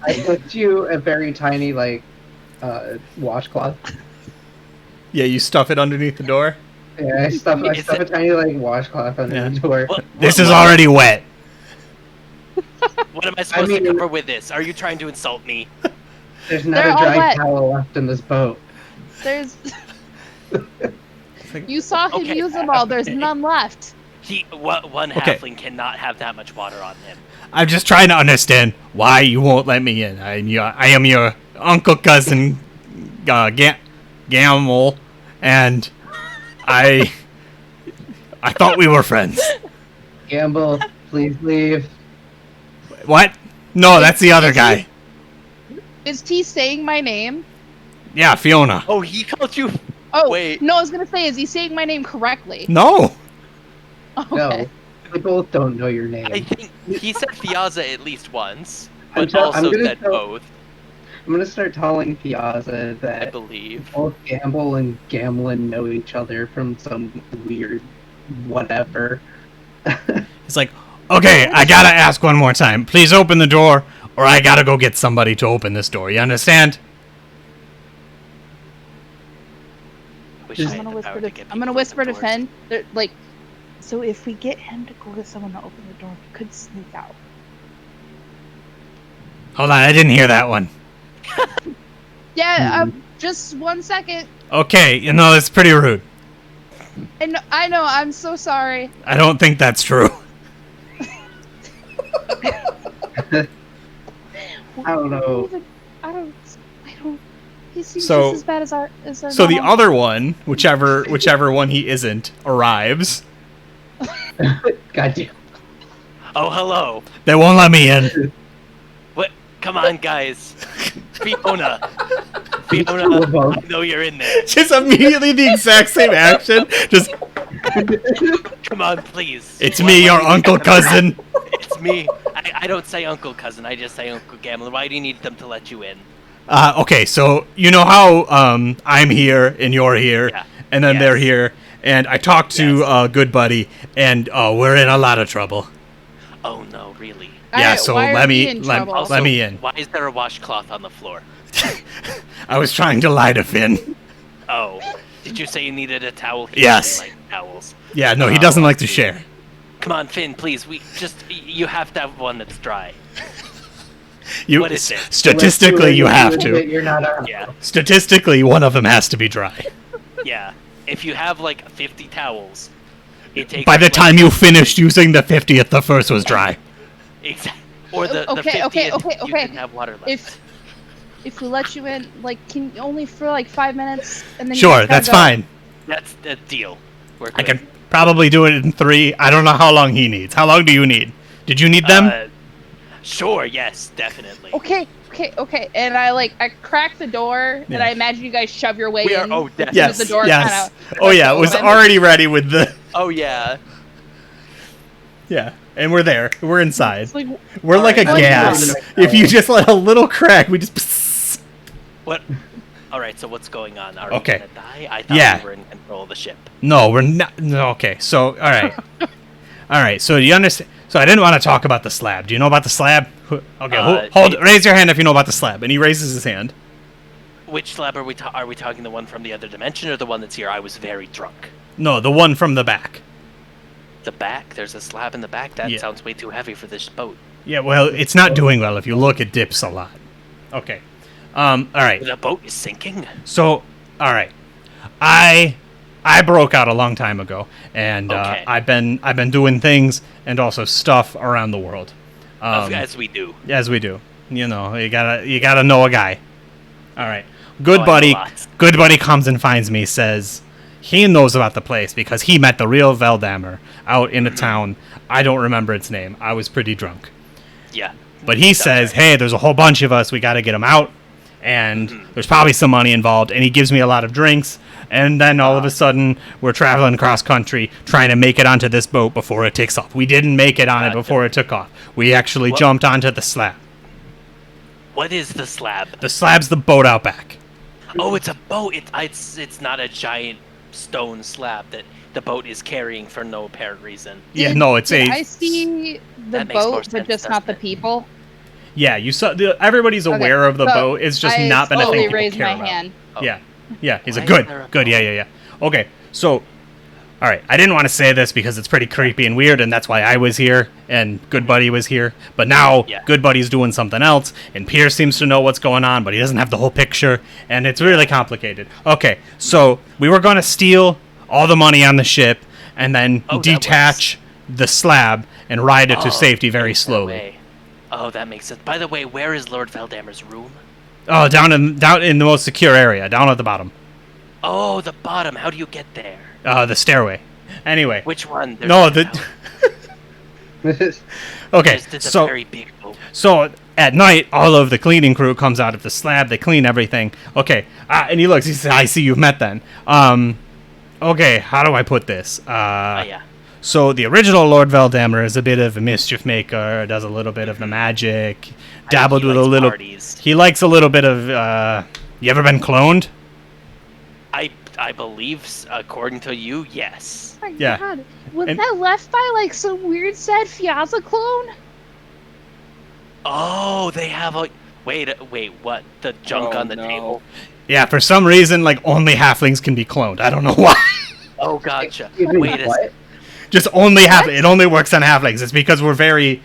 Speaker 3: I put you a very tiny washcloth.
Speaker 2: Yeah, you stuff it underneath the door.
Speaker 3: Yeah, I stuff
Speaker 1: Is
Speaker 3: a tiny washcloth under
Speaker 2: Yeah.
Speaker 3: the door.
Speaker 2: This is already wet.
Speaker 1: What am I supposed
Speaker 3: mean-
Speaker 1: to cover with this? Are you trying to insult me?
Speaker 3: There's not
Speaker 4: They're
Speaker 3: a
Speaker 4: all
Speaker 3: dry
Speaker 4: wet.
Speaker 3: towel left in this boat.
Speaker 4: There's. You saw him
Speaker 1: Okay.
Speaker 4: use them all. There's none left.
Speaker 1: One
Speaker 2: Okay.
Speaker 1: halfling cannot have that much water on him.
Speaker 2: I'm just trying to understand why you won't let me in. I am your uncle cousin, Gamble, and I thought we were friends.
Speaker 3: Gamble, please leave.
Speaker 2: What? No, that's the other guy.
Speaker 4: Is T saying my name?
Speaker 2: Yeah, Fiona.
Speaker 1: Oh, he called you.
Speaker 4: Oh,
Speaker 1: Wait.
Speaker 4: no, I was gonna say, is he saying my name correctly?
Speaker 2: No.
Speaker 4: Okay.
Speaker 3: No, we both don't know your name.
Speaker 1: I think he said Fiaza at least once,
Speaker 3: I'm
Speaker 1: but
Speaker 3: tell- I'm
Speaker 1: also
Speaker 3: gonna
Speaker 1: said
Speaker 3: tell-
Speaker 1: both,
Speaker 3: I'm gonna start telling Piazza
Speaker 1: I
Speaker 3: that
Speaker 1: believe.
Speaker 3: both Gamble and Gamlin know each other from some weird whatever.
Speaker 2: It's like, okay, I gotta ask one more time. Please open the door, or I gotta go get somebody to open this door. You understand?
Speaker 1: Wish I
Speaker 4: I'm
Speaker 1: had
Speaker 4: gonna
Speaker 1: the
Speaker 4: whisper
Speaker 1: power
Speaker 4: to
Speaker 1: get
Speaker 4: I'm gonna
Speaker 1: people
Speaker 4: whisper to
Speaker 1: open
Speaker 4: Fen. Like, so if we get him to go get someone to open the door, we could sneak out.
Speaker 2: Hold on, I didn't hear that one.
Speaker 4: Yeah, just 1 second.
Speaker 2: Okay, you know, that's pretty rude.
Speaker 4: And I know, I'm so sorry.
Speaker 2: I don't think that's true.
Speaker 3: I don't know.
Speaker 4: I don't. He seems
Speaker 2: So-
Speaker 4: just as bad as our.
Speaker 2: So the
Speaker 4: normal-
Speaker 2: other one, whichever one he isn't, arrives.
Speaker 3: Goddamn.
Speaker 1: Oh, hello.
Speaker 2: They won't let me in.
Speaker 1: What? Come on, guys. Fiona.
Speaker 3: Two of
Speaker 1: Fiona,
Speaker 3: them.
Speaker 1: I know you're in there.
Speaker 2: Just immediately the exact same action. Just,
Speaker 1: Come on, please.
Speaker 2: it's me, your uncle cousin.
Speaker 1: It's me. I don't say uncle cousin. I just say Uncle Gamlin. Why do you need them to let you in?
Speaker 2: Okay, so you know how I'm here and you're here,
Speaker 1: Yeah.
Speaker 2: and then
Speaker 1: Yes.
Speaker 2: they're here, and I talked to
Speaker 1: Yes.
Speaker 2: Good Buddy, and we're in a lot of trouble.
Speaker 1: Oh no, really?
Speaker 2: Yeah,
Speaker 4: Alright,
Speaker 2: so
Speaker 4: why are
Speaker 2: let
Speaker 4: we
Speaker 2: me
Speaker 4: in
Speaker 2: let,
Speaker 4: trouble?
Speaker 2: let me in.
Speaker 1: Why is there a washcloth on the floor?
Speaker 2: I was trying to lie to Finn.
Speaker 1: Oh, did you say you needed a towel? He
Speaker 2: Yes.
Speaker 1: really likes towels.
Speaker 2: Yeah, no, he
Speaker 1: Oh,
Speaker 2: doesn't like to
Speaker 1: I see.
Speaker 2: share.
Speaker 1: Come on, Finn, please. You have to have one that's dry.
Speaker 2: You
Speaker 1: What is this?
Speaker 2: statistically you have to.
Speaker 3: You're not our
Speaker 1: Yeah,
Speaker 2: Statistically, one of them has to be dry.
Speaker 1: yeah. If you have like 50 towels, it takes.
Speaker 2: By the
Speaker 1: like,
Speaker 2: time you finished using the 50th, the first was dry.
Speaker 1: exactly. Or the
Speaker 4: Okay,
Speaker 1: 50th,
Speaker 4: okay.
Speaker 1: you didn't have water left.
Speaker 4: If we let you in, like, can only for like 5 minutes, and then you
Speaker 2: Sure,
Speaker 4: just gotta
Speaker 2: that's
Speaker 4: go.
Speaker 2: fine.
Speaker 1: That's the deal. We're
Speaker 2: I
Speaker 1: good.
Speaker 2: can probably do it in 3. I don't know how long he needs. How long do you need? Did you need them?
Speaker 1: Sure. Yes, definitely.
Speaker 4: Okay. And I crack the door, and
Speaker 2: Yeah.
Speaker 4: I imagine you guys shove your way
Speaker 1: We are.
Speaker 4: in.
Speaker 1: Oh, definitely.
Speaker 2: Yes,
Speaker 4: the door
Speaker 2: yes.
Speaker 4: kinda
Speaker 2: Oh yeah, it was
Speaker 4: open.
Speaker 2: already ready with the...
Speaker 1: Oh yeah.
Speaker 2: Yeah, and we're there. We're inside.
Speaker 4: It's like,
Speaker 2: We're like a
Speaker 1: Alright,
Speaker 2: gas.
Speaker 3: let's-
Speaker 2: If you just let a little crack, we just...
Speaker 1: What? All right. So what's going on? Are
Speaker 2: Okay.
Speaker 1: we gonna die? I thought
Speaker 2: Yeah.
Speaker 1: we were in control of the ship.
Speaker 2: No, we're not... No, okay, so, alright. Alright, so you understand... So I didn't want to talk about the slab. Do you know about the slab? Okay, hold. Raise your hand if you know about the slab. And he raises his hand.
Speaker 1: Which slab are we? Are we talking the one from the other dimension or the one that's here? I was very drunk.
Speaker 2: No, the one from the back.
Speaker 1: The back. There's a slab in the back. That
Speaker 2: Yeah.
Speaker 1: sounds way too heavy for this boat.
Speaker 2: Yeah, well, it's not doing well. If you look, it dips a lot. Okay. Alright.
Speaker 1: The boat is sinking.
Speaker 2: So, all right, I broke out a long time ago, and
Speaker 1: Okay.
Speaker 2: I've been doing things and also stuff around the world,
Speaker 1: As we do.
Speaker 2: as we do. You know, you gotta know a guy. All right, Good
Speaker 1: Oh, I know
Speaker 2: Buddy,
Speaker 1: lots.
Speaker 2: Good Buddy comes and finds me. Says he knows about the place because he met the real Veldammer out in a town. I don't remember its name. I was pretty drunk.
Speaker 1: Yeah.
Speaker 2: But he says, hey, there's a whole bunch of us. We got to get them out. And there's probably some money involved. And he gives me a lot of drinks. And then all of a sudden, we're traveling cross country trying to make it onto this boat before it takes off. We didn't make it on it
Speaker 1: Gotcha.
Speaker 2: before it took off. We actually
Speaker 1: What-
Speaker 2: jumped onto the slab.
Speaker 1: What is the slab?
Speaker 2: The slab's the boat out back.
Speaker 1: Oh, it's a boat. It's not a giant stone slab that the boat is carrying for no apparent reason.
Speaker 2: Yeah, no, it's
Speaker 4: did
Speaker 2: a...
Speaker 4: I see the
Speaker 1: That makes more
Speaker 4: boat, but
Speaker 1: sense,
Speaker 4: just not the
Speaker 1: doesn't it?
Speaker 4: people.
Speaker 2: Yeah, you saw... everybody's
Speaker 4: Okay,
Speaker 2: aware of the
Speaker 4: so
Speaker 2: boat. It's just
Speaker 4: I
Speaker 2: not been a
Speaker 4: slowly
Speaker 2: thing people
Speaker 4: raised
Speaker 2: care
Speaker 4: my
Speaker 2: about.
Speaker 4: hand.
Speaker 1: Oh.
Speaker 2: Yeah. Yeah, he's
Speaker 1: Why
Speaker 2: like,
Speaker 1: is there a
Speaker 2: good, yeah. Okay, so, all right, I didn't want to say this because it's pretty creepy and weird, and that's why I was here, and Good Buddy was here, but now
Speaker 1: Yeah.
Speaker 2: Good Buddy's doing something else, and Pierce seems to know what's going on, but he doesn't have the whole picture, and it's really complicated. Okay, so we were going to steal all the money on the ship, and then
Speaker 1: Oh, that
Speaker 2: detach the slab and ride it to
Speaker 1: Oh,
Speaker 2: safety very
Speaker 1: that
Speaker 2: slowly.
Speaker 1: way. Oh, that makes sense. By the way, where is Lord Veldammer's room?
Speaker 2: Oh, down in the most secure area, down at the bottom.
Speaker 1: Oh, the bottom. How do you get there?
Speaker 2: The stairway. Anyway.
Speaker 1: Which one? There's
Speaker 2: No,
Speaker 1: one
Speaker 2: the...
Speaker 1: out.
Speaker 2: Okay,
Speaker 1: It's a
Speaker 2: so...
Speaker 1: very big boat.
Speaker 2: So at night, all of the cleaning crew comes out of the slab. They clean everything. Okay, and he looks. He says, "I see you've met then." Okay, how do I put this?
Speaker 1: Yeah.
Speaker 2: So the original Lord Veldammer is a bit of a mischief maker. Does a little bit of the magic. Dabbled
Speaker 1: He
Speaker 2: with a
Speaker 1: likes
Speaker 2: little.
Speaker 1: parties.
Speaker 2: He likes a little bit of. You ever been cloned?
Speaker 1: I believe, according to you, yes.
Speaker 4: Oh my
Speaker 2: Yeah.
Speaker 4: God. Was
Speaker 2: And-
Speaker 4: that left by like some weird sad Fiazza clone?
Speaker 1: Oh, they have a... Wait, what? The junk
Speaker 5: Oh,
Speaker 1: on the
Speaker 5: no.
Speaker 1: table?
Speaker 2: Yeah, for some reason, like only halflings can be cloned. I don't know why.
Speaker 1: Oh, gotcha.
Speaker 3: Excuse me,
Speaker 1: Wait a
Speaker 3: what?
Speaker 2: Just only it only works on halflings. It's because we're very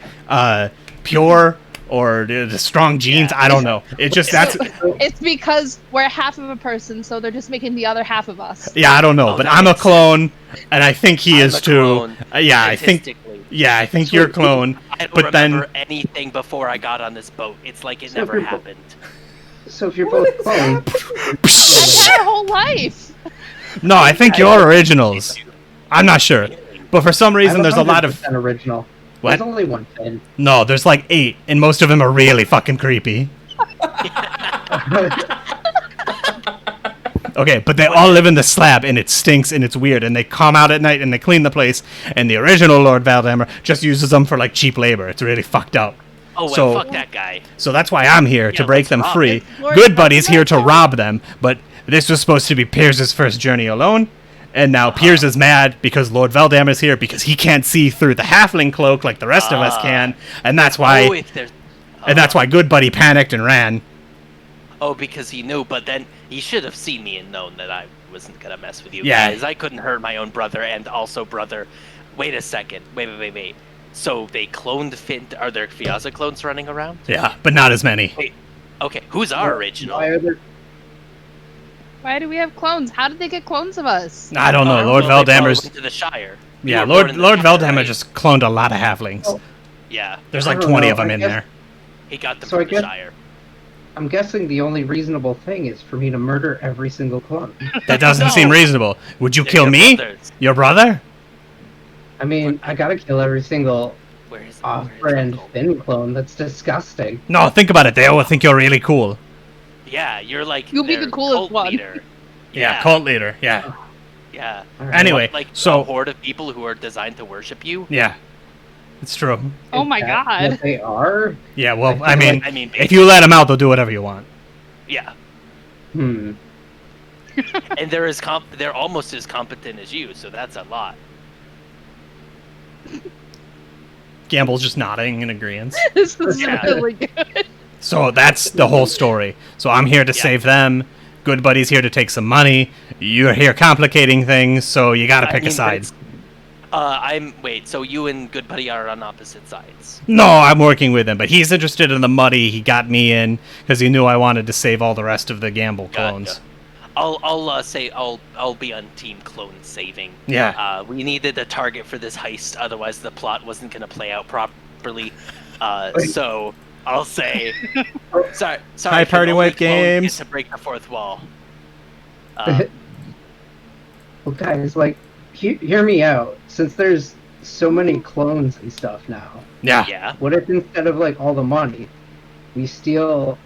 Speaker 2: pure or the strong genes.
Speaker 1: Yeah.
Speaker 2: I don't know. It just that's
Speaker 4: It's because we're half of a person, so they're just making the other half of us.
Speaker 2: yeah. I don't know,
Speaker 1: Oh,
Speaker 2: but
Speaker 1: that
Speaker 2: I'm a
Speaker 1: makes
Speaker 2: clone, and I think he
Speaker 1: I'm
Speaker 2: is
Speaker 1: a
Speaker 2: too.
Speaker 1: clone,
Speaker 2: Yeah, I think
Speaker 1: statistically.
Speaker 2: yeah, I think you're a clone.
Speaker 1: I don't
Speaker 2: But then
Speaker 1: remember anything before I got on this boat. It's like it
Speaker 3: So if
Speaker 1: never
Speaker 3: you're bo-
Speaker 1: happened.
Speaker 3: So if you're both clones,
Speaker 4: That's our whole life.
Speaker 2: no, I think you're originals. I'm not sure, but for some reason
Speaker 3: I'm
Speaker 2: there's a lot of
Speaker 3: 100% original.
Speaker 2: what?
Speaker 3: There's only one Finn.
Speaker 2: No, there's like 8, and most of them are really fucking creepy. Okay, but they all live in the slab, and it stinks, and it's weird, and they come out at night, and they clean the place, and the original Lord Veldammer just uses them for, like, cheap labor. It's really fucked up.
Speaker 1: Oh, well,
Speaker 2: So-
Speaker 1: fuck that guy.
Speaker 2: So that's why I'm here, to
Speaker 1: Yeah,
Speaker 2: break
Speaker 1: let's
Speaker 2: them
Speaker 1: rob
Speaker 2: free.
Speaker 4: him. Lord
Speaker 2: Good Buddy's here to
Speaker 4: Veldammer.
Speaker 2: rob them, but this was supposed to be Piers' first journey alone, and now Piers is mad because Lord Veldammer's here, because he can't see through the halfling cloak like the rest of us can, and that's why...
Speaker 1: Oh, if there's...
Speaker 2: And that's why Good Buddy panicked and ran.
Speaker 1: Oh, because he knew, but then he should have seen me and known that I wasn't gonna mess with you
Speaker 2: Yeah.
Speaker 1: guys. I couldn't hurt my own brother and also brother. Wait a second. Wait. So they cloned Finn. Are there Fiaza clones running around?
Speaker 2: Yeah, but not as many.
Speaker 1: Okay, who's our original?
Speaker 3: Why are there?
Speaker 4: Why do we have clones? How did they get clones of us?
Speaker 2: I don't know. Lord
Speaker 1: They all
Speaker 2: Veldammer's...
Speaker 1: went to the Shire. You
Speaker 2: Yeah,
Speaker 1: were born in the
Speaker 2: Lord
Speaker 1: Shire,
Speaker 2: Veldammer
Speaker 1: right?
Speaker 2: just cloned a lot of halflings.
Speaker 3: Oh.
Speaker 1: Yeah,
Speaker 2: There's
Speaker 3: I
Speaker 2: like
Speaker 3: don't
Speaker 2: 20
Speaker 3: know,
Speaker 2: of them
Speaker 3: I
Speaker 2: in
Speaker 3: guess-
Speaker 2: there.
Speaker 1: he got them
Speaker 3: So I
Speaker 1: from the
Speaker 3: guess-
Speaker 1: Shire.
Speaker 3: I'm guessing the only reasonable thing is for me to murder every single clone.
Speaker 2: That doesn't
Speaker 1: No.
Speaker 2: seem reasonable. Would you
Speaker 1: They're
Speaker 2: kill
Speaker 1: your
Speaker 2: me?
Speaker 1: brothers.
Speaker 2: Your brother?
Speaker 3: I mean, I gotta kill every single
Speaker 1: Where is
Speaker 3: off-brand
Speaker 1: Uncle?
Speaker 3: Finn clone. That's disgusting.
Speaker 2: No, think about it. They all think you're really cool.
Speaker 1: Yeah, you're like
Speaker 4: You'll be
Speaker 1: their
Speaker 4: the coolest
Speaker 1: cult
Speaker 4: one.
Speaker 1: leader.
Speaker 2: Yeah, cult leader. Yeah.
Speaker 1: Yeah.
Speaker 3: All right.
Speaker 2: Anyway,
Speaker 1: Like
Speaker 2: so-
Speaker 1: a horde of people who are designed to worship you.
Speaker 2: Yeah. It's true.
Speaker 4: Oh
Speaker 3: Is
Speaker 4: my
Speaker 3: that
Speaker 4: God.
Speaker 3: what they are?
Speaker 2: Yeah, well,
Speaker 3: I
Speaker 2: I mean,
Speaker 1: I mean,
Speaker 2: if you let them out, they'll do whatever you want.
Speaker 1: yeah,
Speaker 3: Hmm.
Speaker 1: and they're almost as competent as you, so that's a lot.
Speaker 2: Gamble's just nodding in agreement.
Speaker 4: This is
Speaker 1: Yeah.
Speaker 4: really good.
Speaker 2: So that's the whole story. So I'm here to
Speaker 1: Yeah.
Speaker 2: save them. Good Buddy's here to take some money. You're here complicating things, so you gotta pick a side.
Speaker 1: Wait. So you and Good Buddy are on opposite sides.
Speaker 2: No, I'm working with him, but he's interested in the money. He got me in because he knew I wanted to save all the rest of the Gamble clones.
Speaker 1: Gotcha. I'll be on Team Clone Saving.
Speaker 2: Yeah.
Speaker 1: We needed a target for this heist, otherwise the plot wasn't gonna play out properly. So I'll say, sorry.
Speaker 2: Hi,
Speaker 1: can
Speaker 2: Party
Speaker 1: only
Speaker 2: Wipe
Speaker 1: clone get
Speaker 2: Games.
Speaker 1: to break the fourth wall.
Speaker 3: Well, guys, like, hear me out. Since there's so many clones and stuff now,
Speaker 2: Yeah.
Speaker 1: Yeah.
Speaker 3: what if instead of like all the money, we steal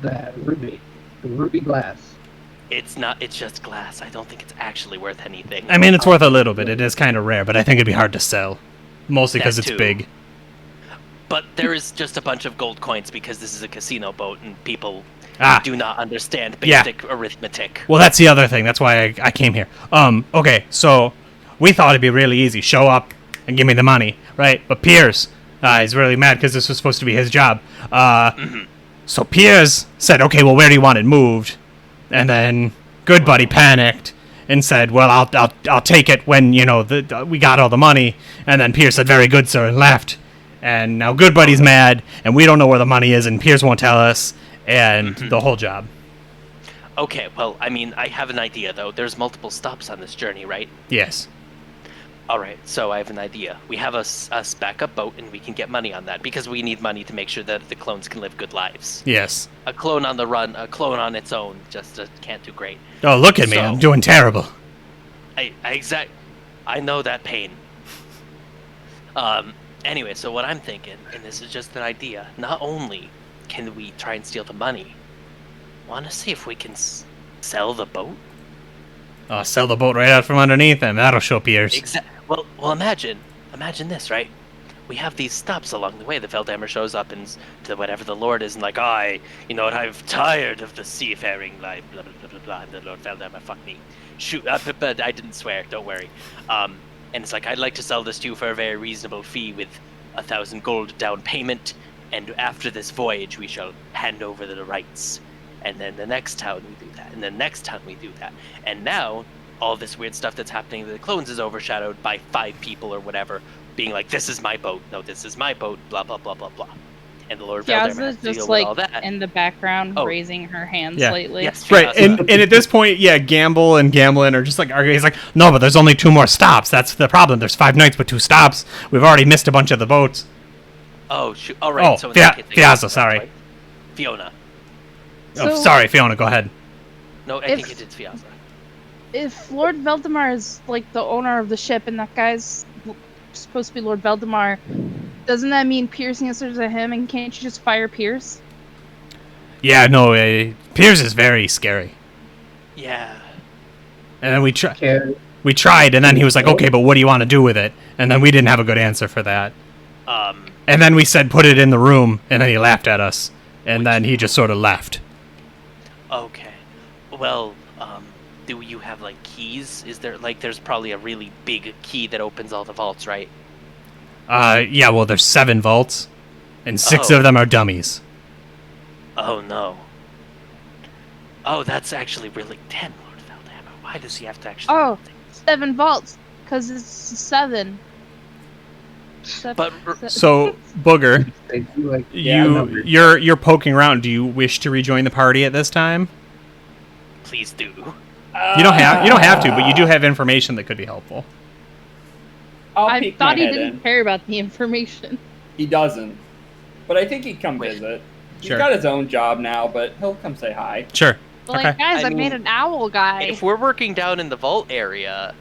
Speaker 3: that ruby, the ruby glass?
Speaker 1: It's not. It's just glass. I don't think it's actually worth anything.
Speaker 2: I mean, it's worth a little bit. It is kind of rare, but I think it'd be hard to sell. Mostly because
Speaker 1: That
Speaker 2: it's
Speaker 1: too.
Speaker 2: big.
Speaker 1: But there is just a bunch of gold coins because this is a casino boat and people
Speaker 2: Ah.
Speaker 1: do not understand
Speaker 2: Yeah.
Speaker 1: basic arithmetic.
Speaker 2: Well, that's the other thing. That's why I came here. Okay, so we thought it'd be really easy. Show up and give me the money, right? But Piers, he's really mad because this was supposed to be his job. So Piers said, okay, well, where do you want it moved? And then Good Buddy panicked and said, well, I'll take it when, you know, we got all the money. And then Piers said, very good, sir, and left. And now Good Buddy's mad, and we don't know where the money is, and Piers won't tell us, and the whole job.
Speaker 1: Okay, well, I mean, I have an idea though. There's multiple stops on this journey, right?
Speaker 2: Yes.
Speaker 1: All right, so I have an idea. We have a backup boat, and we can get money on that because we need money to make sure that the clones can live good lives.
Speaker 2: Yes.
Speaker 1: A clone on the run, a clone on its own, just can't do great.
Speaker 2: Oh, look at me.
Speaker 1: So-
Speaker 2: I'm doing terrible.
Speaker 1: I know that pain. Anyway, so what I'm thinking, and this is just an idea, not only can we try and steal the money, want to see if we can sell the boat?
Speaker 2: Oh, sell the boat right out from underneath him. That'll show Piers.
Speaker 1: Well, imagine this, right? We have these stops along the way. The Veldammer shows up and to whatever the Lord is, and like, you know what? I'm tired of the seafaring life. Blah blah blah blah blah. And the Lord Veldammer, fuck me. Shoot, but I didn't swear. Don't worry. And it's like, I'd like to sell this to you for a very reasonable fee with 1,000 gold down payment, and after this voyage we shall hand over the rights. And then the next town we do that, and the next town we do that. And now, all this weird stuff that's happening to the clones is overshadowed by 5 people or whatever, being like, this is my boat, no, this is my boat, blah, blah, blah, blah, blah. and the Lord Veldammer has
Speaker 4: Piazza's
Speaker 1: to deal
Speaker 4: just
Speaker 1: with
Speaker 4: like
Speaker 1: all that.
Speaker 4: in the background,
Speaker 1: Oh.
Speaker 4: raising her hand
Speaker 2: Yeah.
Speaker 4: slightly.
Speaker 1: Yes,
Speaker 2: Right,
Speaker 1: Piazza.
Speaker 2: and at this point, yeah, Gamble and Gamblin are just like arguing. He's like, no, but there's only 2 more stops. That's the problem. There's 5 nights with 2 stops. We've already missed a bunch of the boats.
Speaker 1: Oh, shoot. All right.
Speaker 2: Oh,
Speaker 1: so in that case,
Speaker 2: Piazza, sorry.
Speaker 1: right? Fiona.
Speaker 2: Oh,
Speaker 4: So-
Speaker 2: sorry, Fiona, go ahead.
Speaker 1: No, I
Speaker 4: If-
Speaker 1: think it is Piazza.
Speaker 4: If Lord Veldamar is like the owner of the ship and that guy's supposed to be Lord Veldamar, doesn't that mean Pierce answers to him, and can't you just fire Pierce?
Speaker 2: Yeah, no, Piers is very scary.
Speaker 1: Yeah.
Speaker 2: And then we
Speaker 3: Okay.
Speaker 2: tried, and then he was like, okay, but what do you want to do with it? And then we didn't have a good answer for that. And then we said, put it in the room, and then he laughed at us. And then he just sort of left.
Speaker 1: Okay. Well, do you have like keys? Is there like there's probably a really big key that opens all the vaults, right?
Speaker 2: Yeah, well, there's 7 vaults, and 6
Speaker 1: Oh.
Speaker 2: of them are dummies.
Speaker 1: Oh no. Oh, that's actually really damn Lord Veldammer. Why does he have to actually?
Speaker 4: Oh, 7 vaults, because it's 7.
Speaker 1: But
Speaker 2: So, Booger,
Speaker 3: They do, like, numbers.
Speaker 2: you're poking around. Do you wish to rejoin the party at this time?
Speaker 1: please do.
Speaker 2: You don't have to, but you do have information that could be helpful.
Speaker 5: I'll
Speaker 4: I
Speaker 5: peek
Speaker 4: thought
Speaker 5: my
Speaker 4: he
Speaker 5: head
Speaker 4: didn't
Speaker 5: in.
Speaker 4: care about the information.
Speaker 5: He doesn't. But I think he'd come
Speaker 1: Wait.
Speaker 5: visit. He's
Speaker 2: Sure.
Speaker 5: got his own job now, but he'll come say hi.
Speaker 2: Sure.
Speaker 4: But like,
Speaker 2: Okay.
Speaker 4: guys,
Speaker 1: I
Speaker 4: I made
Speaker 1: mean,
Speaker 4: an owl guy.
Speaker 1: If we're working down in the vault area,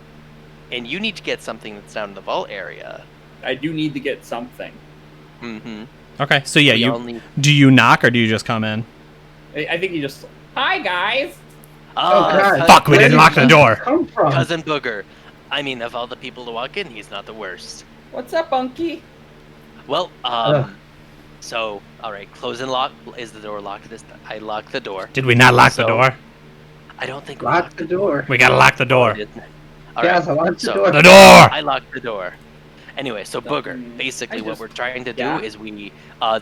Speaker 1: and you need to get something that's down in the vault area.
Speaker 5: I do need to get something.
Speaker 1: Mm-hmm.
Speaker 2: Okay, so yeah,
Speaker 1: We
Speaker 2: you
Speaker 1: all need-
Speaker 2: do you knock or do you just come in?
Speaker 5: I think he just, hi guys.
Speaker 3: Oh, God.
Speaker 2: Fuck, we
Speaker 3: Where
Speaker 2: didn't
Speaker 3: did
Speaker 2: lock the
Speaker 3: you
Speaker 2: door.
Speaker 3: Come from?
Speaker 1: Cousin Booger. I mean, of all the people to walk in, he's not the worst.
Speaker 5: What's up, Bunky?
Speaker 1: Well,
Speaker 3: Ugh.
Speaker 1: so, alright, close and lock. Is the door locked this time? I locked the door.
Speaker 2: Did we not lock the
Speaker 1: So-
Speaker 2: door?
Speaker 1: I don't think we
Speaker 3: Lock
Speaker 1: locked
Speaker 3: the door.
Speaker 2: We gotta lock the door.
Speaker 1: Alright,
Speaker 3: Yeah, lock the
Speaker 1: so-
Speaker 3: door.
Speaker 2: The door!
Speaker 1: I locked the door. Anyway, so Booger, basically
Speaker 5: I
Speaker 1: what
Speaker 5: just-
Speaker 1: we're trying to do
Speaker 5: yeah.
Speaker 1: is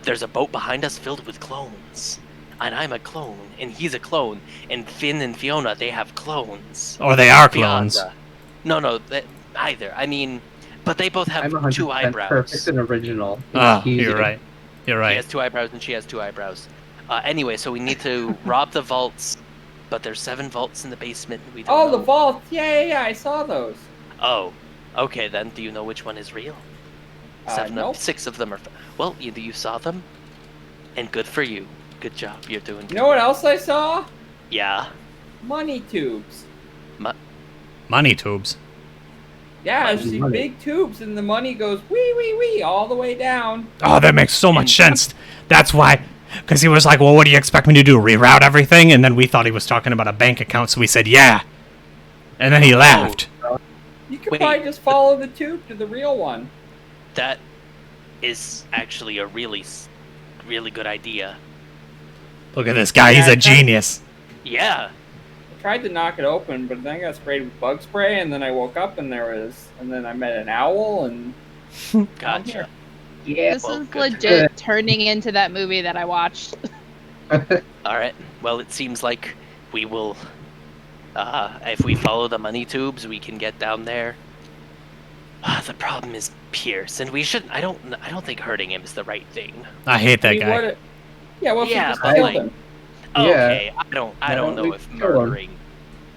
Speaker 1: there's a boat behind us filled with clones. And I'm a clone, and he's a clone, and Finn and Fiona, they have clones.
Speaker 2: Or they are clones.
Speaker 1: Piazza. No, either. I mean, but they both have
Speaker 3: I'm 100%
Speaker 1: 2 eyebrows.
Speaker 3: perfect and original.
Speaker 2: Ah,
Speaker 3: Excuse
Speaker 2: you're
Speaker 3: you.
Speaker 2: right. You're
Speaker 1: He
Speaker 2: right.
Speaker 1: has 2 eyebrows, and she has 2 eyebrows. Anyway, so we need to rob the vaults, but there's 7 vaults in the basement. And we don't
Speaker 5: Oh,
Speaker 1: know.
Speaker 5: the vault. Yeah, I saw those.
Speaker 1: Oh, okay then. Do you know which one is real? 6 of them are. Well, either you saw them, and good for you. Good job. You're doing good.
Speaker 5: You know what else I saw?
Speaker 1: Yeah.
Speaker 5: Money tubes.
Speaker 2: Money tubes.
Speaker 5: Yeah,
Speaker 3: Money.
Speaker 5: there's these big tubes, and the money goes wee all the way down.
Speaker 2: Oh, that makes so much sense. That's why. Because he was like, well, what do you expect me to do? Reroute everything? And then we thought he was talking about a bank account, so we said, yeah. And then he laughed.
Speaker 5: You could
Speaker 1: Wait,
Speaker 5: probably just follow the tube to the real one.
Speaker 1: That is actually a really good idea.
Speaker 2: Look at this guy. He's
Speaker 5: Yeah,
Speaker 2: a genius.
Speaker 1: Yeah.
Speaker 5: I tried to knock it open, but then I got sprayed with bug spray, and then I woke up and and then I met an owl, and
Speaker 1: Gotcha.
Speaker 3: Yeah.
Speaker 4: This
Speaker 1: well,
Speaker 4: is
Speaker 1: good.
Speaker 4: legit turning into that movie that I watched.
Speaker 1: All right. Well, it seems like we will. If we follow the money tubes, we can get down there. The problem is Pierce, and we shouldn't. I don't think hurting him is the right thing.
Speaker 2: I hate that
Speaker 5: we
Speaker 2: guy.
Speaker 5: would've- Yeah, well, if
Speaker 1: Yeah,
Speaker 5: we just
Speaker 1: but
Speaker 5: killed
Speaker 1: like-
Speaker 5: him.
Speaker 3: Yeah.
Speaker 1: Okay, I
Speaker 3: Why
Speaker 1: don't
Speaker 3: don't
Speaker 1: know
Speaker 3: we
Speaker 1: if
Speaker 3: kill him?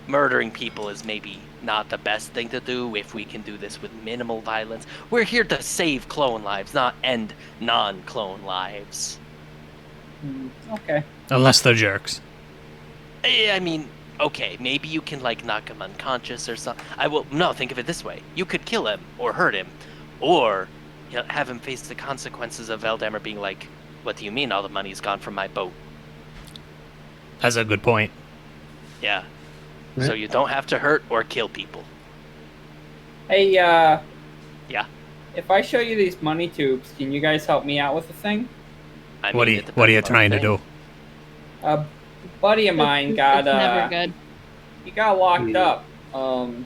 Speaker 1: murdering people is maybe not the best thing to do if we can do this with minimal violence. We're here to save clone lives, not end non-clone lives.
Speaker 5: Okay.
Speaker 2: Unless they're jerks.
Speaker 1: I mean, okay, maybe you can like knock him unconscious or something. Think of it this way: you could kill him or hurt him, or have him face the consequences of Veldammer being like, "What do you mean? All the money's gone from my boat?"
Speaker 2: That's a good point.
Speaker 1: Yeah. So you don't have to hurt or kill people.
Speaker 5: Hey,
Speaker 1: Yeah.
Speaker 5: if I show you these money tubes, can you guys help me out with the thing?
Speaker 1: I
Speaker 2: What are
Speaker 1: mean,
Speaker 2: you
Speaker 1: it
Speaker 2: What are you
Speaker 1: depends on
Speaker 2: trying
Speaker 1: the
Speaker 2: to do?
Speaker 5: A buddy of mine got
Speaker 4: It's never good.
Speaker 5: he got locked
Speaker 3: Yeah.
Speaker 5: up,
Speaker 1: thing.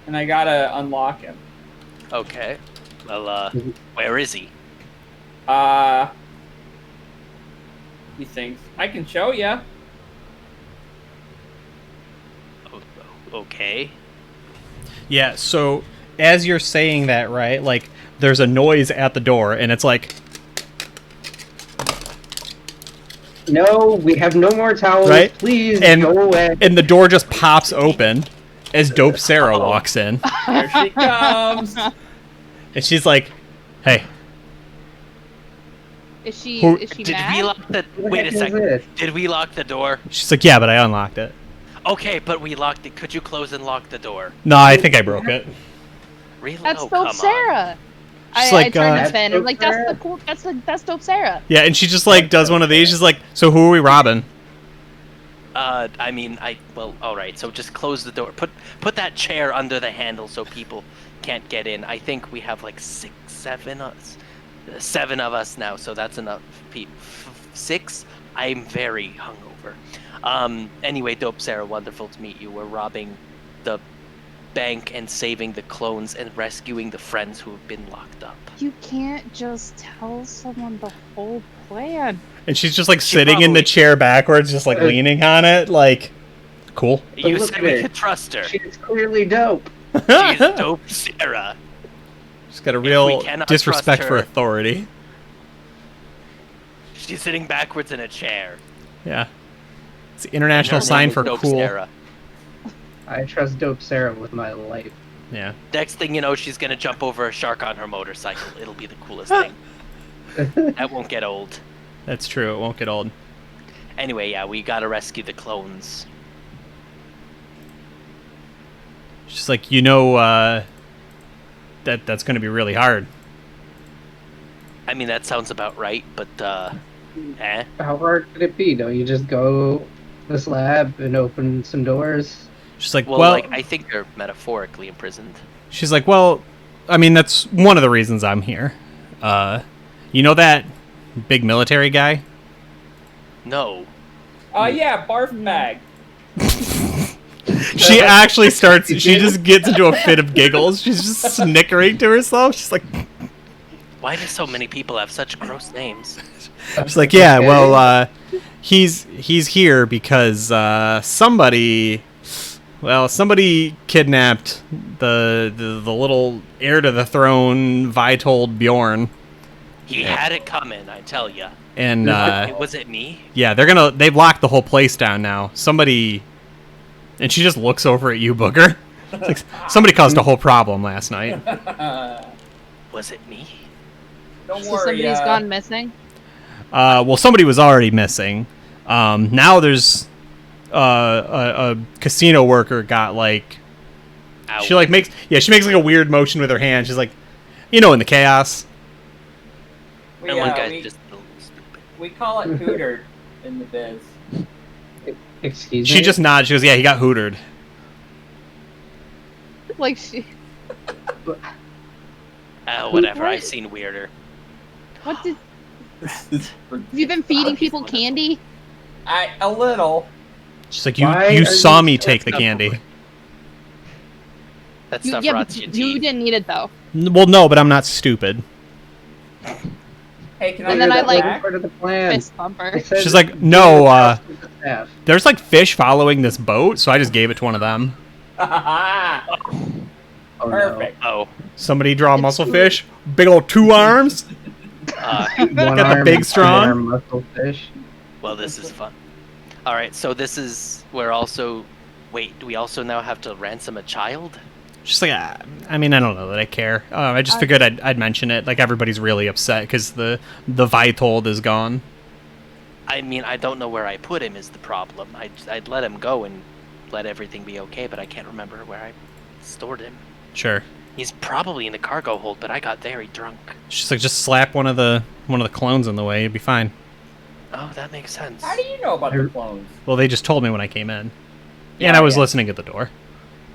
Speaker 5: and I gotta unlock him.
Speaker 1: Okay. Well, where is he?
Speaker 5: He thinks I can show ya.
Speaker 1: Okay.
Speaker 2: Yeah, so as you're saying that, right, like, there's a noise at the door, and it's like,
Speaker 3: No, we have no more towels.
Speaker 2: Right?
Speaker 3: Please
Speaker 2: And-
Speaker 3: go away.
Speaker 2: And the door just pops open as Dope Sarah walks in.
Speaker 5: Here she comes.
Speaker 2: And she's like, hey,
Speaker 4: Is she
Speaker 2: Who-
Speaker 1: Did
Speaker 4: mad?
Speaker 1: we lock the?
Speaker 3: What
Speaker 1: Wait
Speaker 3: the
Speaker 1: a
Speaker 3: heck is
Speaker 1: second.
Speaker 3: this?
Speaker 1: Did we lock the door?
Speaker 2: she's like, yeah, but I unlocked it.
Speaker 1: Okay, but we locked it. Could you close and lock the door?
Speaker 2: No, I think I broke it.
Speaker 1: Really?
Speaker 4: That's
Speaker 1: oh,
Speaker 4: Dope
Speaker 1: come
Speaker 4: Sarah.
Speaker 2: She's
Speaker 4: I
Speaker 2: like,
Speaker 4: turned
Speaker 2: uh,
Speaker 4: to Finn. I'm like,
Speaker 3: Dope
Speaker 4: that's
Speaker 3: Sarah?
Speaker 4: the cool. That's Dope Sarah.
Speaker 2: Yeah, and she just like does one of these. She's like, so who are we robbing?
Speaker 1: I mean, well, all right. So just close the door. Put that chair under the handle so people can't get in. I think we have like 7 of us now, so that's enough people. 6. I'm very hungover. Anyway, Dope Sarah, wonderful to meet you. We're robbing the bank and saving the clones and rescuing the friends who have been locked up.
Speaker 4: You can't just tell someone the whole plan.
Speaker 2: And she's just like
Speaker 1: She
Speaker 2: sitting in the
Speaker 1: probably-
Speaker 2: chair backwards, just like leaning on it, like, cool.
Speaker 1: You
Speaker 3: look
Speaker 1: said
Speaker 3: at
Speaker 1: we
Speaker 3: her.
Speaker 1: could trust her.
Speaker 3: She's clearly dope.
Speaker 1: She's Dope Sarah.
Speaker 2: She's got a
Speaker 1: we
Speaker 2: real
Speaker 1: cannot
Speaker 2: disrespect
Speaker 1: trust
Speaker 2: for
Speaker 1: her-
Speaker 2: authority.
Speaker 1: She's sitting backwards in a chair.
Speaker 2: Yeah. It's the international
Speaker 1: Her name
Speaker 2: sign
Speaker 1: is
Speaker 2: for
Speaker 1: Dope
Speaker 2: cool.
Speaker 1: Sarah.
Speaker 3: I trust Dope Sarah with my life.
Speaker 2: Yeah.
Speaker 1: Next thing you know, she's gonna jump over a shark on her motorcycle. It'll be the coolest thing. That won't get old.
Speaker 2: That's true. It won't get old.
Speaker 1: Anyway, yeah, we gotta rescue the clones.
Speaker 2: She's like, that's going to be really hard.
Speaker 1: I mean, that sounds about right, but eh.
Speaker 3: How hard could it be? Don't you just go this lab and open some doors?
Speaker 2: She's like,
Speaker 1: Well,
Speaker 2: well,
Speaker 1: like I think they're metaphorically imprisoned.
Speaker 2: she's like, well, I mean, that's one of the reasons I'm here. You know that big military guy?
Speaker 1: No.
Speaker 5: Yeah, barf bag.
Speaker 2: She actually starts, she just gets into a fit of giggles. She's just snickering to herself. She's like,
Speaker 1: Why do so many people have such gross names?
Speaker 2: she's like, yeah, well, he's here because somebody kidnapped the little heir to the throne, Vitold Bjorn,
Speaker 1: He had it coming, I tell ya.
Speaker 2: and
Speaker 1: Was it me?
Speaker 2: yeah, they've locked the whole place down now. Somebody, and she just looks over at you, Booger. It's like, somebody caused a whole problem last night.
Speaker 1: Was it me?
Speaker 5: Don't
Speaker 4: So
Speaker 5: worry.
Speaker 4: somebody's gone missing.
Speaker 2: Well, somebody was already missing. Now there's a casino worker got like
Speaker 1: Ow.
Speaker 2: she makes like a weird motion with her hand. She's like, in the chaos.
Speaker 5: We,
Speaker 1: And one guy's
Speaker 5: we,
Speaker 1: just a little stupid.
Speaker 5: we call it hooter in the biz.
Speaker 3: Excuse
Speaker 2: She
Speaker 3: me?
Speaker 2: just nods. She goes, yeah, he got hootered.
Speaker 4: Like she.
Speaker 1: Whatever. I've seen weirder.
Speaker 4: What did? Have you been feeding people candy?
Speaker 5: A little.
Speaker 2: She's like,
Speaker 3: Why
Speaker 2: you
Speaker 3: are
Speaker 2: saw
Speaker 3: you
Speaker 2: me
Speaker 3: so
Speaker 2: take the
Speaker 3: tough?
Speaker 2: candy.
Speaker 1: That
Speaker 4: You,
Speaker 1: stuff
Speaker 4: yeah,
Speaker 1: rots
Speaker 4: but
Speaker 1: your
Speaker 4: you
Speaker 1: teeth.
Speaker 4: didn't need it though.
Speaker 2: Well, no, but I'm not stupid.
Speaker 5: Hey, can
Speaker 4: And
Speaker 5: I
Speaker 4: then
Speaker 5: do
Speaker 4: I,
Speaker 5: that
Speaker 4: like,
Speaker 5: back?
Speaker 3: part of the plan.
Speaker 4: Fist bumper.
Speaker 3: It says
Speaker 2: She's like,
Speaker 3: it's
Speaker 2: no,
Speaker 3: the staff.
Speaker 2: there's like fish following this boat, so I just gave it to one of them.
Speaker 3: Oh, no.
Speaker 5: Perfect.
Speaker 1: Oh.
Speaker 2: Somebody draw a muscle fish, big old 2 arms.
Speaker 3: One
Speaker 2: Got the
Speaker 3: arm,
Speaker 2: big strong.
Speaker 3: one arm muscle fish.
Speaker 1: Well, this is fun. All right, so this is we're also. Wait, do we also now have to ransom a child?
Speaker 2: She's like, I mean, I don't know that I care. I just figured I'd mention it. Like, everybody's really upset because the Vitold is gone.
Speaker 1: I mean, I don't know where I put him is the problem. I'd let him go and let everything be okay, but I can't remember where I stored him.
Speaker 2: Sure.
Speaker 1: He's probably in the cargo hold, but I got very drunk.
Speaker 2: She's like, just slap one of the clones in the way, you'd be fine.
Speaker 1: Oh, that makes sense.
Speaker 5: How do you know about the clones?
Speaker 2: Well, they just told me when I came in.
Speaker 5: Yeah,
Speaker 2: And I was
Speaker 5: yeah.
Speaker 2: listening at the door.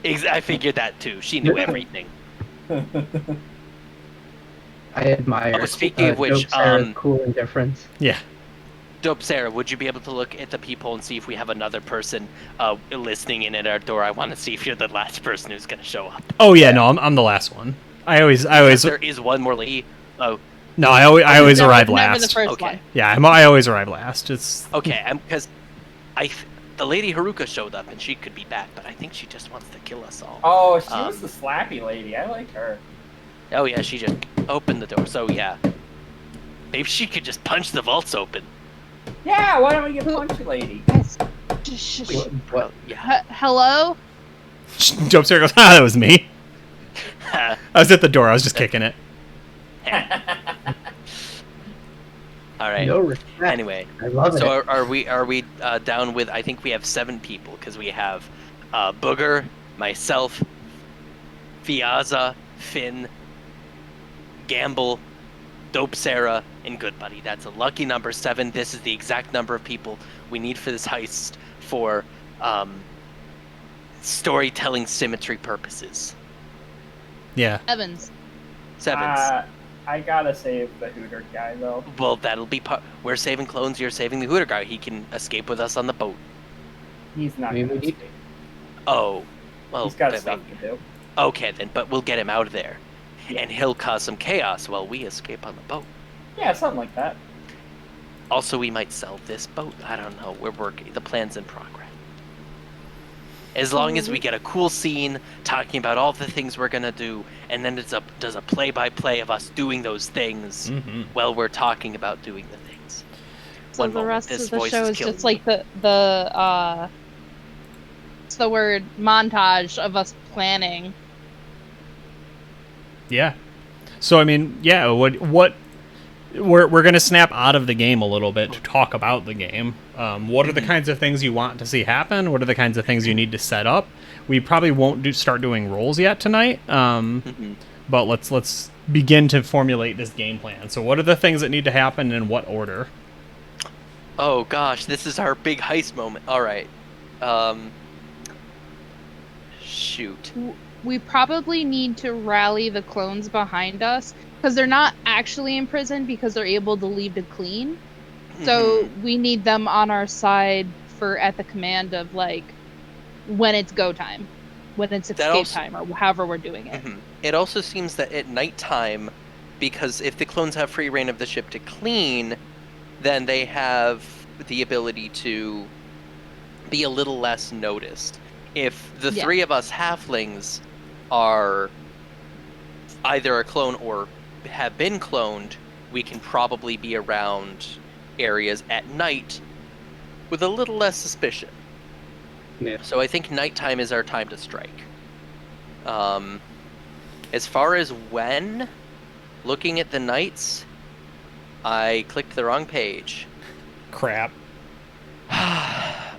Speaker 1: I figured that too. She knew everything.
Speaker 3: I admire.
Speaker 1: Oh, speaking of which,
Speaker 3: Dope Sarah's cool indifference.
Speaker 2: Yeah.
Speaker 1: Dope Sarah, would you be able to look at the peephole and see if we have another person listening in at our door? I want to see if you're the last person who's going to show up.
Speaker 2: Oh yeah, no, I'm the last one. I always
Speaker 1: There is one more lady. Oh,
Speaker 2: no, I always
Speaker 4: Never-
Speaker 2: arrive
Speaker 4: never
Speaker 2: last.
Speaker 4: the first
Speaker 1: Okay.
Speaker 4: one.
Speaker 2: Yeah, I always arrive last. It's
Speaker 1: okay. Because the lady Haruka showed up and she could be back, but I think she just wants to kill us all.
Speaker 5: Oh, she was the slappy lady. I like her.
Speaker 1: Oh yeah, she just opened the door. So yeah, maybe she could just punch the vaults open.
Speaker 5: Yeah, why don't we get Punchy Lady?
Speaker 4: Guys,
Speaker 3: What?
Speaker 1: Yeah.
Speaker 4: Hello?
Speaker 2: Dope Sarah goes, that was me. I was at the door. I was just kicking it.
Speaker 1: All right.
Speaker 3: No respect.
Speaker 1: Anyway,
Speaker 3: I love
Speaker 1: so
Speaker 3: it.
Speaker 1: are we down with? I think we have 7 people because we have Booger, myself, Fiaza, Finn, Gamble, Dope Sarah, and Good Buddy. That's a lucky number 7. This is the exact number of people we need for this heist for storytelling symmetry purposes.
Speaker 2: Yeah.
Speaker 4: Evans.
Speaker 1: 7s.
Speaker 5: I gotta save the Hooter guy though.
Speaker 1: Well, that'll be part. We're saving clones. You're saving the Hooter guy. He can escape with us on the boat.
Speaker 5: He's not
Speaker 3: I mean,
Speaker 5: gonna
Speaker 3: we-
Speaker 5: escape.
Speaker 1: Oh, well.
Speaker 5: He's got
Speaker 1: then
Speaker 5: stuff to do.
Speaker 1: Okay then, but we'll get him out of there, and he'll cause some chaos while we escape on the boat.
Speaker 5: Yeah, something like that.
Speaker 1: Also, we might sell this boat. I don't know. We're working. The plan's in progress. As long as we get a cool scene talking about all the things we're gonna do, and then does a play-by-play of us doing those things
Speaker 2: Mm-hmm.
Speaker 1: while we're talking about doing the things.
Speaker 4: So
Speaker 1: One
Speaker 4: the
Speaker 1: moment,
Speaker 4: rest
Speaker 1: this
Speaker 4: of the
Speaker 1: voice
Speaker 4: show
Speaker 1: is
Speaker 4: is
Speaker 1: killing
Speaker 4: just
Speaker 1: me.
Speaker 4: like what's the word, montage of us planning.
Speaker 2: Yeah. So I mean, yeah. What? We're gonna snap out of the game a little bit to talk about the game. What are the kinds of things you want to see happen? What are the kinds of things you need to set up? We probably won't start doing roles yet tonight. But let's begin to formulate this game plan. So what are the things that need to happen and in what order?
Speaker 1: Oh gosh, this is our big heist moment. All right. Shoot.
Speaker 4: We probably need to rally the clones behind us because they're not actually in prison because they're able to leave to clean. So we need them on our side for at the command of like when it's go time, when it's escape time, or however we're doing it.
Speaker 1: It also seems that at nighttime, because if the clones have free reign of the ship to clean, then they have the ability to be a little less noticed. If the 3 of us halflings are either a clone or have been cloned, we can probably be around areas at night with a little less suspicion.
Speaker 3: Yeah.
Speaker 1: So I think nighttime is our time to strike. As far as when, looking at the nights, I clicked the wrong page.
Speaker 2: Crap.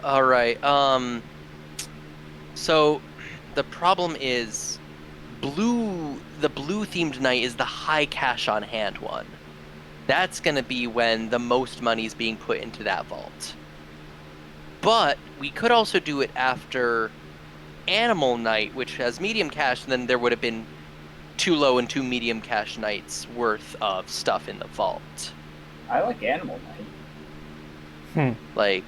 Speaker 1: All right. So the problem is the blue themed night is the high cash on hand one. That's going to be when the most money is being put into that vault. But we could also do it after Animal Night, which has medium cash, and then there would have been 2 low and 2 medium cash nights worth of stuff in the vault.
Speaker 5: I like Animal Night.
Speaker 1: Like,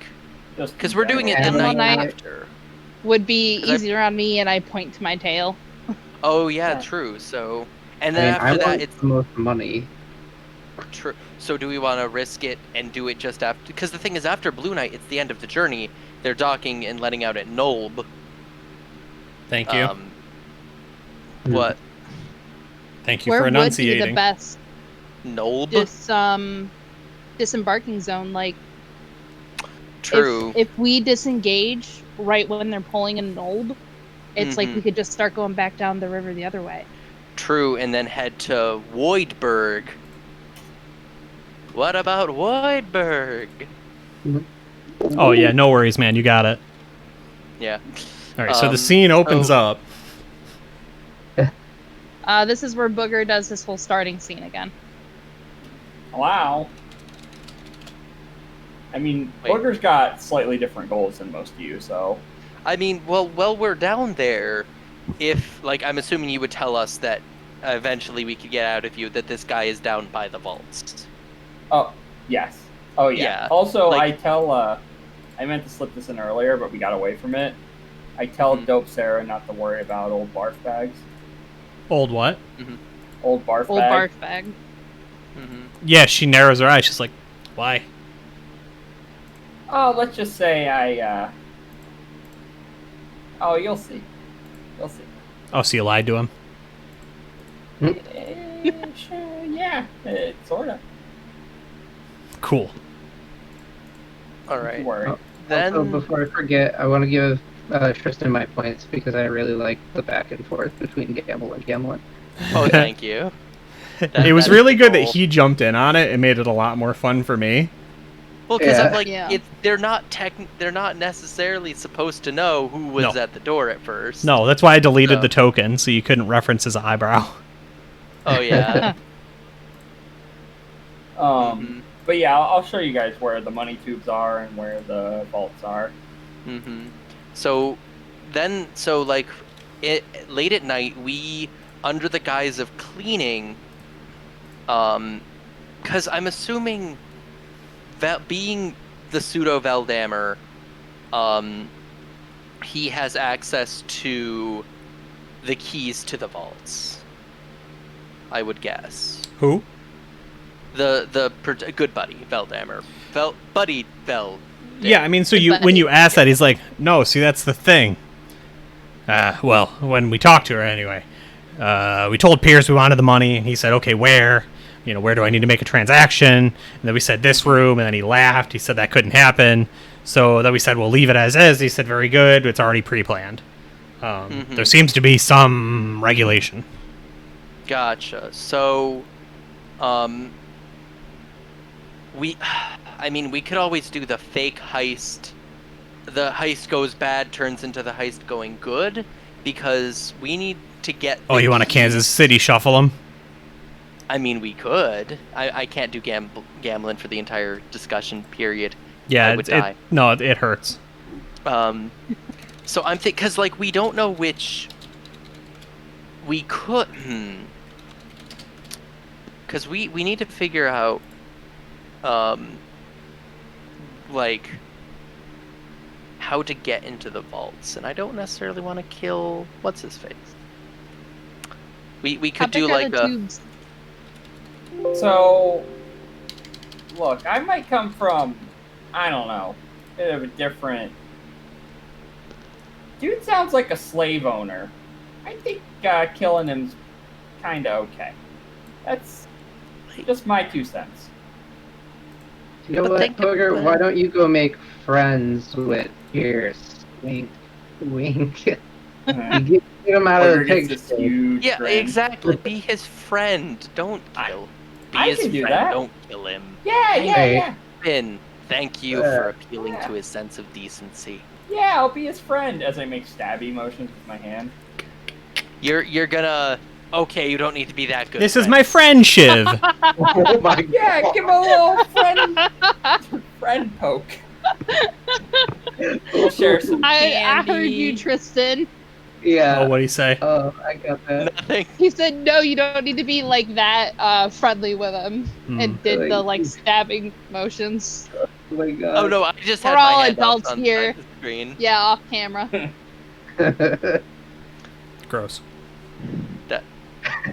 Speaker 5: Just
Speaker 1: because we're doing it the
Speaker 3: Animal
Speaker 1: night
Speaker 4: Night.
Speaker 1: after.
Speaker 4: Would be
Speaker 1: 'Cause I-
Speaker 4: easier on me, and I point to my tail.
Speaker 1: Oh yeah,
Speaker 5: Yeah.
Speaker 1: true. So, and
Speaker 3: I
Speaker 1: then
Speaker 3: mean, I
Speaker 1: after that,
Speaker 3: want
Speaker 1: it's
Speaker 3: the most money.
Speaker 1: true. So do we want to risk it and do it just after? Because the thing is, after Blue Night, it's the end of the journey. They're docking and letting out at Nolb.
Speaker 2: Thank you.
Speaker 1: What?
Speaker 2: Thank you
Speaker 4: Where
Speaker 2: for
Speaker 4: would be
Speaker 2: enunciating.
Speaker 4: the best
Speaker 1: Nolb?
Speaker 4: disembarking zone? Like,
Speaker 1: True.
Speaker 4: if we disengage right when they're pulling in Nolb, it's like we could just start going back down the river the other way.
Speaker 1: True, and then head to Voidberg. What about Voidberg?
Speaker 2: Oh yeah, no worries, man. You got it.
Speaker 1: Yeah.
Speaker 2: All right, so the scene opens up.
Speaker 4: This is where Booger does his whole starting scene again.
Speaker 5: Wow. I mean,
Speaker 1: Wait.
Speaker 5: Booger's got slightly different goals than most of you, so...
Speaker 1: I mean, well, while we're down there, if, like, I'm assuming you would tell us that eventually we could get out of you that this guy is down by the vaults.
Speaker 5: Oh, yes. Oh, yeah.
Speaker 1: Yeah,
Speaker 5: Also,
Speaker 1: like-
Speaker 5: I tell, I meant to slip this in earlier, but we got away from it. I tell Dope Sarah not to worry about old barf bags.
Speaker 2: Old what?
Speaker 5: Old barf
Speaker 4: Old
Speaker 5: bag.
Speaker 4: barf bag.
Speaker 2: Yeah, she narrows her eyes. She's like, why?
Speaker 5: Oh, let's just say Oh, you'll see. You'll see.
Speaker 2: Oh, so you lied to him?
Speaker 5: Sure, yeah. Sorta.
Speaker 2: Cool.
Speaker 1: All
Speaker 5: Don't
Speaker 1: right.
Speaker 5: you worry.
Speaker 1: Then
Speaker 3: Also, before I forget, I want to give Tristan my points because I really like the back and forth between Gamble and Gamlin.
Speaker 1: oh, thank you.
Speaker 2: It was
Speaker 1: that is
Speaker 2: really
Speaker 1: the
Speaker 2: good that
Speaker 1: goal.
Speaker 2: he jumped in on it. It made it a lot more fun for me.
Speaker 1: Well, because
Speaker 3: Yeah.
Speaker 1: I'm like,
Speaker 4: Yeah.
Speaker 1: they're not necessarily supposed to know who was
Speaker 2: No.
Speaker 1: at the door at first.
Speaker 2: No, that's why I deleted
Speaker 1: So-
Speaker 2: the token, so you couldn't reference his eyebrow.
Speaker 1: Oh yeah. Mhm.
Speaker 5: But yeah, I'll show you guys where the money tubes are and where the vaults are.
Speaker 1: Mm-hmm. So like, late at night, we, under the guise of cleaning, because I'm assuming that being the pseudo Veldammer, he has access to the keys to the vaults. I would guess.
Speaker 2: Who?
Speaker 1: The good buddy Veldammer, buddy Veld.
Speaker 2: Yeah, I mean, so
Speaker 4: Good
Speaker 2: when you
Speaker 4: buddy.
Speaker 2: ask that, he's like, no, see, that's the thing. Well, when we talked to her anyway, we told Pierce we wanted the money, and he said, okay, where? Where do I need to make a transaction? And then we said this room, and then he laughed. He said that couldn't happen. So then we said, we'll leave it as is. He said, very good. It's already pre-planned. There seems to be some regulation.
Speaker 1: Gotcha. So, we could always do the fake heist. The heist goes bad, turns into the heist going good, because we need to get.
Speaker 2: Oh, you want a Kansas City shuffle him?
Speaker 1: I mean, we could. I can't do gambling for the entire discussion period.
Speaker 2: Yeah,
Speaker 1: I would die.
Speaker 2: It hurts.
Speaker 1: So I'm thinking, because like we don't know which. We could. Because we need to figure out. Like, how to get into the vaults, and I don't necessarily want to kill what's his face. We
Speaker 4: How
Speaker 1: could do
Speaker 4: big are
Speaker 1: like
Speaker 4: the
Speaker 1: a.
Speaker 4: tubes?
Speaker 5: So, look, I might come from, I don't know, a bit of a different. Dude sounds like a slave owner. I think killing him's kind of okay. That's just my 2 cents.
Speaker 3: You know
Speaker 1: But
Speaker 3: what,
Speaker 1: think
Speaker 3: Booger?
Speaker 1: about-
Speaker 3: Why don't you go make friends with Pierce? Wink, wink. You get him out of the
Speaker 5: Booger gets this
Speaker 3: pig.
Speaker 5: huge
Speaker 1: Yeah,
Speaker 5: grin.
Speaker 1: exactly. Be his friend. Don't kill. Be
Speaker 5: I
Speaker 1: his
Speaker 5: can do
Speaker 1: friend.
Speaker 5: that.
Speaker 1: Don't kill him.
Speaker 5: Yeah, yeah,
Speaker 3: Hey.
Speaker 5: yeah.
Speaker 1: Finn, thank you for appealing
Speaker 5: Yeah.
Speaker 1: to his sense of decency.
Speaker 5: Yeah, I'll be his friend as I make stabby motions with my hand.
Speaker 1: You're gonna. Okay, you don't need to be that good.
Speaker 2: This is
Speaker 1: friend.
Speaker 2: my friend, Shiv.
Speaker 3: Oh my god.
Speaker 5: Yeah, give him a little friend poke. We'll share some
Speaker 4: I
Speaker 5: candy.
Speaker 4: heard you, Tristan.
Speaker 3: Yeah.
Speaker 2: Oh, what'd he say?
Speaker 3: Oh, I got that.
Speaker 1: Nothing.
Speaker 4: He said, no, you don't need to be like that friendly with him. And did the like stabbing motions.
Speaker 3: Oh my god.
Speaker 1: Oh no, I just
Speaker 4: We're
Speaker 1: had
Speaker 4: all
Speaker 1: my hand
Speaker 4: adults
Speaker 1: on
Speaker 4: here.
Speaker 1: the screen.
Speaker 4: Yeah, off camera.
Speaker 2: Gross.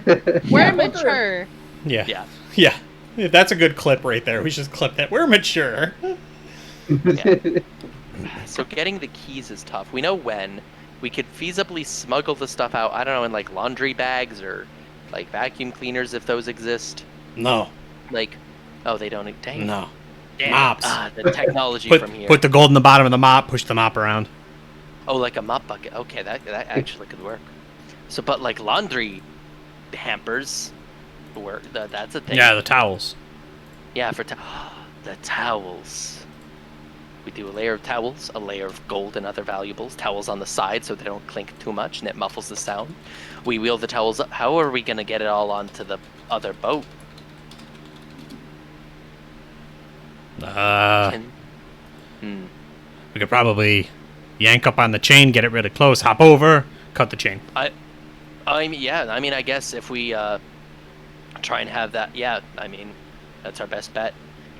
Speaker 4: We're
Speaker 5: Yeah,
Speaker 4: mature.
Speaker 2: Yeah.
Speaker 1: Yeah.
Speaker 2: Yeah. That's a good clip right there. We should just clip that. We're mature.
Speaker 1: So getting the keys is tough. We know when. We could feasibly smuggle the stuff out. I don't know, in like laundry bags or like vacuum cleaners if those exist.
Speaker 2: No.
Speaker 1: Like, oh, they don't. Dang.
Speaker 2: No.
Speaker 1: Damn.
Speaker 2: Mops.
Speaker 1: The technology
Speaker 2: Put,
Speaker 1: from here.
Speaker 2: put the gold in the bottom of the mop, push the mop around.
Speaker 1: Oh, like a mop bucket. Okay, that actually could work. So, but like laundry hampers work. That's a thing.
Speaker 2: Yeah, the towels.
Speaker 1: Yeah, for the towels. We do a layer of towels, a layer of gold and other valuables. Towels on the side so they don't clink too much and it muffles the sound. We wheel the towels up. How are we gonna get it all onto the other boat?
Speaker 2: We could probably yank up on the chain, get it really close, hop over, cut the chain.
Speaker 1: I mean, I guess if we try and have that, yeah, I mean, that's our best bet.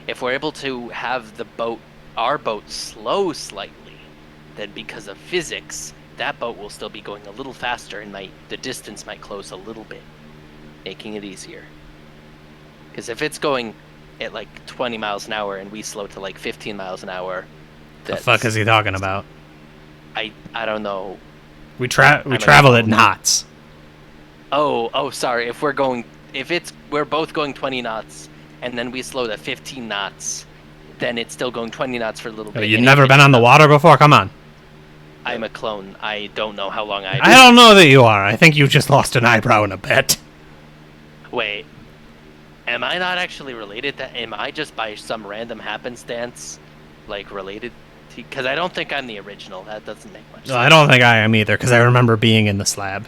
Speaker 1: If we're able to have our boat slow slightly, then because of physics, that boat will still be going a little faster and the distance might close a little bit, making it easier. Because if it's going at like 20 miles an hour and we slow to like 15 miles an hour,
Speaker 2: The fuck is he talking about?
Speaker 1: I don't know.
Speaker 2: We travel at knots.
Speaker 1: Oh, sorry. We're both going 20 knots, and then we slow to 15 knots, then it's still going 20 knots for a little bit.
Speaker 2: You've never been on the water before? Come on.
Speaker 1: I'm a clone. I don't know how long
Speaker 2: I don't know that you are. I think you just lost an eyebrow in a bet.
Speaker 1: Wait. Am I not actually related? Am I just by some random happenstance, like, related? Because I don't think I'm the original. That doesn't make much sense.
Speaker 2: No, I don't think I am either, because I remember being in the slab.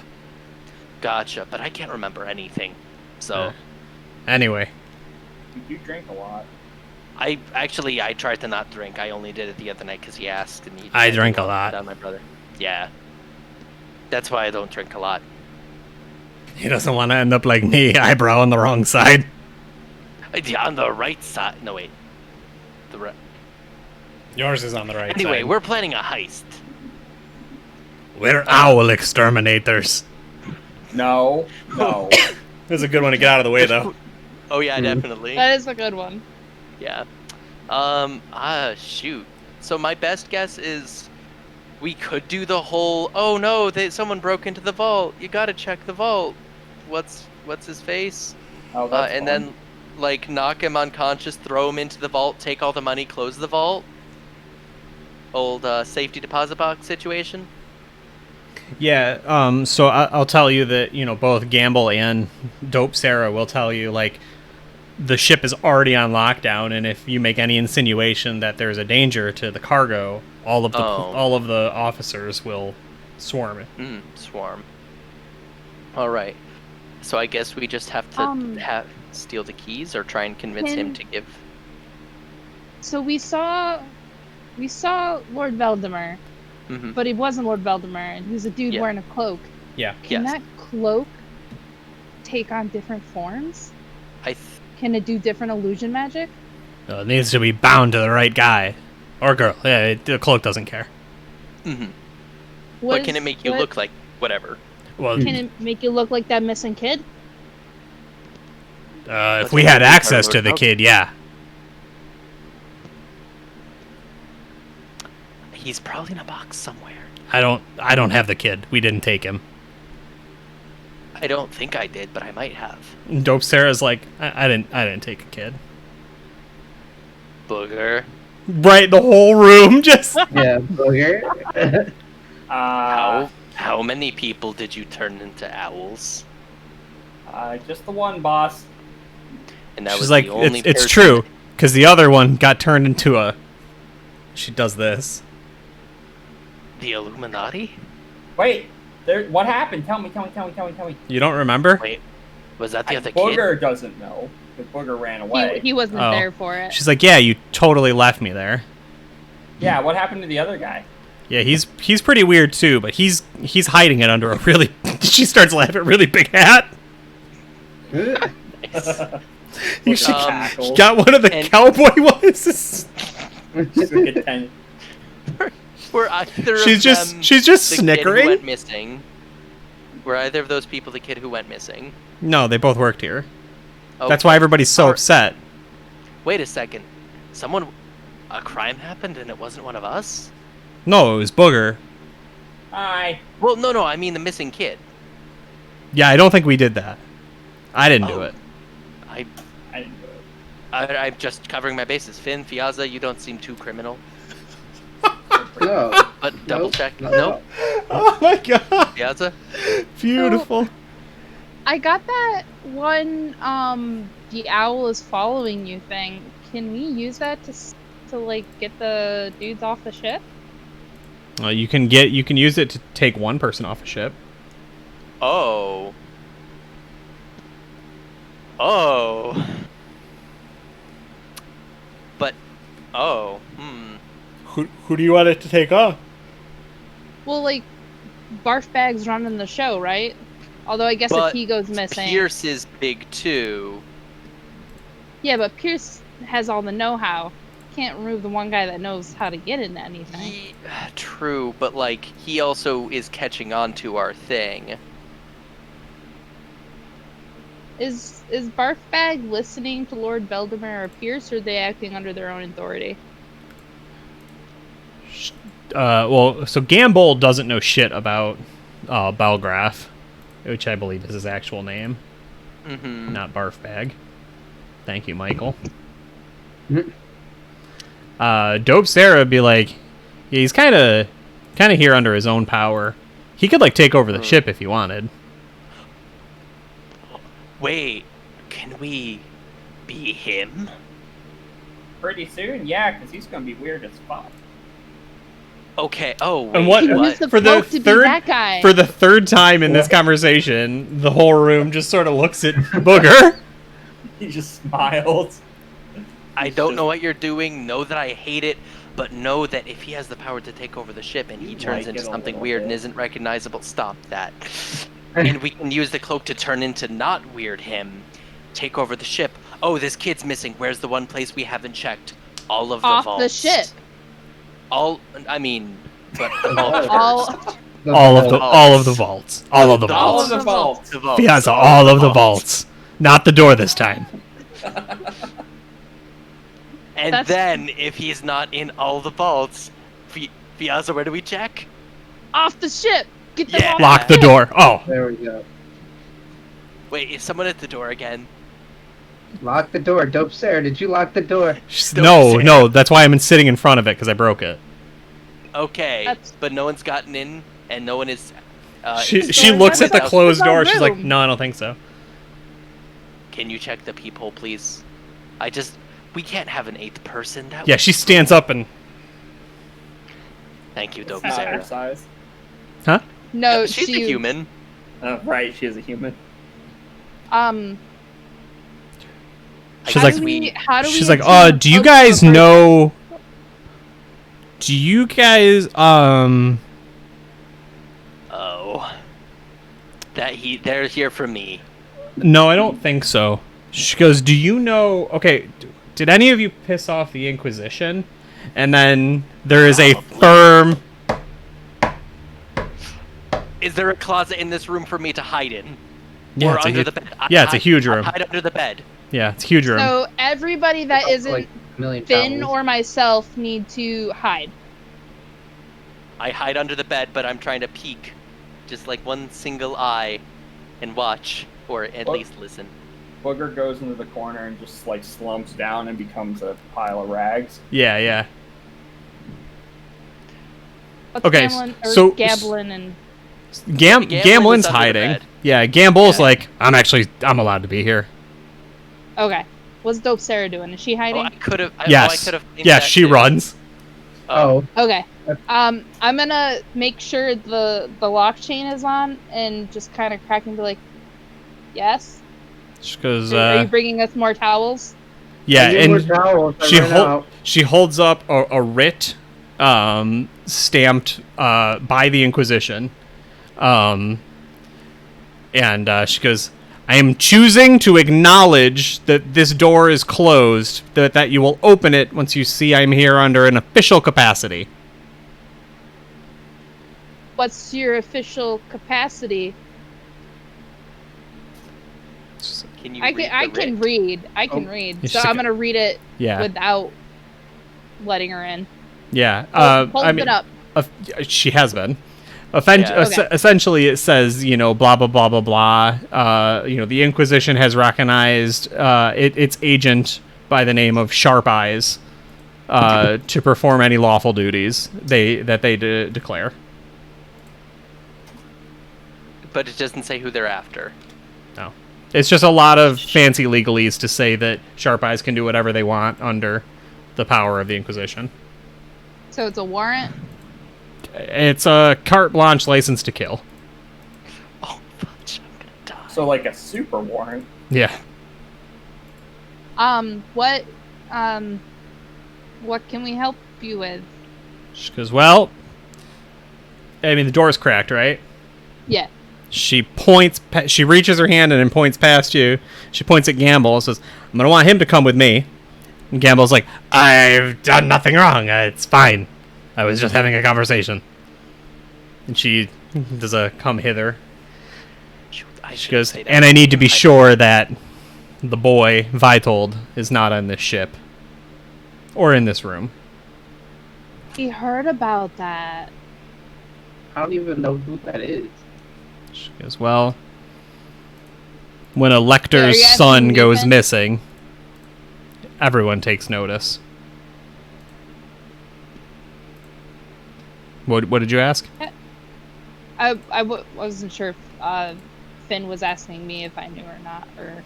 Speaker 1: Gotcha, but I can't remember anything. So.
Speaker 2: Anyway.
Speaker 5: You drink a lot.
Speaker 1: I tried to not drink. I only did it the other night because he asked. And
Speaker 2: I drink a lot.
Speaker 1: Down my brother. Yeah. That's why I don't drink a lot.
Speaker 2: He doesn't want to end up like me, eyebrow on the wrong side.
Speaker 1: On the right side. No, wait. The right.
Speaker 2: Yours is on the right side.
Speaker 1: Anyway, we're planning a heist.
Speaker 2: We're owl exterminators.
Speaker 5: No.
Speaker 2: This is a good one to get out of the way, though.
Speaker 1: Oh, yeah, definitely.
Speaker 4: That is a good one.
Speaker 1: Yeah. Shoot. So my best guess is we could do the whole, oh no, someone broke into the vault. You gotta check the vault. What's his face?
Speaker 5: Oh, that's
Speaker 1: and
Speaker 5: fun.
Speaker 1: then, like, knock him unconscious, throw him into the vault, take all the money, close the vault. Old safety deposit box situation.
Speaker 2: Yeah, so I'll tell you that, both Gamble and Dope Sarah will tell you, like, the ship is already on lockdown, and if you make any insinuation that there's a danger to the cargo, all of the officers will swarm it.
Speaker 1: Swarm. All right. So I guess we just have to steal the keys or try and convince him to give.
Speaker 4: So we saw Lord Veldammer, but he wasn't Lord Veldammer, and he was a dude wearing a cloak.
Speaker 2: Yeah.
Speaker 4: Can that cloak take on different forms? Can it do different illusion magic?
Speaker 2: No, it needs to be bound to the right guy. Or girl. Yeah, the cloak doesn't care.
Speaker 1: But can it make you look like whatever?
Speaker 2: Well,
Speaker 4: can it make you look like that missing kid?
Speaker 2: If we had access to the kid, yeah.
Speaker 1: He's probably in a box somewhere.
Speaker 2: I don't have the kid. We didn't take him.
Speaker 1: I don't think I did, but I might have.
Speaker 2: Dope Sarah's like, I didn't take a kid.
Speaker 1: Booger.
Speaker 2: Right, the whole room just.
Speaker 3: Yeah, booger.
Speaker 1: How many people did you turn into owls?
Speaker 5: Just the one, boss.
Speaker 1: And that
Speaker 2: She's
Speaker 1: was
Speaker 2: like,
Speaker 1: the only
Speaker 2: it's true, because the other one got turned into a. She does this.
Speaker 1: The Illuminati?
Speaker 5: Wait, what happened? Tell me.
Speaker 2: You don't remember?
Speaker 1: Wait, was that the other kid?
Speaker 5: Booger doesn't know, because Booger ran away.
Speaker 4: He wasn't there for it.
Speaker 2: She's like, yeah, you totally left me there.
Speaker 5: Yeah, what happened to the other guy?
Speaker 2: Yeah, he's pretty weird too, but he's hiding it under a really. She starts laughing. Really big hat. You should got one of the cowboy ones.
Speaker 1: Were either
Speaker 2: she's
Speaker 1: of
Speaker 2: just
Speaker 1: them
Speaker 2: she's just
Speaker 1: the
Speaker 2: snickering.
Speaker 1: Kid who went missing? Were either of those people the kid who went missing?
Speaker 2: No, they both worked here.
Speaker 1: Okay.
Speaker 2: That's why everybody's so upset.
Speaker 1: Wait a second. A crime happened and it wasn't one of us?
Speaker 2: No, it was Booger.
Speaker 5: Hi.
Speaker 1: Well, no, I mean the missing kid.
Speaker 2: Yeah, I don't think we did that. I didn't do it.
Speaker 5: I didn't do it.
Speaker 1: I'm just covering my bases. Finn, Fiazza, you don't seem too criminal.
Speaker 3: No.
Speaker 1: But double check.
Speaker 3: No.
Speaker 1: Nope.
Speaker 2: Oh my god.
Speaker 1: Fiazza?
Speaker 2: Beautiful.
Speaker 4: I got that one, the owl is following you thing. Can we use that to like, get the dudes off the ship?
Speaker 2: You can use it to take one person off a ship.
Speaker 1: Oh. But,
Speaker 2: Who do you want it to take off?
Speaker 4: Well, like, Barf Bag's running the show, right? Although I guess if he goes missing...
Speaker 1: Pierce is big too.
Speaker 4: Yeah, but Pierce has all the know-how. Can't remove the one guy that knows how to get into anything.
Speaker 1: True, but, like, he also is catching on to our thing.
Speaker 4: Is Barf Bag listening to Lord Veldammer or Pierce, or are they acting under their own authority?
Speaker 2: Well, so Gamble doesn't know shit about Belgraph, which I believe is his actual name.
Speaker 1: Mm-hmm.
Speaker 2: Not Barf Bag. Thank you, Michael. Dope Sarah would be like, yeah, he's kind of here under his own power. He could like take over the ship if he wanted.
Speaker 1: Wait, can we be him?
Speaker 5: Pretty soon, yeah, because he's gonna be weird as fuck.
Speaker 1: Okay. Oh, wait.
Speaker 2: And what
Speaker 4: Use the
Speaker 2: for the
Speaker 4: cloak to be that guy.
Speaker 2: third time in this conversation, the whole room just sort of looks at Booger.
Speaker 5: He just smiles.
Speaker 1: I don't know what you're doing. Know that I hate it, but know that if he has the power to take over the ship and he
Speaker 5: You
Speaker 1: turns
Speaker 5: like
Speaker 1: into
Speaker 5: it a
Speaker 1: something
Speaker 5: little
Speaker 1: weird and
Speaker 5: bit.
Speaker 1: isn't recognizable, stop that. And we can use the cloak to turn into not weird him. Take over the ship. Oh, this kid's missing. Where's the one place we haven't checked? All of the
Speaker 4: Off
Speaker 1: vaults.
Speaker 4: the ship.
Speaker 1: All. I mean, but the vault
Speaker 4: All.
Speaker 1: first.
Speaker 2: all of the vaults. All of the
Speaker 5: All
Speaker 2: vaults.
Speaker 5: of the vaults.
Speaker 1: The vaults.
Speaker 2: Fiazza, all of the vaults. Not the door this time.
Speaker 1: And
Speaker 4: That's-
Speaker 1: then, if he's not in all the vaults, Fiazza, where do we check?
Speaker 4: Off the ship. Get them
Speaker 1: Yeah.
Speaker 4: off
Speaker 2: Lock the
Speaker 4: ship.
Speaker 2: door. Oh,
Speaker 3: There we go.
Speaker 1: Wait, is someone at the door again?
Speaker 3: Lock the door. Dope Sarah, did you lock the door?
Speaker 2: no. That's why I'm sitting in front of it because I broke it.
Speaker 1: Okay,
Speaker 4: That's-
Speaker 1: but no one's gotten in, and no one is.
Speaker 2: She
Speaker 4: door
Speaker 2: looks at the
Speaker 4: out.
Speaker 2: closed
Speaker 4: It's our
Speaker 2: door. She's like,
Speaker 4: room.
Speaker 2: no, I don't think so.
Speaker 1: Can you check the peephole, please? We can't have an eighth person. That
Speaker 2: Yeah,
Speaker 1: would-
Speaker 2: she stands up and
Speaker 1: Thank you,
Speaker 5: It's
Speaker 1: Dope
Speaker 5: not her
Speaker 1: Sarah.
Speaker 5: size.
Speaker 4: No,
Speaker 1: She's a
Speaker 4: she.
Speaker 1: human.
Speaker 5: Right, she is a human.
Speaker 4: Um.
Speaker 2: She's
Speaker 1: I
Speaker 2: like-
Speaker 1: guess we.
Speaker 4: How do we?
Speaker 2: she's like,
Speaker 4: attune
Speaker 2: do you
Speaker 4: cloak to a
Speaker 2: guys
Speaker 4: person?"
Speaker 2: know? Do you guys
Speaker 1: Oh. They're here for me.
Speaker 2: No, I don't think so. She goes, do you know... Okay, did any of you piss off the Inquisition? And then there is a
Speaker 1: Probably.
Speaker 2: firm...
Speaker 1: Is there a closet in this room for me to hide in?
Speaker 2: Yeah,
Speaker 1: or
Speaker 2: it's a
Speaker 1: under
Speaker 2: hu-
Speaker 1: the bed?
Speaker 2: yeah, it's a huge room.
Speaker 1: I hide under the bed.
Speaker 2: Yeah, it's a huge room.
Speaker 4: So everybody that isn't
Speaker 3: Like a million
Speaker 4: Finn
Speaker 3: towels.
Speaker 4: or myself need to hide.
Speaker 1: I hide under the bed, but I'm trying to peek. Just like one single eye and watch, or at
Speaker 5: What?
Speaker 1: least listen.
Speaker 5: Booger goes into the corner and just like slumps down and becomes a pile of rags.
Speaker 2: Yeah.
Speaker 4: What's
Speaker 2: Okay,
Speaker 4: Gamblin, or
Speaker 2: so-
Speaker 4: Gablin and
Speaker 1: Gamblin
Speaker 2: Gamblin's
Speaker 1: is under the
Speaker 2: hiding.
Speaker 1: bed.
Speaker 2: Yeah, Gamble's
Speaker 1: Yeah.
Speaker 2: like, I'm allowed to be here.
Speaker 4: okay. What's Dope Sarah doing? Is she
Speaker 1: Oh,
Speaker 4: hiding?
Speaker 1: I could have.
Speaker 2: Yes.
Speaker 1: Yeah,
Speaker 2: Yeah, she runs.
Speaker 3: Oh,
Speaker 4: Okay. I'm gonna make sure the lock chain is on and just kind of crack and be like, yes.
Speaker 2: She goes,
Speaker 4: Are you bringing us more towels?
Speaker 2: yeah,
Speaker 3: I need more
Speaker 2: and
Speaker 3: towels. I
Speaker 2: she
Speaker 3: ran
Speaker 2: hol-
Speaker 3: out.
Speaker 2: she holds up a writ stamped by the Inquisition. And she goes, I am choosing to acknowledge that this door is closed, that you will open it once you see I'm here under an official capacity.
Speaker 4: What's your official capacity?
Speaker 1: Can you
Speaker 4: I
Speaker 1: read
Speaker 4: can
Speaker 1: the
Speaker 4: I can
Speaker 1: writ?
Speaker 4: read. I can
Speaker 3: Oh.
Speaker 4: read.
Speaker 2: It's
Speaker 4: So
Speaker 2: just
Speaker 4: I'm
Speaker 2: like
Speaker 4: gonna read it
Speaker 2: Yeah,
Speaker 4: without letting her in.
Speaker 2: yeah.
Speaker 4: Hold
Speaker 2: I mean,
Speaker 4: it up.
Speaker 2: she has been.
Speaker 1: Yeah.
Speaker 4: Okay.
Speaker 2: Essentially, it says, blah, blah, blah, blah, blah. The Inquisition has recognized its agent by the name of Sharp Eyes to perform any lawful duties they declare.
Speaker 1: But it doesn't say who they're after.
Speaker 2: No. It's just a lot of fancy legalese to say that Sharp Eyes can do whatever they want under the power of the Inquisition.
Speaker 4: So it's a warrant.
Speaker 2: It's a carte blanche license to kill.
Speaker 1: Oh, fudge, I'm gonna die.
Speaker 5: So like a super warrant.
Speaker 2: Yeah.
Speaker 4: What can we help you with?
Speaker 2: She goes, well, I mean, the door's cracked, right?
Speaker 4: Yeah.
Speaker 2: She points, she reaches her hand in and points past you. She points at Gamble and says, I'm going to want him to come with me. And Gamble's like, I've done nothing wrong. It's fine. I was just having a conversation. And she does a come hither.
Speaker 1: Shoot, I
Speaker 2: She
Speaker 1: shouldn't
Speaker 2: goes,
Speaker 1: say that.
Speaker 2: and I need to be sure that the boy, Vitold, is not on this ship. Or in this room.
Speaker 4: We heard about that.
Speaker 3: I don't even know who that is.
Speaker 2: She goes, well, when a
Speaker 4: Are
Speaker 2: lector's
Speaker 4: you asking
Speaker 2: son
Speaker 4: me,
Speaker 2: goes
Speaker 4: Ben?
Speaker 2: missing, everyone takes notice. What did you ask?
Speaker 4: Wasn't sure if Finn was asking me if I knew or not, or...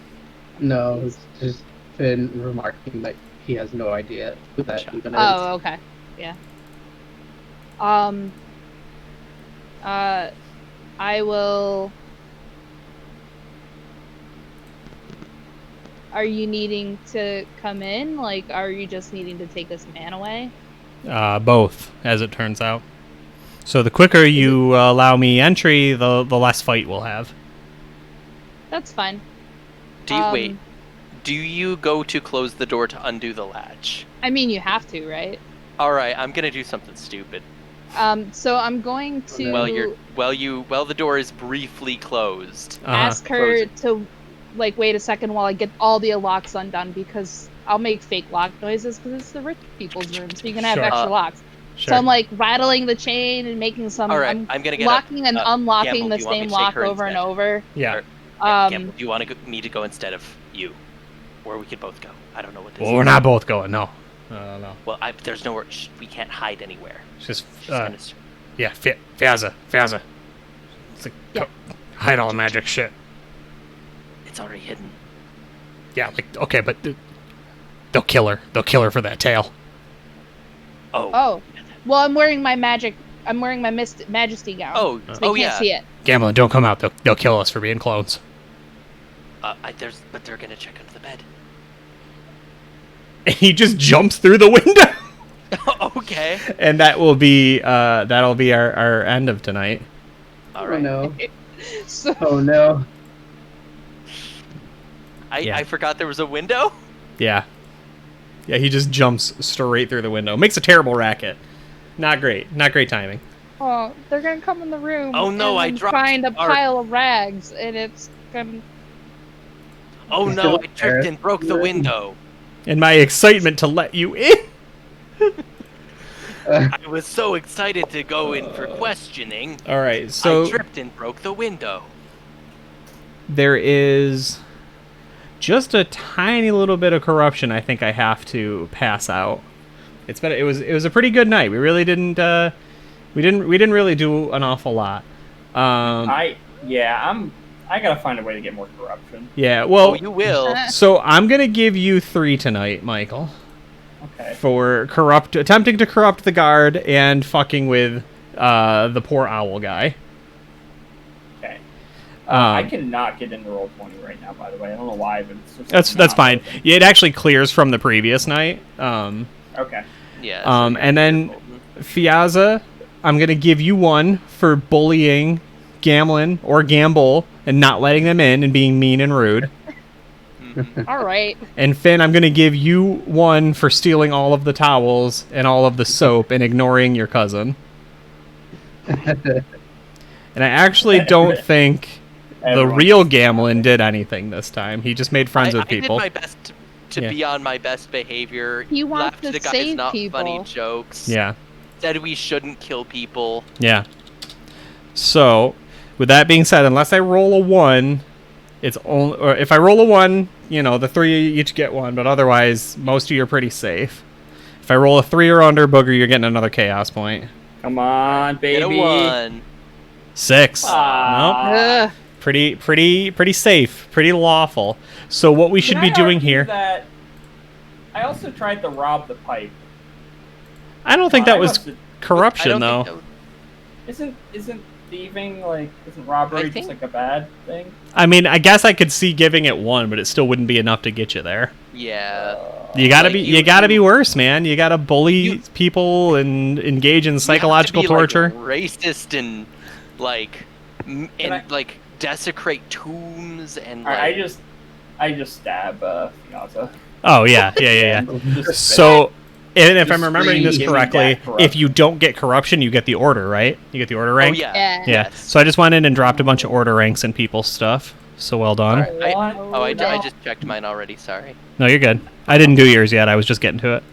Speaker 3: No, it's just Finn remarking that he has no idea who that even is.
Speaker 4: Oh, okay. Yeah. I will... Are you needing to come in? Like, are you just needing to take this man away?
Speaker 2: Both, as it turns out. So the quicker you allow me entry, the less fight we'll have.
Speaker 4: That's fine.
Speaker 1: Wait. Do you go to close the door to undo the latch?
Speaker 4: I mean, you have to, right?
Speaker 1: All right, I'm gonna do something stupid.
Speaker 4: So I'm going to
Speaker 1: While the door is briefly closed.
Speaker 4: ask her to, like, wait a second while I get all the locks undone, because I'll make fake lock noises because it's the rich people's room, so you can have
Speaker 2: Sure.
Speaker 4: extra locks.
Speaker 2: Sure.
Speaker 4: So I'm like rattling the chain and making some.
Speaker 1: All right, I'm gonna get
Speaker 4: locking and unlocking
Speaker 1: Gamble,
Speaker 4: the
Speaker 1: do you want me
Speaker 4: same
Speaker 1: to take
Speaker 4: lock
Speaker 1: her
Speaker 4: over and
Speaker 1: instead?
Speaker 4: over.
Speaker 2: Yeah.
Speaker 1: Gamble, do you want me to go instead of you, or we could both go? I don't know what this
Speaker 2: Well,
Speaker 1: is.
Speaker 2: we're not both going. No. No.
Speaker 1: Well, there's nowhere. We can't hide anywhere.
Speaker 2: It's just
Speaker 1: She's gonna
Speaker 2: yeah. Faza. It's like
Speaker 4: Yeah.
Speaker 2: hide all magic shit.
Speaker 1: It's already hidden.
Speaker 2: Yeah. Like okay, but they'll kill her. They'll kill her for that tail.
Speaker 4: Oh. Well, I'm wearing my majesty gown.
Speaker 1: Oh.
Speaker 4: So they can't see it.
Speaker 2: Gamblin, don't come out. They'll kill us for being clones.
Speaker 1: But they're gonna check under the bed.
Speaker 2: And he just jumps through the window.
Speaker 1: Okay.
Speaker 2: And that'll be our end of tonight.
Speaker 1: All right.
Speaker 3: Oh no.
Speaker 4: So,
Speaker 3: Oh no.
Speaker 1: I forgot there was a window.
Speaker 2: Yeah. Yeah, he just jumps straight through the window. Makes a terrible racket. Not great. Not great timing.
Speaker 4: oh, they're gonna come in the room.
Speaker 1: Oh, no, I
Speaker 4: and
Speaker 1: dropped
Speaker 4: find a
Speaker 1: our-
Speaker 4: pile of rags, and it's gonna.
Speaker 1: Oh no! I tripped and broke the window.
Speaker 2: In my excitement to let you in.
Speaker 1: I was so excited to go in for questioning.
Speaker 2: All right, so
Speaker 1: I tripped and broke the window.
Speaker 2: there is just a tiny little bit of corruption I think I have to pass out. It was a pretty good night. We really didn't we didn't really do an awful lot.
Speaker 5: I gotta find a way to get more corruption.
Speaker 2: Yeah, well,
Speaker 1: Oh, you will.
Speaker 2: so I'm going to give you 3 tonight, Michael.
Speaker 5: Okay.
Speaker 2: For attempting to corrupt the guard and fucking with the poor owl guy.
Speaker 5: Okay. I cannot get into roll 20 right now, by the way. I don't know why, but it's just
Speaker 2: That's fine. Yeah, it actually clears from the previous night.
Speaker 5: Okay.
Speaker 1: Yeah.
Speaker 2: And then Fiaza, I'm gonna give you 1 for bullying Gamblin or Gamble and not letting them in and being mean and rude.
Speaker 4: All right.
Speaker 2: And Finn, I'm gonna give you 1 for stealing all of the towels and all of the soap and ignoring your cousin. And I actually don't think the real Gamblin did anything this time. He just made friends with people.
Speaker 1: I did my best to be on my best behavior.
Speaker 4: He wants
Speaker 1: Laughed
Speaker 4: to
Speaker 1: at the guys
Speaker 4: save
Speaker 1: not
Speaker 4: people.
Speaker 1: funny jokes.
Speaker 2: Yeah.
Speaker 1: Said we shouldn't kill people.
Speaker 2: Yeah. So, with that being said, unless I roll a 1, it's only, or if I roll a 1, the 3 each get 1, but otherwise, most of you are pretty safe. If I roll a 3 or under, Booger, you're getting another chaos point.
Speaker 5: Come on, baby.
Speaker 1: Get a 1.
Speaker 2: 6. Nope.
Speaker 4: Ugh.
Speaker 2: Pretty safe. Pretty lawful. So what we should
Speaker 5: Can
Speaker 2: be
Speaker 5: I
Speaker 2: doing
Speaker 5: argue
Speaker 2: here...
Speaker 5: that I also tried to rob the pipe.
Speaker 2: I don't think that
Speaker 5: I
Speaker 2: was
Speaker 5: must've-
Speaker 2: corruption, though.
Speaker 5: Isn't thieving isn't robbery
Speaker 1: I
Speaker 5: just
Speaker 1: think-
Speaker 5: like a bad thing?
Speaker 2: I mean, I guess I could see giving it 1, but it still wouldn't be enough to get you there.
Speaker 1: Yeah.
Speaker 2: You gotta
Speaker 1: Like,
Speaker 2: be.
Speaker 1: you-
Speaker 2: You gotta be worse, man. You gotta bully people and engage in psychological
Speaker 1: You have to be,
Speaker 2: torture.
Speaker 1: like, racist and
Speaker 5: I-
Speaker 1: like desecrate tombs and
Speaker 5: All
Speaker 1: like.
Speaker 5: right, I just stab Fianza.
Speaker 2: Oh yeah.
Speaker 5: Just
Speaker 2: So, and if
Speaker 5: Just
Speaker 2: I'm remembering this
Speaker 5: scream, "Give me
Speaker 2: correctly,
Speaker 5: that corruption."
Speaker 2: if you don't get corruption, you get the order, right? You get the order
Speaker 1: Oh
Speaker 2: rank.
Speaker 1: yeah.
Speaker 4: Yeah.
Speaker 2: Yeah.
Speaker 1: Yes.
Speaker 2: So I just went in and dropped a bunch of order ranks in people's stuff. So well done.
Speaker 1: Alright.
Speaker 5: What?
Speaker 1: I just checked mine already. Sorry.
Speaker 2: No, you're good. I didn't do yours yet. I was just getting to it.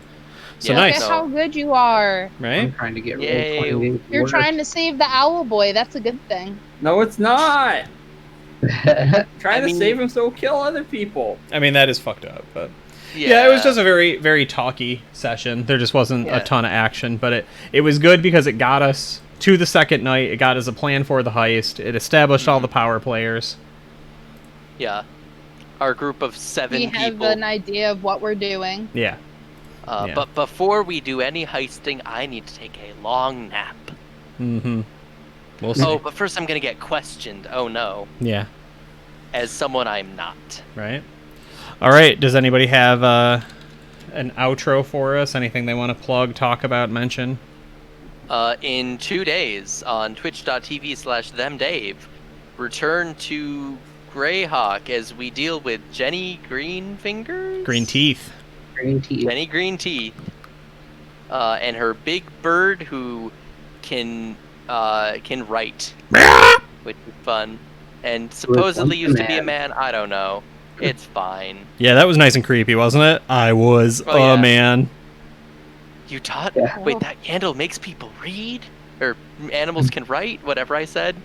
Speaker 2: So
Speaker 1: Yeah,
Speaker 2: nice,
Speaker 4: Look
Speaker 1: so-
Speaker 4: at how good you are.
Speaker 2: right?
Speaker 3: I'm trying to get
Speaker 1: Yay.
Speaker 3: roll 20.
Speaker 4: You're trying to save the owl boy. That's a good thing.
Speaker 5: No, it's not.
Speaker 3: to.
Speaker 5: Trying
Speaker 1: I mean-
Speaker 5: to save him so he'll kill other people.
Speaker 2: I mean, that is fucked up, but Yeah, it was just a very, very talky session. There just wasn't a ton of action, but it was good because it got us to the second night. It got us a plan for the heist. It established all the power players.
Speaker 1: Yeah. Our group of 7
Speaker 4: We have
Speaker 1: people.
Speaker 4: an idea of what we're doing.
Speaker 2: Yeah.
Speaker 1: But before we do any heisting, I need to take a long nap.
Speaker 2: Mm-hmm. We'll see.
Speaker 1: Oh, but first I'm going to get questioned. Oh, no.
Speaker 2: Yeah.
Speaker 1: As someone I'm not.
Speaker 2: Right. All right. Does anybody have an outro for us? Anything they want to plug, talk about, mention?
Speaker 1: In 2 days on twitch.tv/themdave, return to Greyhawk as we deal with Jenny Greenfingers?
Speaker 2: Green Teeth.
Speaker 3: Green tea.
Speaker 1: Jenny Green Teeth. And her big bird who can write, which is fun. And supposedly used to be a man. I don't know. It's fine.
Speaker 2: Yeah, that was nice and creepy, wasn't it? I was a man.
Speaker 1: You taught?
Speaker 3: Yeah.
Speaker 1: Wait, that candle makes people read? Or animals can write? Whatever I said?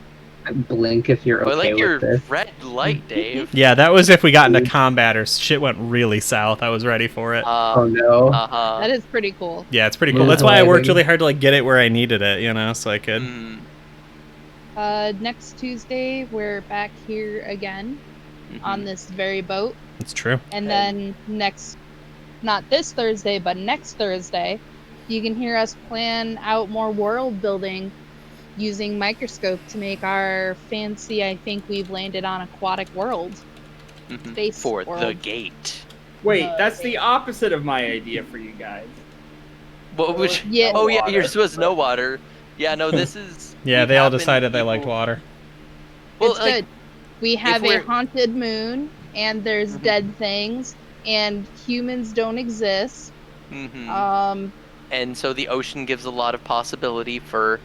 Speaker 3: Blink if you're
Speaker 1: Well,
Speaker 3: okay
Speaker 1: like your
Speaker 3: with this.
Speaker 1: red light, Dave.
Speaker 2: Yeah, that was if we got into combat or shit went really south. I was ready for it.
Speaker 3: Oh no.
Speaker 1: Uh-huh.
Speaker 4: That is pretty cool.
Speaker 2: Yeah, it's pretty cool. That's why I worked really hard to like get it where I needed it, you know, so I could.
Speaker 4: Next Tuesday, we're back here again on this very boat.
Speaker 2: It's true.
Speaker 4: And then not this Thursday, but next Thursday, you can hear us plan out more world building using Microscope to make our fancy, I think we've landed on aquatic world. Space
Speaker 1: For
Speaker 4: world.
Speaker 1: the gate.
Speaker 5: Wait, that's the opposite of my idea for you guys.
Speaker 1: What was?
Speaker 4: Yeah.
Speaker 1: Oh yeah, yours was no water. Yeah, no, this is.
Speaker 2: Yeah, they all decided they liked water.
Speaker 1: Well,
Speaker 4: It's
Speaker 1: like,
Speaker 4: good. We have a
Speaker 1: we're-
Speaker 4: haunted moon, and there's dead things, and humans don't exist.
Speaker 1: And so the ocean gives a lot of possibility for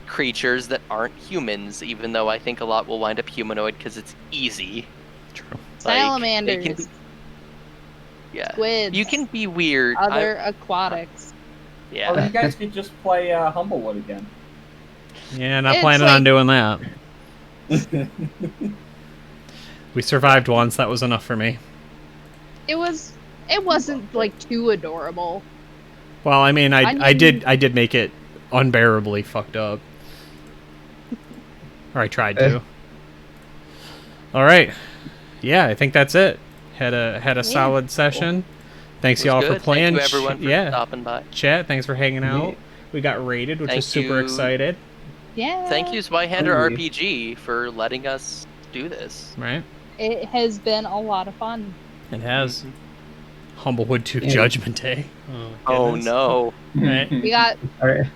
Speaker 1: creatures that aren't humans, even though I think a lot will wind up humanoid because it's easy.
Speaker 2: True.
Speaker 1: Like,
Speaker 4: Salamanders,
Speaker 1: they can be- yeah.
Speaker 4: squids,
Speaker 1: You can be weird.
Speaker 4: other aquatics.
Speaker 1: Yeah.
Speaker 5: Well, you guys could just play Humblewood again.
Speaker 2: Yeah, not
Speaker 4: It's
Speaker 2: planning
Speaker 4: like-
Speaker 2: on doing that. We survived once. That was enough for me.
Speaker 4: It wasn't like too adorable.
Speaker 2: Well, I mean, I did make it unbearably fucked up. Or I tried to. All right. Yeah, I think that's it. Had a solid session. Thanks
Speaker 1: It was
Speaker 2: y'all
Speaker 1: good.
Speaker 2: for playing.
Speaker 1: Thank you everyone for stopping by.
Speaker 2: Chat, thanks for hanging out. We got rated, which is super excited.
Speaker 4: Yeah.
Speaker 1: Thank you, Zweihander RPG, for letting us do this.
Speaker 2: Right?
Speaker 4: It has been a lot of fun.
Speaker 2: It has. Humblewood 2 Judgment Day.
Speaker 1: Oh
Speaker 2: goodness.
Speaker 1: no.
Speaker 2: Right.
Speaker 4: We got
Speaker 3: Sorry.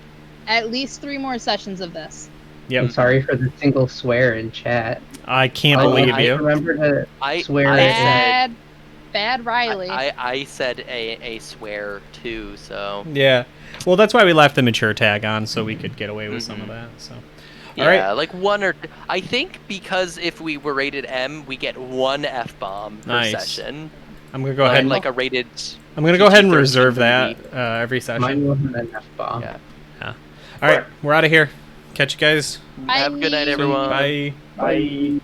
Speaker 4: at least 3 more sessions of this.
Speaker 2: Yep.
Speaker 3: I'm sorry for the single swear in chat.
Speaker 2: I can't believe
Speaker 3: I
Speaker 2: you.
Speaker 3: remember to swear
Speaker 1: I
Speaker 3: it.
Speaker 1: said-
Speaker 4: Bad Riley.
Speaker 1: I said a swear too, so.
Speaker 2: Yeah. Well, that's why we left the mature tag on, so we could get away with some of that. So.
Speaker 1: Yeah,
Speaker 2: All right.
Speaker 1: like one or I think because if we were rated M, we get 1 F-bomb per
Speaker 2: Nice.
Speaker 1: session.
Speaker 2: I'm gonna go ahead and
Speaker 1: like a rated.
Speaker 2: I'm gonna go ahead and
Speaker 1: PG-13
Speaker 2: reserve
Speaker 1: movie.
Speaker 2: that every session.
Speaker 3: Mine wasn't an F-bomb.
Speaker 1: Yeah.
Speaker 2: All right, we're out of here. Catch you guys.
Speaker 1: Have a good night,
Speaker 4: Bye.
Speaker 1: everyone.
Speaker 2: Bye.
Speaker 5: Bye.